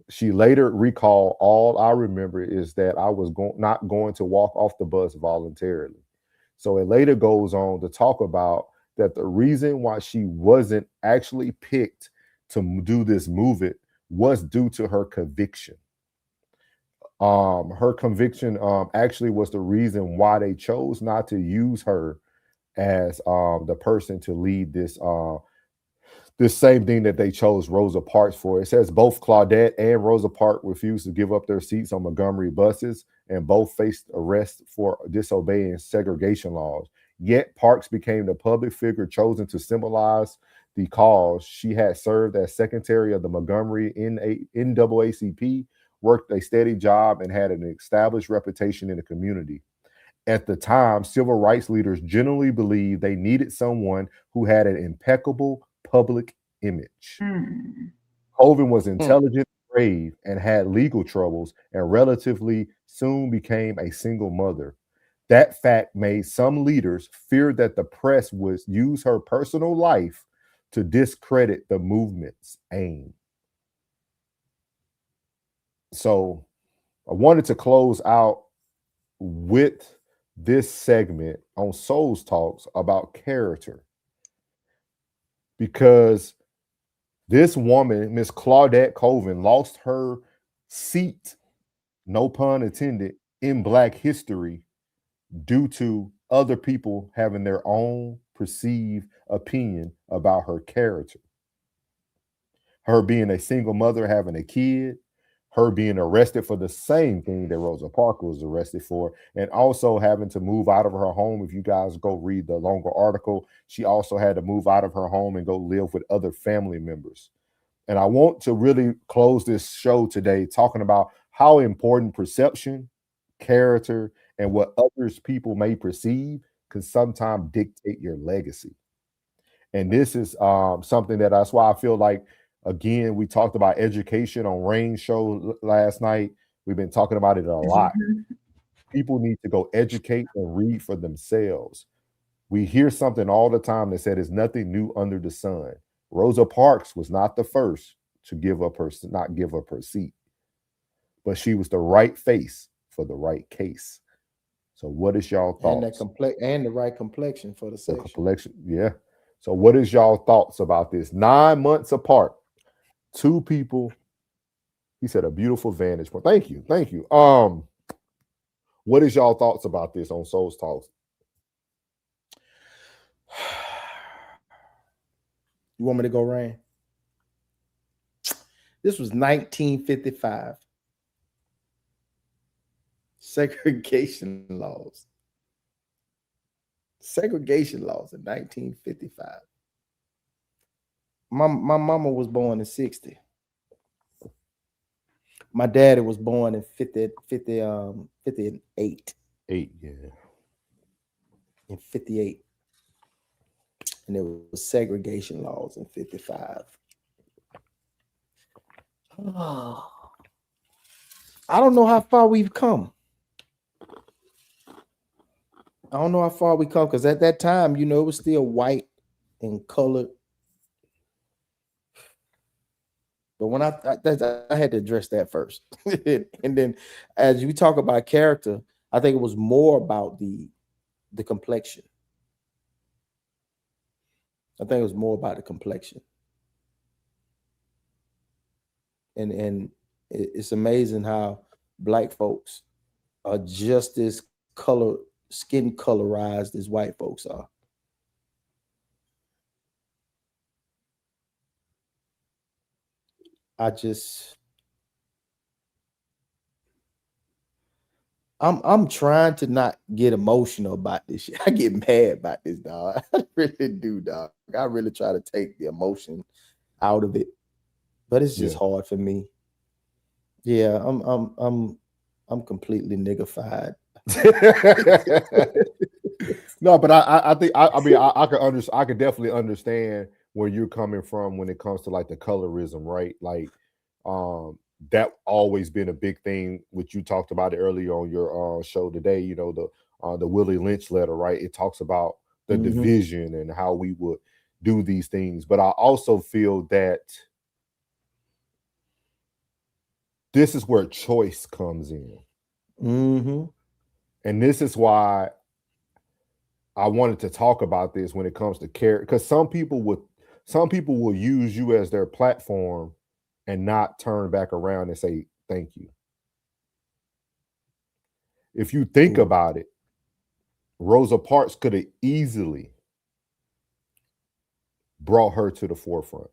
She later recalled, "All I remember is that I was not going to walk off the bus voluntarily." So it later goes on to talk about that the reason why she wasn't actually picked to do this movement was due to her conviction. Her conviction actually was the reason why they chose not to use her as the person to lead this same thing that they chose Rosa Parks for. It says both Claudette and Rosa Parks refused to give up their seats on Montgomery buses, and both faced arrest for disobeying segregation laws. Yet Parks became the public figure chosen to symbolize the cause. She had served as secretary of the Montgomery NAACP, worked a steady job, and had an established reputation in the community. At the time, civil rights leaders generally believed they needed someone who had an impeccable public image. Colvin was intelligent, brave, and had legal troubles, and relatively soon became a single mother. That fact made some leaders fear that the press would use her personal life to discredit the movement's aim. So I wanted to close out with this segment on Souls Talks about character, because this woman, Miss Claudette Colvin, lost her seat, no pun intended, in Black history due to other people having their own perceived opinion about her character. Her being a single mother, having a kid, her being arrested for the same thing that Rosa Parks was arrested for, and also having to move out of her home. If you guys go read the longer article, she also had to move out of her home and go live with other family members. And I want to really close this show today talking about how important perception, character, and what others people may perceive can sometimes dictate your legacy. And this is something that's why I feel like, again, we talked about education on Rain show last night. We've been talking about it a lot. People need to go educate and read for themselves. We hear something all the time that said there's nothing new under the sun. Rosa Parks was not the first to not give up her seat, but she was the right face for the right case. So what is y'all thoughts? And the right complexion for the section. Complexion, yeah. So what is y'all thoughts about this? 9 months apart, two people. He said a beautiful vantage point. Thank you. Thank you. What is y'all thoughts about this on Souls Talks? You want me to go, Rain? This was 1955. Segregation laws. Segregation laws in 1955. My mama was born in 60. My daddy was born in 58. In 58. And there was segregation laws in 55. Oh, I don't know how far we've come. I don't know how far we come, because at that time, it was still white and colored. But when I had to address that first. And then as we talk about character, I think it was more about the complexion. I think it was more about the complexion. And it's amazing how Black folks are just as skin colorized as white folks are. I'm trying to not get emotional about this shit. I get mad about this, dog. I really do, dog. I really try to take the emotion out of it, but it's just hard for me. Yeah, I'm completely niggified. No, but I think I could definitely understand where you're coming from when it comes to like the colorism, right? Like that always been a big thing, which you talked about it earlier on your show today, the Willie Lynch letter, right? It talks about the division and how we would do these things. But I also feel that this is where choice comes in. And this is why I wanted to talk about this when it comes to character, because some people will use you as their platform and not turn back around and say thank you. If you think about it, Rosa Parks could have easily brought her to the forefront.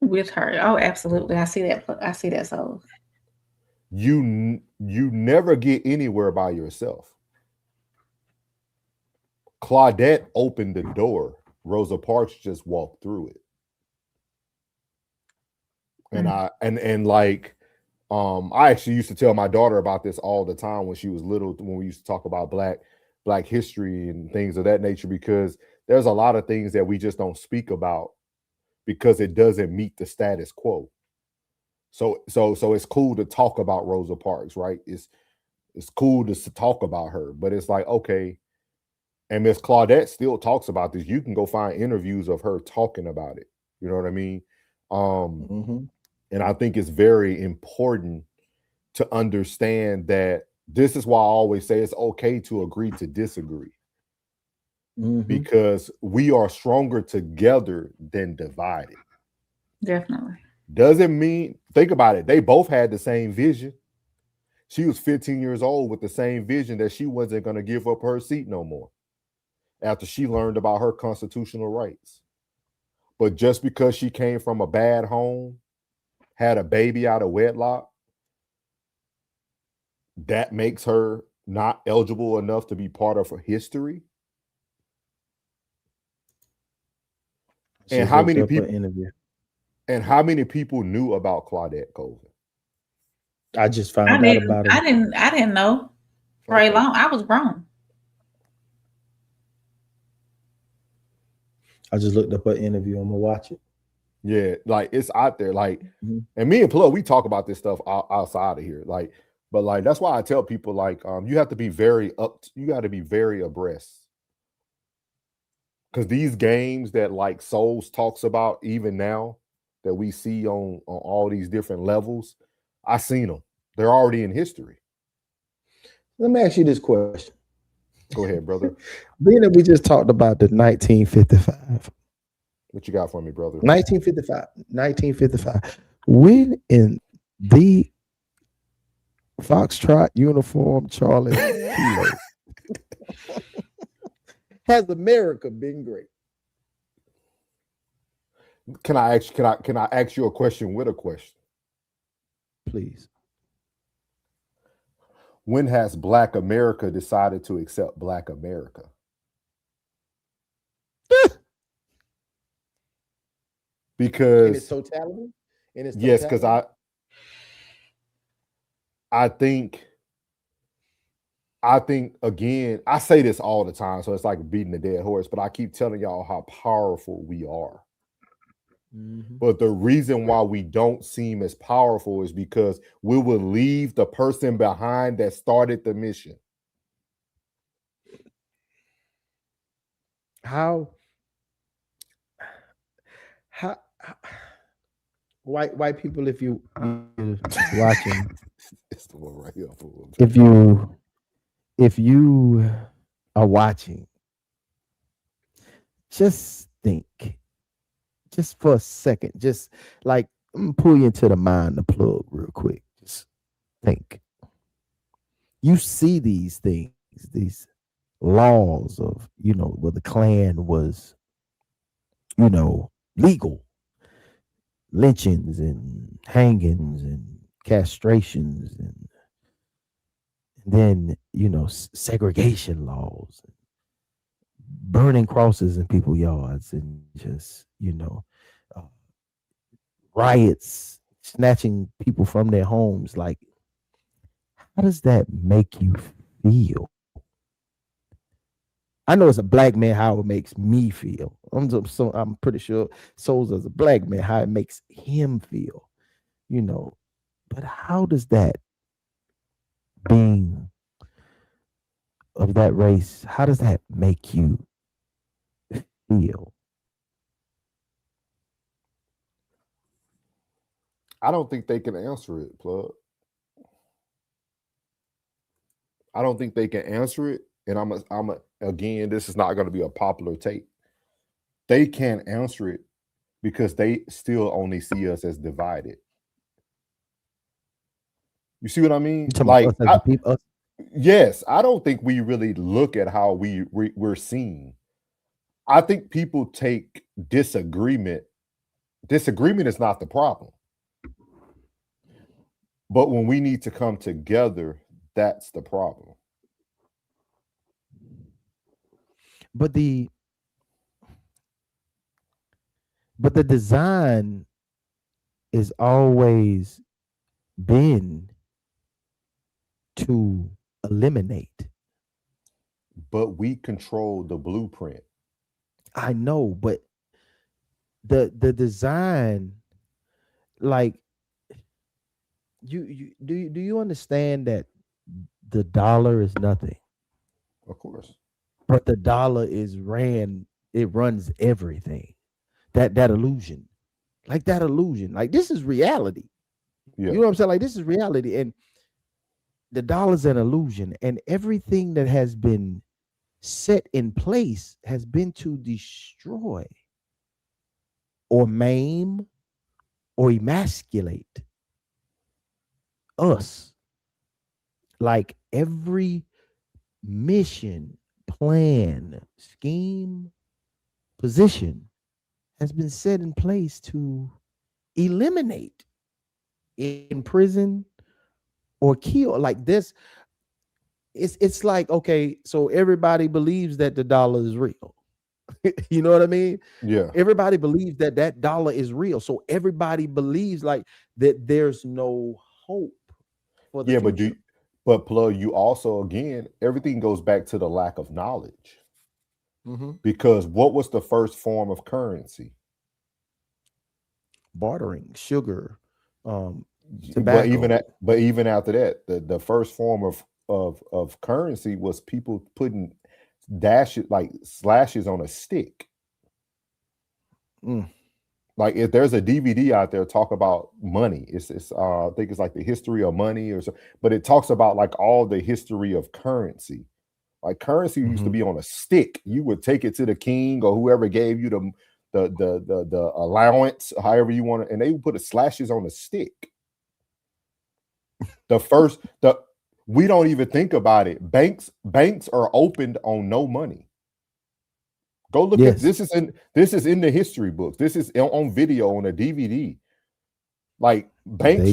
With her. Oh, absolutely. I see that. So you never get anywhere by yourself. Claudette opened the door. Rosa Parks just walked through it. And I actually used to tell my daughter about this all the time when she was little, when we used to talk about black history and things of that nature, because there's a lot of things that we just don't speak about because it doesn't meet the status quo. So it's cool to talk about Rosa Parks, right? It's cool to talk about her, but it's like, okay, and Miss Claudette still talks about this. You can go find interviews of her talking about it. You know what I mean? And I think it's very important to understand that this is why I always say it's okay to agree to disagree. Because we are stronger together than divided. Definitely. Doesn't mean, think about it, they both had the same vision. She was 15 years old with the same vision that she wasn't going to give up her seat no more after she learned about her constitutional rights. But just because she came from a bad home, had a baby out of wedlock, that makes her not eligible enough to be part of history? And how many people? And how many people knew about Claudette Colvin? I just found out about it. I didn't know for a long. I was grown. I just looked up her interview. I'm gonna watch it. Yeah, like it's out there. Like, and me and Plug, we talk about this stuff outside of here. Like, but like that's why I tell people like you have to be very you got to be very abreast. Because these games that like Souls talks about even now that we see on all these different levels, I seen them. They're already in history. Let me ask you this question. Go ahead, brother. Being that we just talked about the 1955. What you got for me, brother? 1955. When in the Foxtrot uniform, Charlie Kilo, has America been great? Can I ask you a question with a question? Please. When has Black America decided to accept Black America? Because in its totality? Yes, because I think again, I say this all the time, so it's like beating a dead horse, but I keep telling y'all how powerful we are. But the reason why we don't seem as powerful is because we will leave the person behind that started the mission. How white people, if you watching, it's the one right here. If you are watching, just think, just for a second, just like I'm gonna pull you into the mind, the plug, real quick. Just think. You see these things, these laws of, where the Klan was, legal. Lynchings and hangings and castrations and then, segregation laws, burning crosses in people's yards, and just, riots, snatching people from their homes. Like, how does that make you feel? I know as a black man how it makes me feel. I'm pretty sure Souls as a black man how it makes him feel, But how does that being of that race, how does that make you feel? I don't think they can answer it, Plug. I don't think they can answer it. And again, this is not going to be a popular take. They can't answer it because they still only see us as divided. You see what I mean? Like, yes, I don't think we really look at how we're seen. I think people take disagreement. Disagreement is not the problem. But when we need to come together, that's the problem. But the design is always been to eliminate. But we control the blueprint. I know, but the design, like, do you understand that the dollar is nothing? Of course. But the dollar runs everything. That illusion. Like that illusion. Like, this is reality. Yeah. You know what I'm saying? Like, this is reality. And the dollar's an illusion. And everything that has been set in place has been to destroy or maim or emasculate us. Like, every mission, plan, scheme, position has been set in place to eliminate, imprison, or kill. Like this, it's like, okay, so everybody believes that the dollar is real. You know what I mean? Yeah. Everybody believes that that dollar is real. So everybody believes like that there's no hope for the Yeah, future. but Plug, you also, again, everything goes back to the lack of knowledge. Because what was the first form of currency? Bartering, sugar, But tobacco. even after that, the first form of currency was people putting slashes on a stick. Like if there's a DVD out there talk about money, it's I think it's like the history of money or so, but it talks about like all the history of currency. Like currency used to be on a stick. You would take it to the king or whoever gave you the allowance, however you want it, and they would put the slashes on the stick. We don't even think about it. Banks are opened on no money. Go look at this is in the history books. This is on video on a DVD. Like banks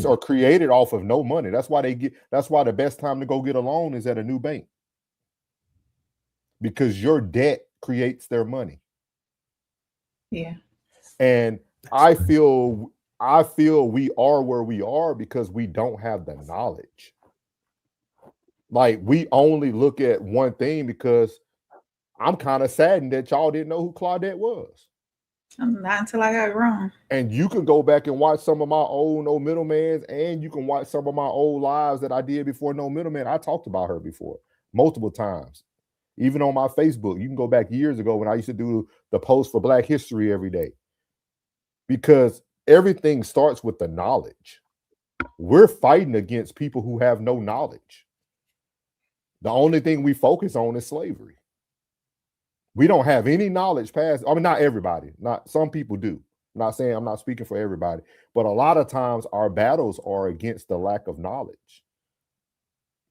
are created off of no money. That's why the best time to go get a loan is at a new bank. Because your debt creates their money. Yeah. And I feel we are where we are because we don't have the knowledge. Like we only look at one thing because I'm kind of saddened that y'all didn't know who Claudette was. Not until I got grown. And you can go back and watch some of my old No Middlemans, and you can watch some of my old lives that I did before No Middleman. I talked about her before multiple times. Even on my Facebook, you can go back years ago when I used to do the post for Black History every day. Because everything starts with the knowledge. We're fighting against people who have no knowledge. The only thing we focus on is slavery. We don't have any knowledge past. I mean, not everybody. Not some people do. I'm not speaking for everybody, but a lot of times our battles are against the lack of knowledge.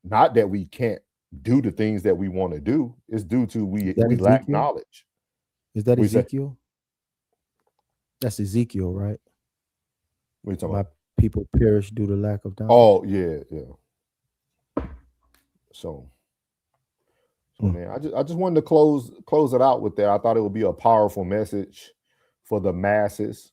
Not that we can't do the things that we want to do. It's due to we lack knowledge. Is that Ezekiel? That's Ezekiel, right? What are you talking My about? people perish due to lack of knowledge. Oh, yeah. So man, I just wanted to close it out with that. I thought it would be a powerful message for the masses.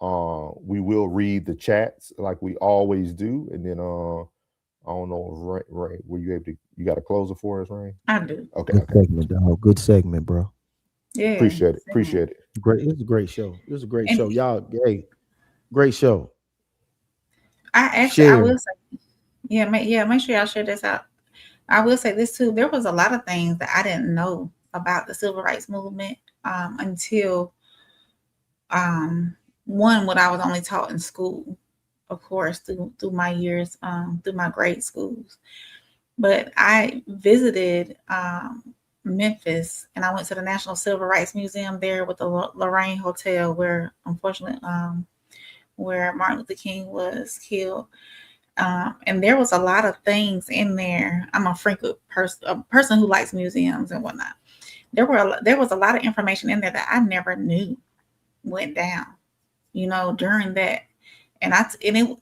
We will read the chats like we always do, and then I don't know, Ray, were you able to? You got a closer for us, Ray? I do. Okay. Good segment, dog. Good segment, bro. Yeah. Appreciate it. Great. It was a great show. Show. Y'all, hey, great show. I will say, make sure y'all share this out. I will say this too. There was a lot of things that I didn't know about the civil rights movement until what I was only taught in school, of course, through my years, through my grade schools. But I visited Memphis, and I went to the National Civil Rights Museum there with the Lorraine Hotel, where unfortunately, where Martin Luther King was killed. And there was a lot of things in there. I'm a person who likes museums and whatnot. There was a lot of information in there that I never knew went down, during that. And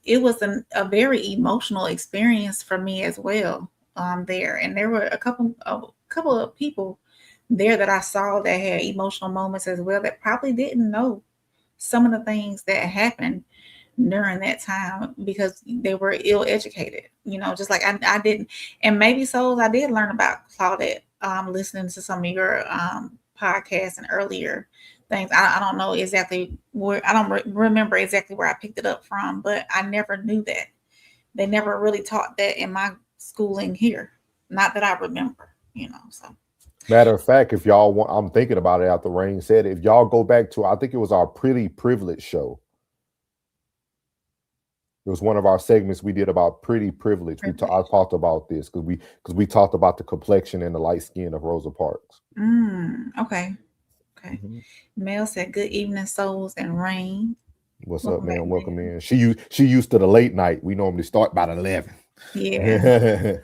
it was a very emotional experience for me as well there. And there were a couple of people there that I saw that had emotional moments as well that probably didn't know some of the things that happened during that time because they were ill-educated, just like I didn't. And maybe so I did learn about Claudette listening to some of your podcasts and earlier things. I don't know exactly where, I don't remember exactly where I picked it up from, but I never knew that. They never really taught that in my schooling here. Not that I remember, so. Matter of fact, if y'all want, I'm thinking about it after Rain said it. If y'all go back to, I think it was our Pretty Privilege show. It was one of our segments we did about pretty privilege. I talked about this because we talked about the complexion and the light skin of Rosa Parks. Okay. Mel said, "Good evening, souls and rain." What's up, man? Welcome in. She used to the late night. We normally start about 11. Yeah.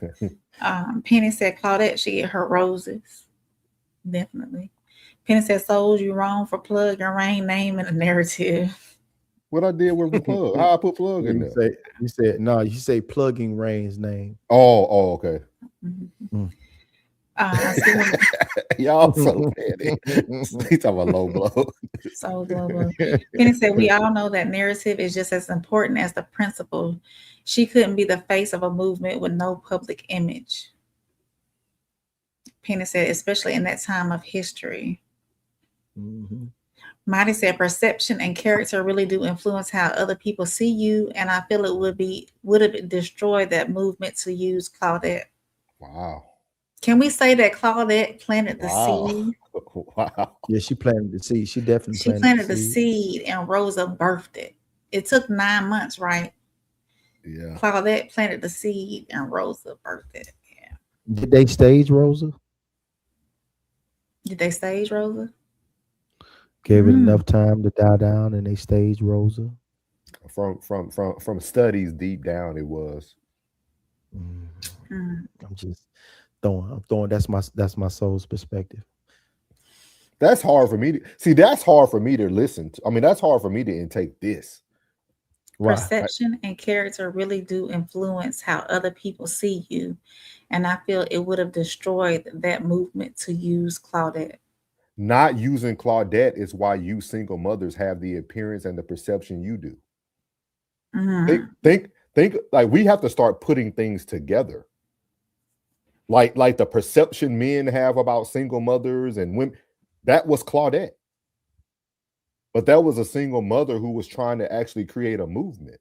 Penny said, "Claudette, she get her roses." Definitely. Penny said, "Souls, you wrong for Plug and Rain name in the narrative." What I did with the plug? How I put plug in there? You said no. You say plugging Rain's name. Oh, okay. Y'all so petty. He's talking about low blow. So global. Penny said, we all know that narrative is just as important as the principle. She couldn't be the face of a movement with no public image. Penny said, especially in that time of history. Marty said, perception and character really do influence how other people see you, and I feel it would have destroyed that movement to use Claudette. Wow. Can we say that Claudette planted the seed? Wow. Yeah, she planted the seed. She definitely She planted the seed and Rosa birthed it. It took 9 months, right? Yeah. Claudette planted the seed and Rosa birthed it. Yeah. Did they stage Rosa? Did they stage Rosa? Gave it enough time to die down, and they staged Rosa. From studies deep down, it was. I'm just throwing. That's my soul's perspective. That's hard for me to see. That's hard for me to listen to. I mean, that's hard for me to intake this. Why? Perception and character really do influence how other people see you. And I feel it would have destroyed that movement to use Claudette. Not using Claudette is why you single mothers have the appearance and the perception you do. Think like we have to start putting things together. Like the perception men have about single mothers and women, that was Claudette. But that was a single mother who was trying to actually create a movement.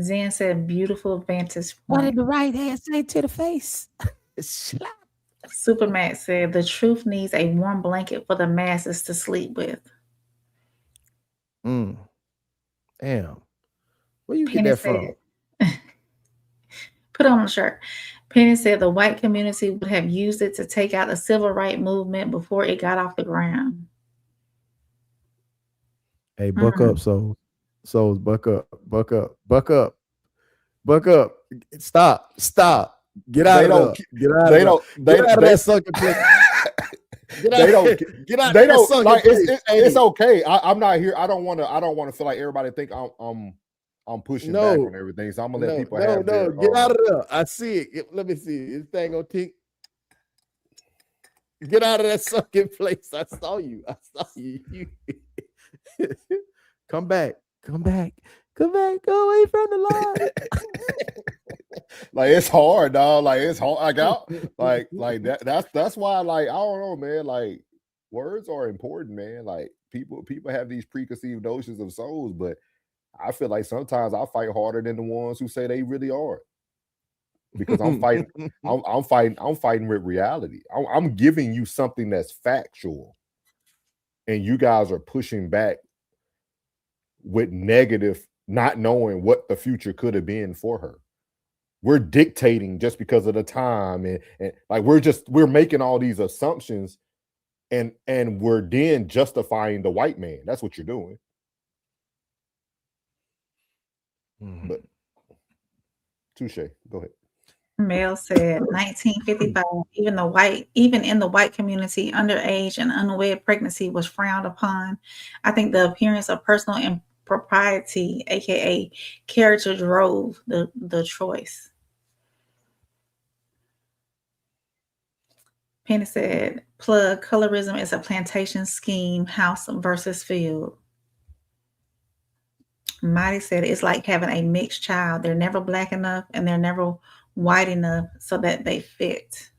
Zen said, beautiful vantage point. What did the right hand say to the face? Slap. Supermax said, the truth needs a warm blanket for the masses to sleep with. Damn. Where you Penny get that said, from? put on a shirt. Penny said the white community would have used it to take out the civil rights movement before it got off the ground. Hey, buck up, souls, buck up. Stop. Get out of that sucker place. It's okay. I'm not here. I don't want to feel like everybody think I'm pushing back on everything. So I'm gonna let people have their, get out of there. I see it. Let me see. This thing gonna tick. Get out of that sucking place. I saw you. Come back. Go away from the line. Like it's hard, dog. Like it's hard. Like that's why. Like I don't know, man. Like words are important, man. Like people have these preconceived notions of souls, but I feel like sometimes I fight harder than the ones who say they really are. Because I'm fighting. I'm fighting with reality. I'm giving you something that's factual, and you guys are pushing back with negative, not knowing what the future could have been for her. We're dictating just because of the time, and like we're making all these assumptions, and we're then justifying the white man. That's what you're doing. But touche. Go ahead. Mel said 1955, even in the white community, underage and unwed pregnancy was frowned upon. I think the appearance of personal impropriety, aka character, drove the choice. Penny said, plug, colorism is a plantation scheme, house versus field. Mighty said, it's like having a mixed child. They're never black enough and they're never white enough so that they fit.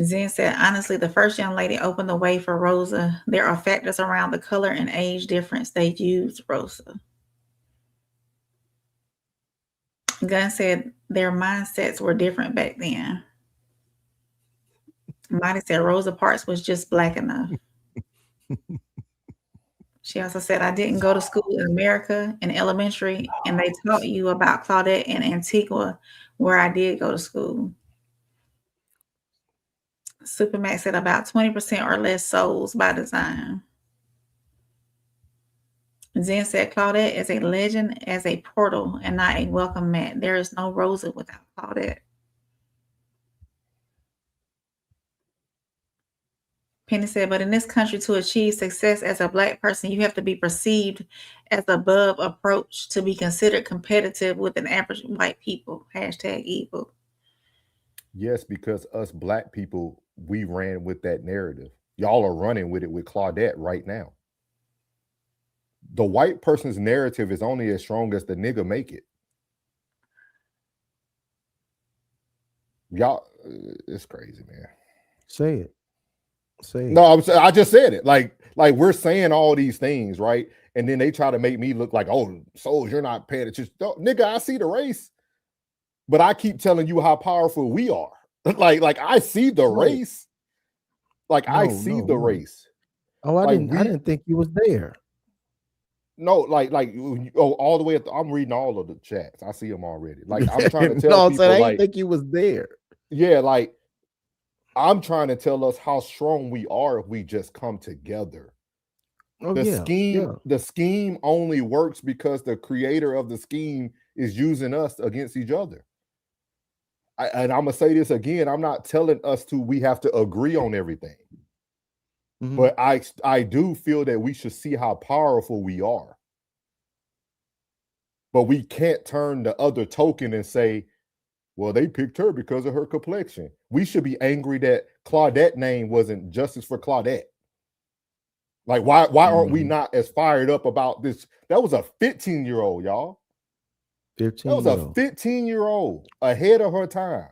Zen said, honestly, the first young lady opened the way for Rosa. There are factors around the color and age difference. They used Rosa. Gunn said their mindsets were different back then. Mighty said Rosa Parks was just black enough. She also said, I didn't go to school in America in elementary, and they taught you about Claudette and Antigua, where I did go to school. Supermax said about 20% or less souls by design. Zen said Claudette is a legend as a portal and not a welcome mat. There is no Rosa without Claudette. Penny said, but in this country, to achieve success as a Black person, you have to be perceived as above approach to be considered competitive with an average white people. Hashtag evil. Yes, because us Black people, we ran with that narrative. Y'all are running with it with Claudette right now. The white person's narrative is only as strong as the nigga make it. Y'all, it's crazy, man. Say it. Say it. No, I just said it. Like we're saying all these things, right? And then they try to make me look like, oh, Souls, you're not paying attention. No, nigga, I see the race, but I keep telling you how powerful we are. like I see the race. Like I see the race. Oh, I like didn't think you was there. No, all the way I'm reading all of the chats. I see them already. Like I'm trying to tell people, I didn't think you was there. Yeah, like I'm trying to tell us how strong we are if we just come together. Oh, the scheme only works because the creator of the scheme is using us against each other. And I'm gonna say this again. I'm not telling us we have to agree on everything. But I do feel that we should see how powerful we are. But we can't turn the other token and say, well, they picked her because of her complexion. We should be angry that Claudette name wasn't Justice for Claudette. Like, why aren't we not as fired up about this? That was a 15-year-old, y'all. 15. That was a 15-year-old ahead of her time.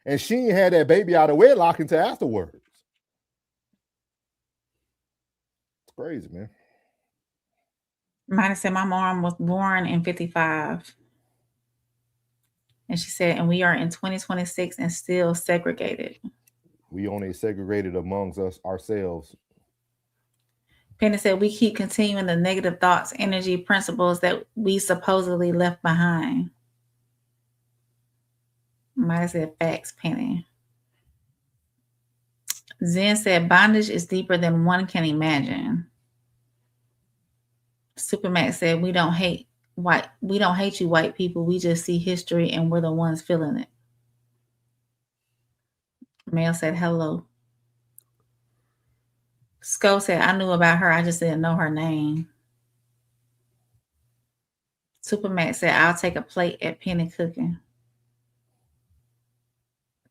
And she ain't had that baby out of wedlock until afterwards. It's crazy, man. Mina said, my mom was born in 55. And she said, and we are in 2026 and still segregated. We only segregated amongst us ourselves. Penny said, we keep continuing the negative thoughts, energy, principles that we supposedly left behind. Might have said facts, Penny. Zen said, bondage is deeper than one can imagine. Supermax said, we don't hate you white people. We just see history and we're the ones feeling it. Mel said, hello. Sko said, I knew about her. I just didn't know her name. Supermax said, I'll take a plate at Penny Cooking.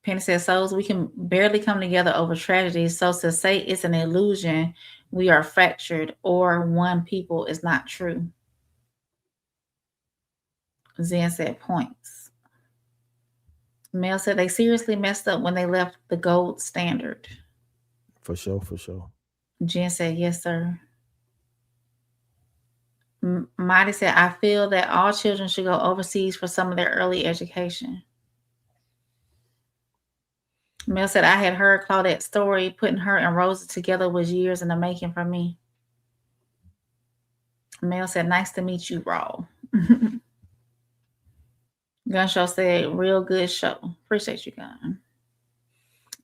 Penny said, Souls, we can barely come together over tragedy. So to say it's an illusion, we are fractured, or one people is not true. Zen said, points. Mel said, they seriously messed up when they left the gold standard. For sure, for sure. Jen said, yes, sir. Mighty said, I feel that all children should go overseas for some of their early education. Mel said, I had heard Claudette's story. Putting her and Rosa together was years in the making for me. Mel said, nice to meet you, Raw. Gun Show said, real good show. Appreciate you, Gun.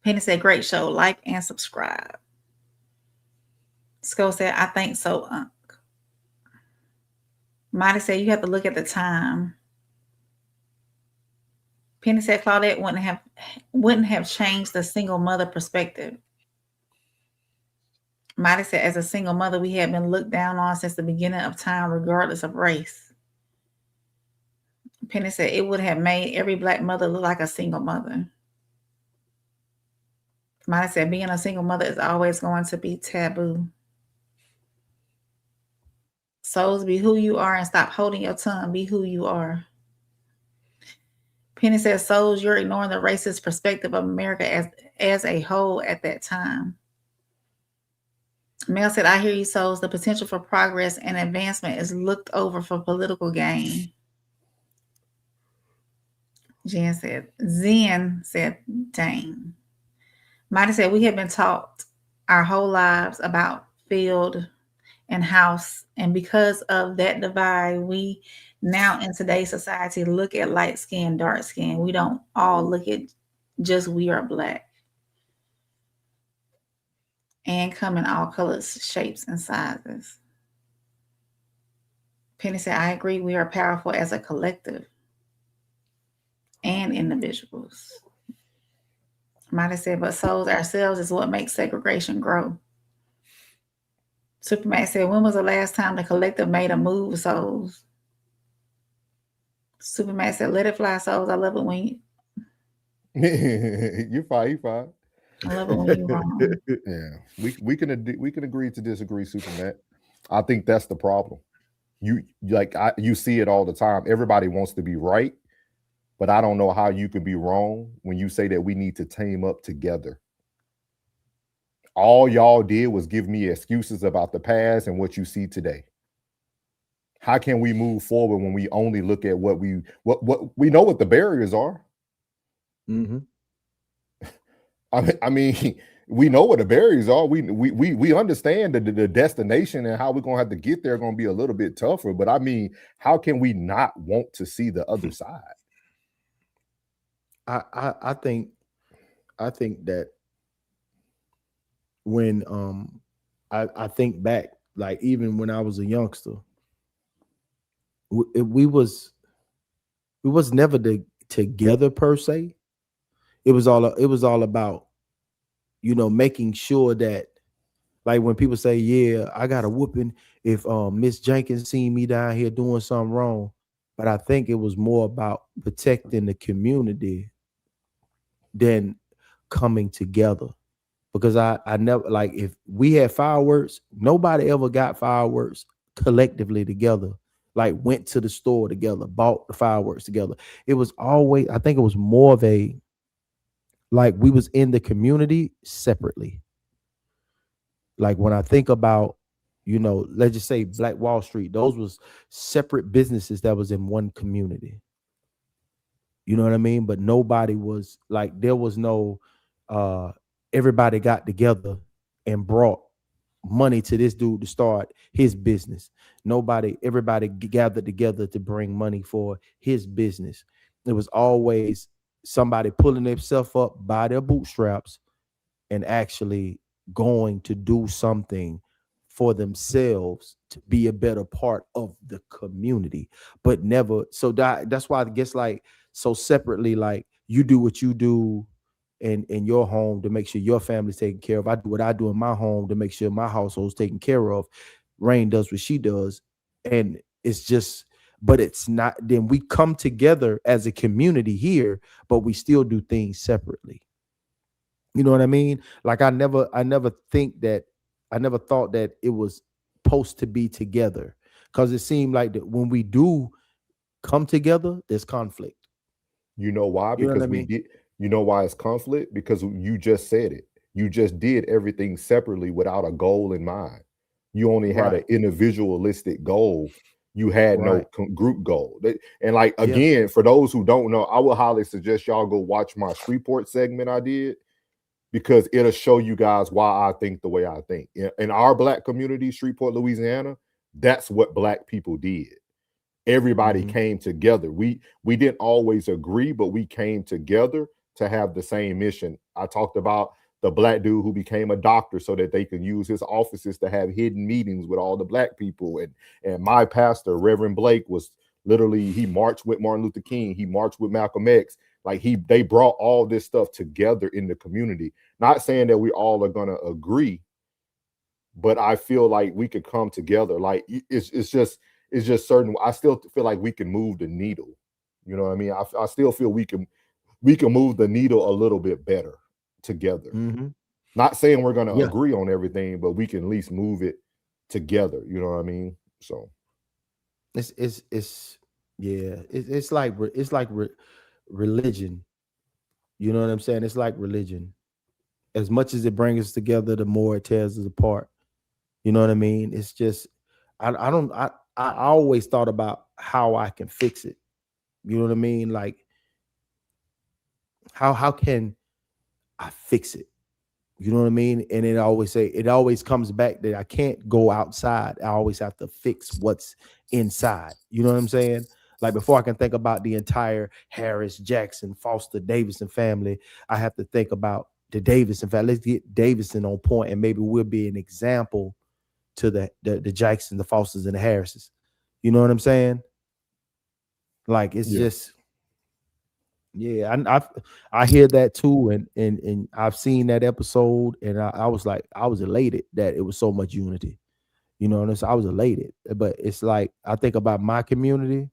Penny said, great show. Like and subscribe. Skull said, I think so, Unc. Mighty said, you have to look at the time. Penny said, Claudette wouldn't have changed the single mother perspective. Mighty said, as a single mother, we have been looked down on since the beginning of time, regardless of race. Penny said, it would have made every Black mother look like a single mother. Mighty said, being a single mother is always going to be taboo. Souls, be who you are and stop holding your tongue. Be who you are. Penny says, Souls, you're ignoring the racist perspective of America as a whole at that time. Mel said, I hear you, Souls. The potential for progress and advancement is looked over for political gain. Zen said, dang. Mighty said, we have been taught our whole lives about field and house. And because of that divide, we now in today's society look at light skin, dark skin. We don't all look at just we are Black. And come in all colors, shapes, and sizes. Penny said, I agree. We are powerful as a collective and individuals. Might have said, but souls ourselves is what makes segregation grow. Superman said, when was the last time the collective made a move with souls? Superman said, let it fly, souls. I love it when You fine, you fine. I love it when you're wrong. Yeah, we can agree to disagree, Superman. I think that's the problem. You see it all the time. Everybody wants to be right, but I don't know how you can be wrong when you say that we need to team up together. All y'all did was give me excuses about the past and what you see today. How can we move forward when we only look at what we know what the barriers are? Mm-hmm. I mean, we know what the barriers are. We understand that the destination and how we're gonna have to get there going to be a little bit tougher. But I mean, how can we not want to see the other side? I think that when I think back, like even when I was a youngster, we was never together per se. It was all about, making sure that, like when people say, yeah, I got a whooping if Miss Jenkins seen me down here doing something wrong. But I think it was more about protecting the community than coming together. Because I never, like, if we had fireworks, nobody ever got fireworks collectively together, like went to the store together, bought the fireworks together. It was always, I think it was more of a, like, we was in the community separately. Like when I think about, let's just say Black Wall Street, those was separate businesses that was in one community. You know what I mean? But nobody was like, there was no, everybody got together and brought money to this dude to start his business. Everybody gathered together to bring money for his business. It was always somebody pulling themselves up by their bootstraps and actually going to do something for themselves to be a better part of the community, but never. So that's why I guess, like, so separately, like you do what you do in your home to make sure your family's taken care of. I do what I do in my home to make sure my household's taken care of. Rain does what she does. And it's just, but it's not, then we come together as a community here, but we still do things separately. You know what I mean? Like I never thought that it was supposed to be together, because it seemed like that when we do come together, there's conflict. You know why? You know Because what I mean? you know why it's conflict? Because you just said it. You just did everything separately without a goal in mind. You only had an individualistic goal. You had no group goal. And like, again, for those who don't know, I would highly suggest y'all go watch my Shreveport segment I did, because it'll show you guys why I think the way I think. In our Black community, Shreveport, Louisiana, that's what Black people did. Everybody came together. We didn't always agree, but we came together to have the same mission. I talked about the Black dude who became a doctor so that they could use his offices to have hidden meetings with all the Black people. And my pastor, Reverend Blake, was literally, he marched with Martin Luther King. He marched with Malcolm X. Like they brought all this stuff together in the community. Not saying that we all are going to agree, but I feel like we could come together. Like it's just certain. I still feel like we can move the needle. You know what I mean? I still feel we can move the needle a little bit better together. Not saying we're going to agree on everything, but we can at least move it together. You know what I mean? So it's like religion. You know what I'm saying? It's like religion. As much as it brings us together, the more it tears us apart. You know what I mean? It's just, I always thought about how I can fix it. You know what I mean? Like, how can I fix it? You know what I mean? And it always comes back that I can't go outside. I always have to fix what's inside. You know what I'm saying? Like, before I can think about the entire Harris, Jackson, Foster, Davidson family, I have to think about the Davidson family. Let's get Davidson on point, and maybe we'll be an example to the Jackson, the Fosters, and the Harrises. You know what I'm saying? Like, it's just, Yeah, I hear that too, and I've seen that episode, and I was like, I was elated that it was so much unity. You know, and I was elated, but it's like I think about my community.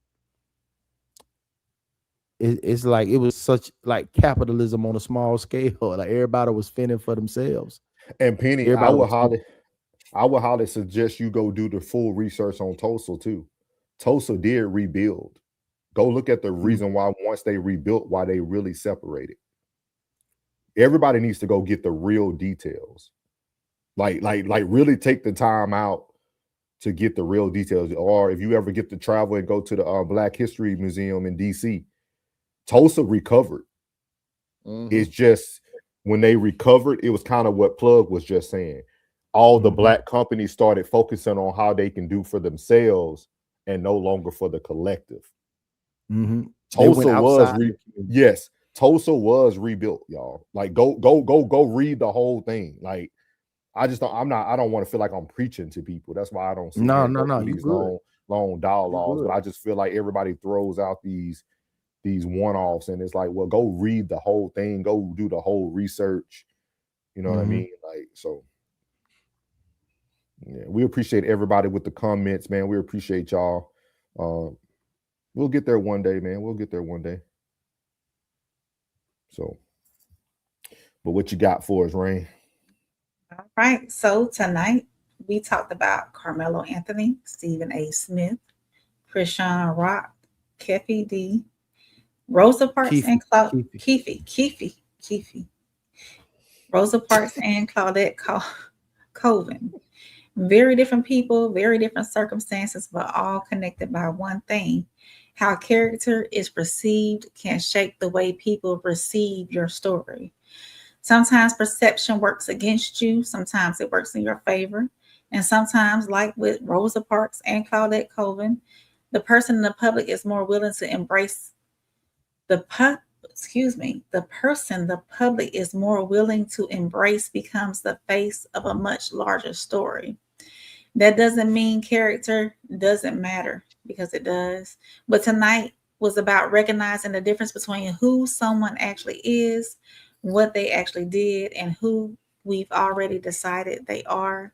It's like it was such like capitalism on a small scale. Like everybody was fending for themselves. And Penny, Everybody I would highly suggest you go do the full research on Tulsa too. Tulsa did rebuild. Go look at the reason why once they rebuilt, why they really separated. Everybody needs to go get the real details. Like really take the time out to get the real details. Or if you ever get to travel and go to the Black History Museum in DC, Tulsa recovered. It's just when they recovered, it was kind of what Plug was just saying. All the Black companies started focusing on how they can do for themselves and no longer for the collective. Tulsa was Tulsa was rebuilt, y'all. Like go read the whole thing. Like I don't want to feel like I'm preaching to people. That's why I don't see these long dialogues. But I just feel like everybody throws out these one-offs, and it's like, well, go read the whole thing, go do the whole research. You know what I mean? Like, so yeah, we appreciate everybody with the comments, man. We appreciate y'all. We'll get there one day, man. We'll get there one day. So, but what you got for us, Rain? All right. So tonight we talked about Karmelo Anthony, Stephen A. Smith, Krishan Rock, Kefi D, Rosa Parks and Keefe. Rosa Parks and Claudette Colvin. Very different people, very different circumstances, but all connected by one thing. How character is perceived can shape the way people receive your story. Sometimes perception works against you. Sometimes it works in your favor. And sometimes, like with Rosa Parks and Claudette Colvin, the person in the public is more willing to embrace the person the public is more willing to embrace becomes the face of a much larger story. That doesn't mean character doesn't matter, because it does. But tonight was about recognizing the difference between who someone actually is, what they actually did, and who we've already decided they are.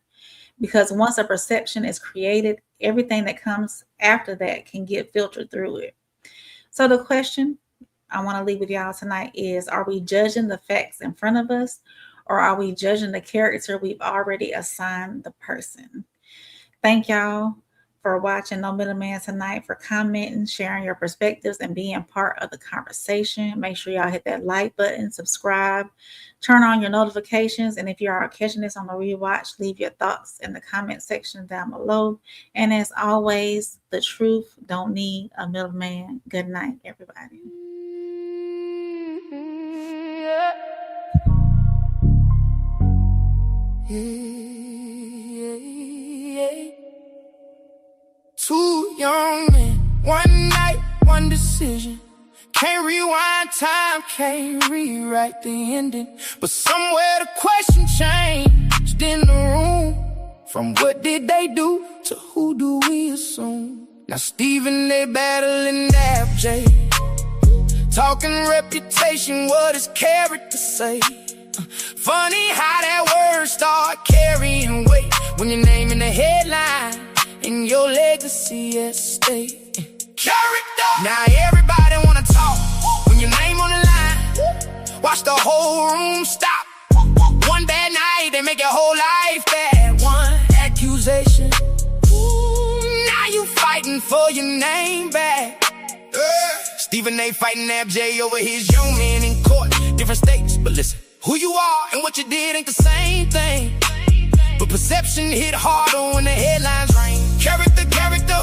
Because once a perception is created, everything that comes after that can get filtered through it. So the question I want to leave with y'all tonight is, are we judging the facts in front of us, or are we judging the character we've already assigned the person? Thank y'all for watching No Middleman tonight, for commenting, sharing your perspectives, and being part of the conversation. Make sure y'all hit that like button, subscribe, turn on your notifications. And if you are catching this on the rewatch, leave your thoughts in the comment section down below. And as always, the truth don't need a middleman. Good night, everybody. Two young men, one night, one decision. Can't rewind time, can't rewrite the ending. But somewhere the question changed in the room. From what did they do to who do we assume? Now Stephen, they battling NABJ. Talking reputation, what does character say? Funny how that word start carrying weight when your name in the headline and your legacy at stake. Character. Now everybody wanna talk when your name on the line. Watch the whole room stop. One bad night, they make your whole life bad. One accusation. Ooh, now you fighting for your name back. Stephen A. fighting NABJ over his young man in court. Different states, but listen, who you are and what you did ain't the same thing. But perception hit harder when the headlines rain. Character,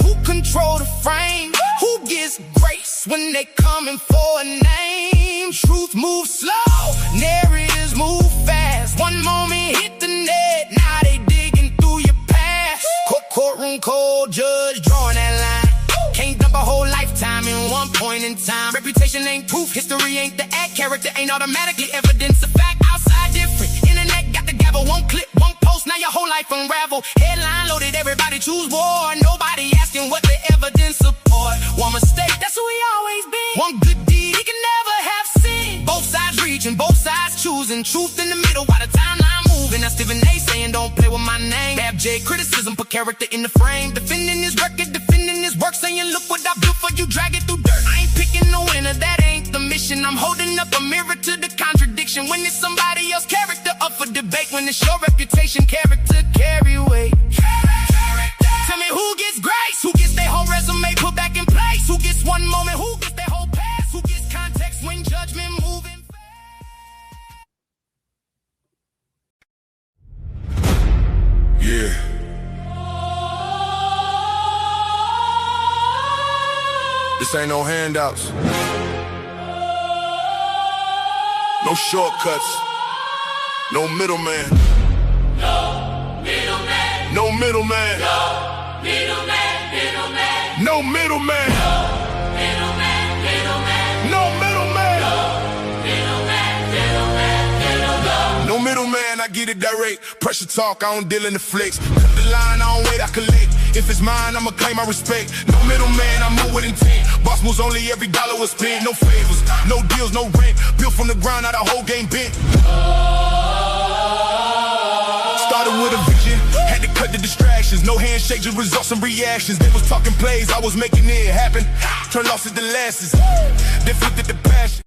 who control the frame? Who gets grace when they coming for a name? Truth moves slow, narratives move fast. One moment hit the net, now they digging through your past. Courtroom cold, judge drawing that line. Can't dump a whole lifetime in one point in time. Reputation ain't proof, history ain't the act. Character ain't automatically evidence of fact. Outside different, internet got the gavel. One clip, one post, now your whole life unravel. Headline loaded, everybody choose war. Nobody asking what the evidence support. One mistake, that's who we always been. One good deed, he can never have watching both sides choosing truth in the middle while the timeline moving. That's Stephen A saying don't play with my name. NABJ criticism, put character in the frame. Defending his record, defending his work, saying look what I built for you, drag it through dirt. I ain't picking no winner, that ain't the mission. I'm holding up a mirror to the contradiction. When it's somebody else's character up for debate, when it's your reputation, character carry weight. Tell me who gets grace, who gets their whole resume put back in place, who gets one moment, who gets their whole past, who gets context when judgment moving. Yeah. This ain't no handouts. No shortcuts. No middleman. No middleman. No middleman. No middleman. Middleman. No middleman. Middleman. Middleman. No middleman. Middleman. Middleman. Middleman. No middleman, I get it direct. Pressure talk, I don't deal in the flex. Cut the line, I don't wait, I collect. If it's mine, I'ma claim my respect. No middleman, I move with intent. Boss moves only, every dollar was spent. No favors, no deals, no rent. Built from the ground, now the whole game bent. Started with a vision, had to cut the distractions. No handshake, just results and reactions. They was talking plays, I was making it happen. Turn losses to losses, then flipped it to passion.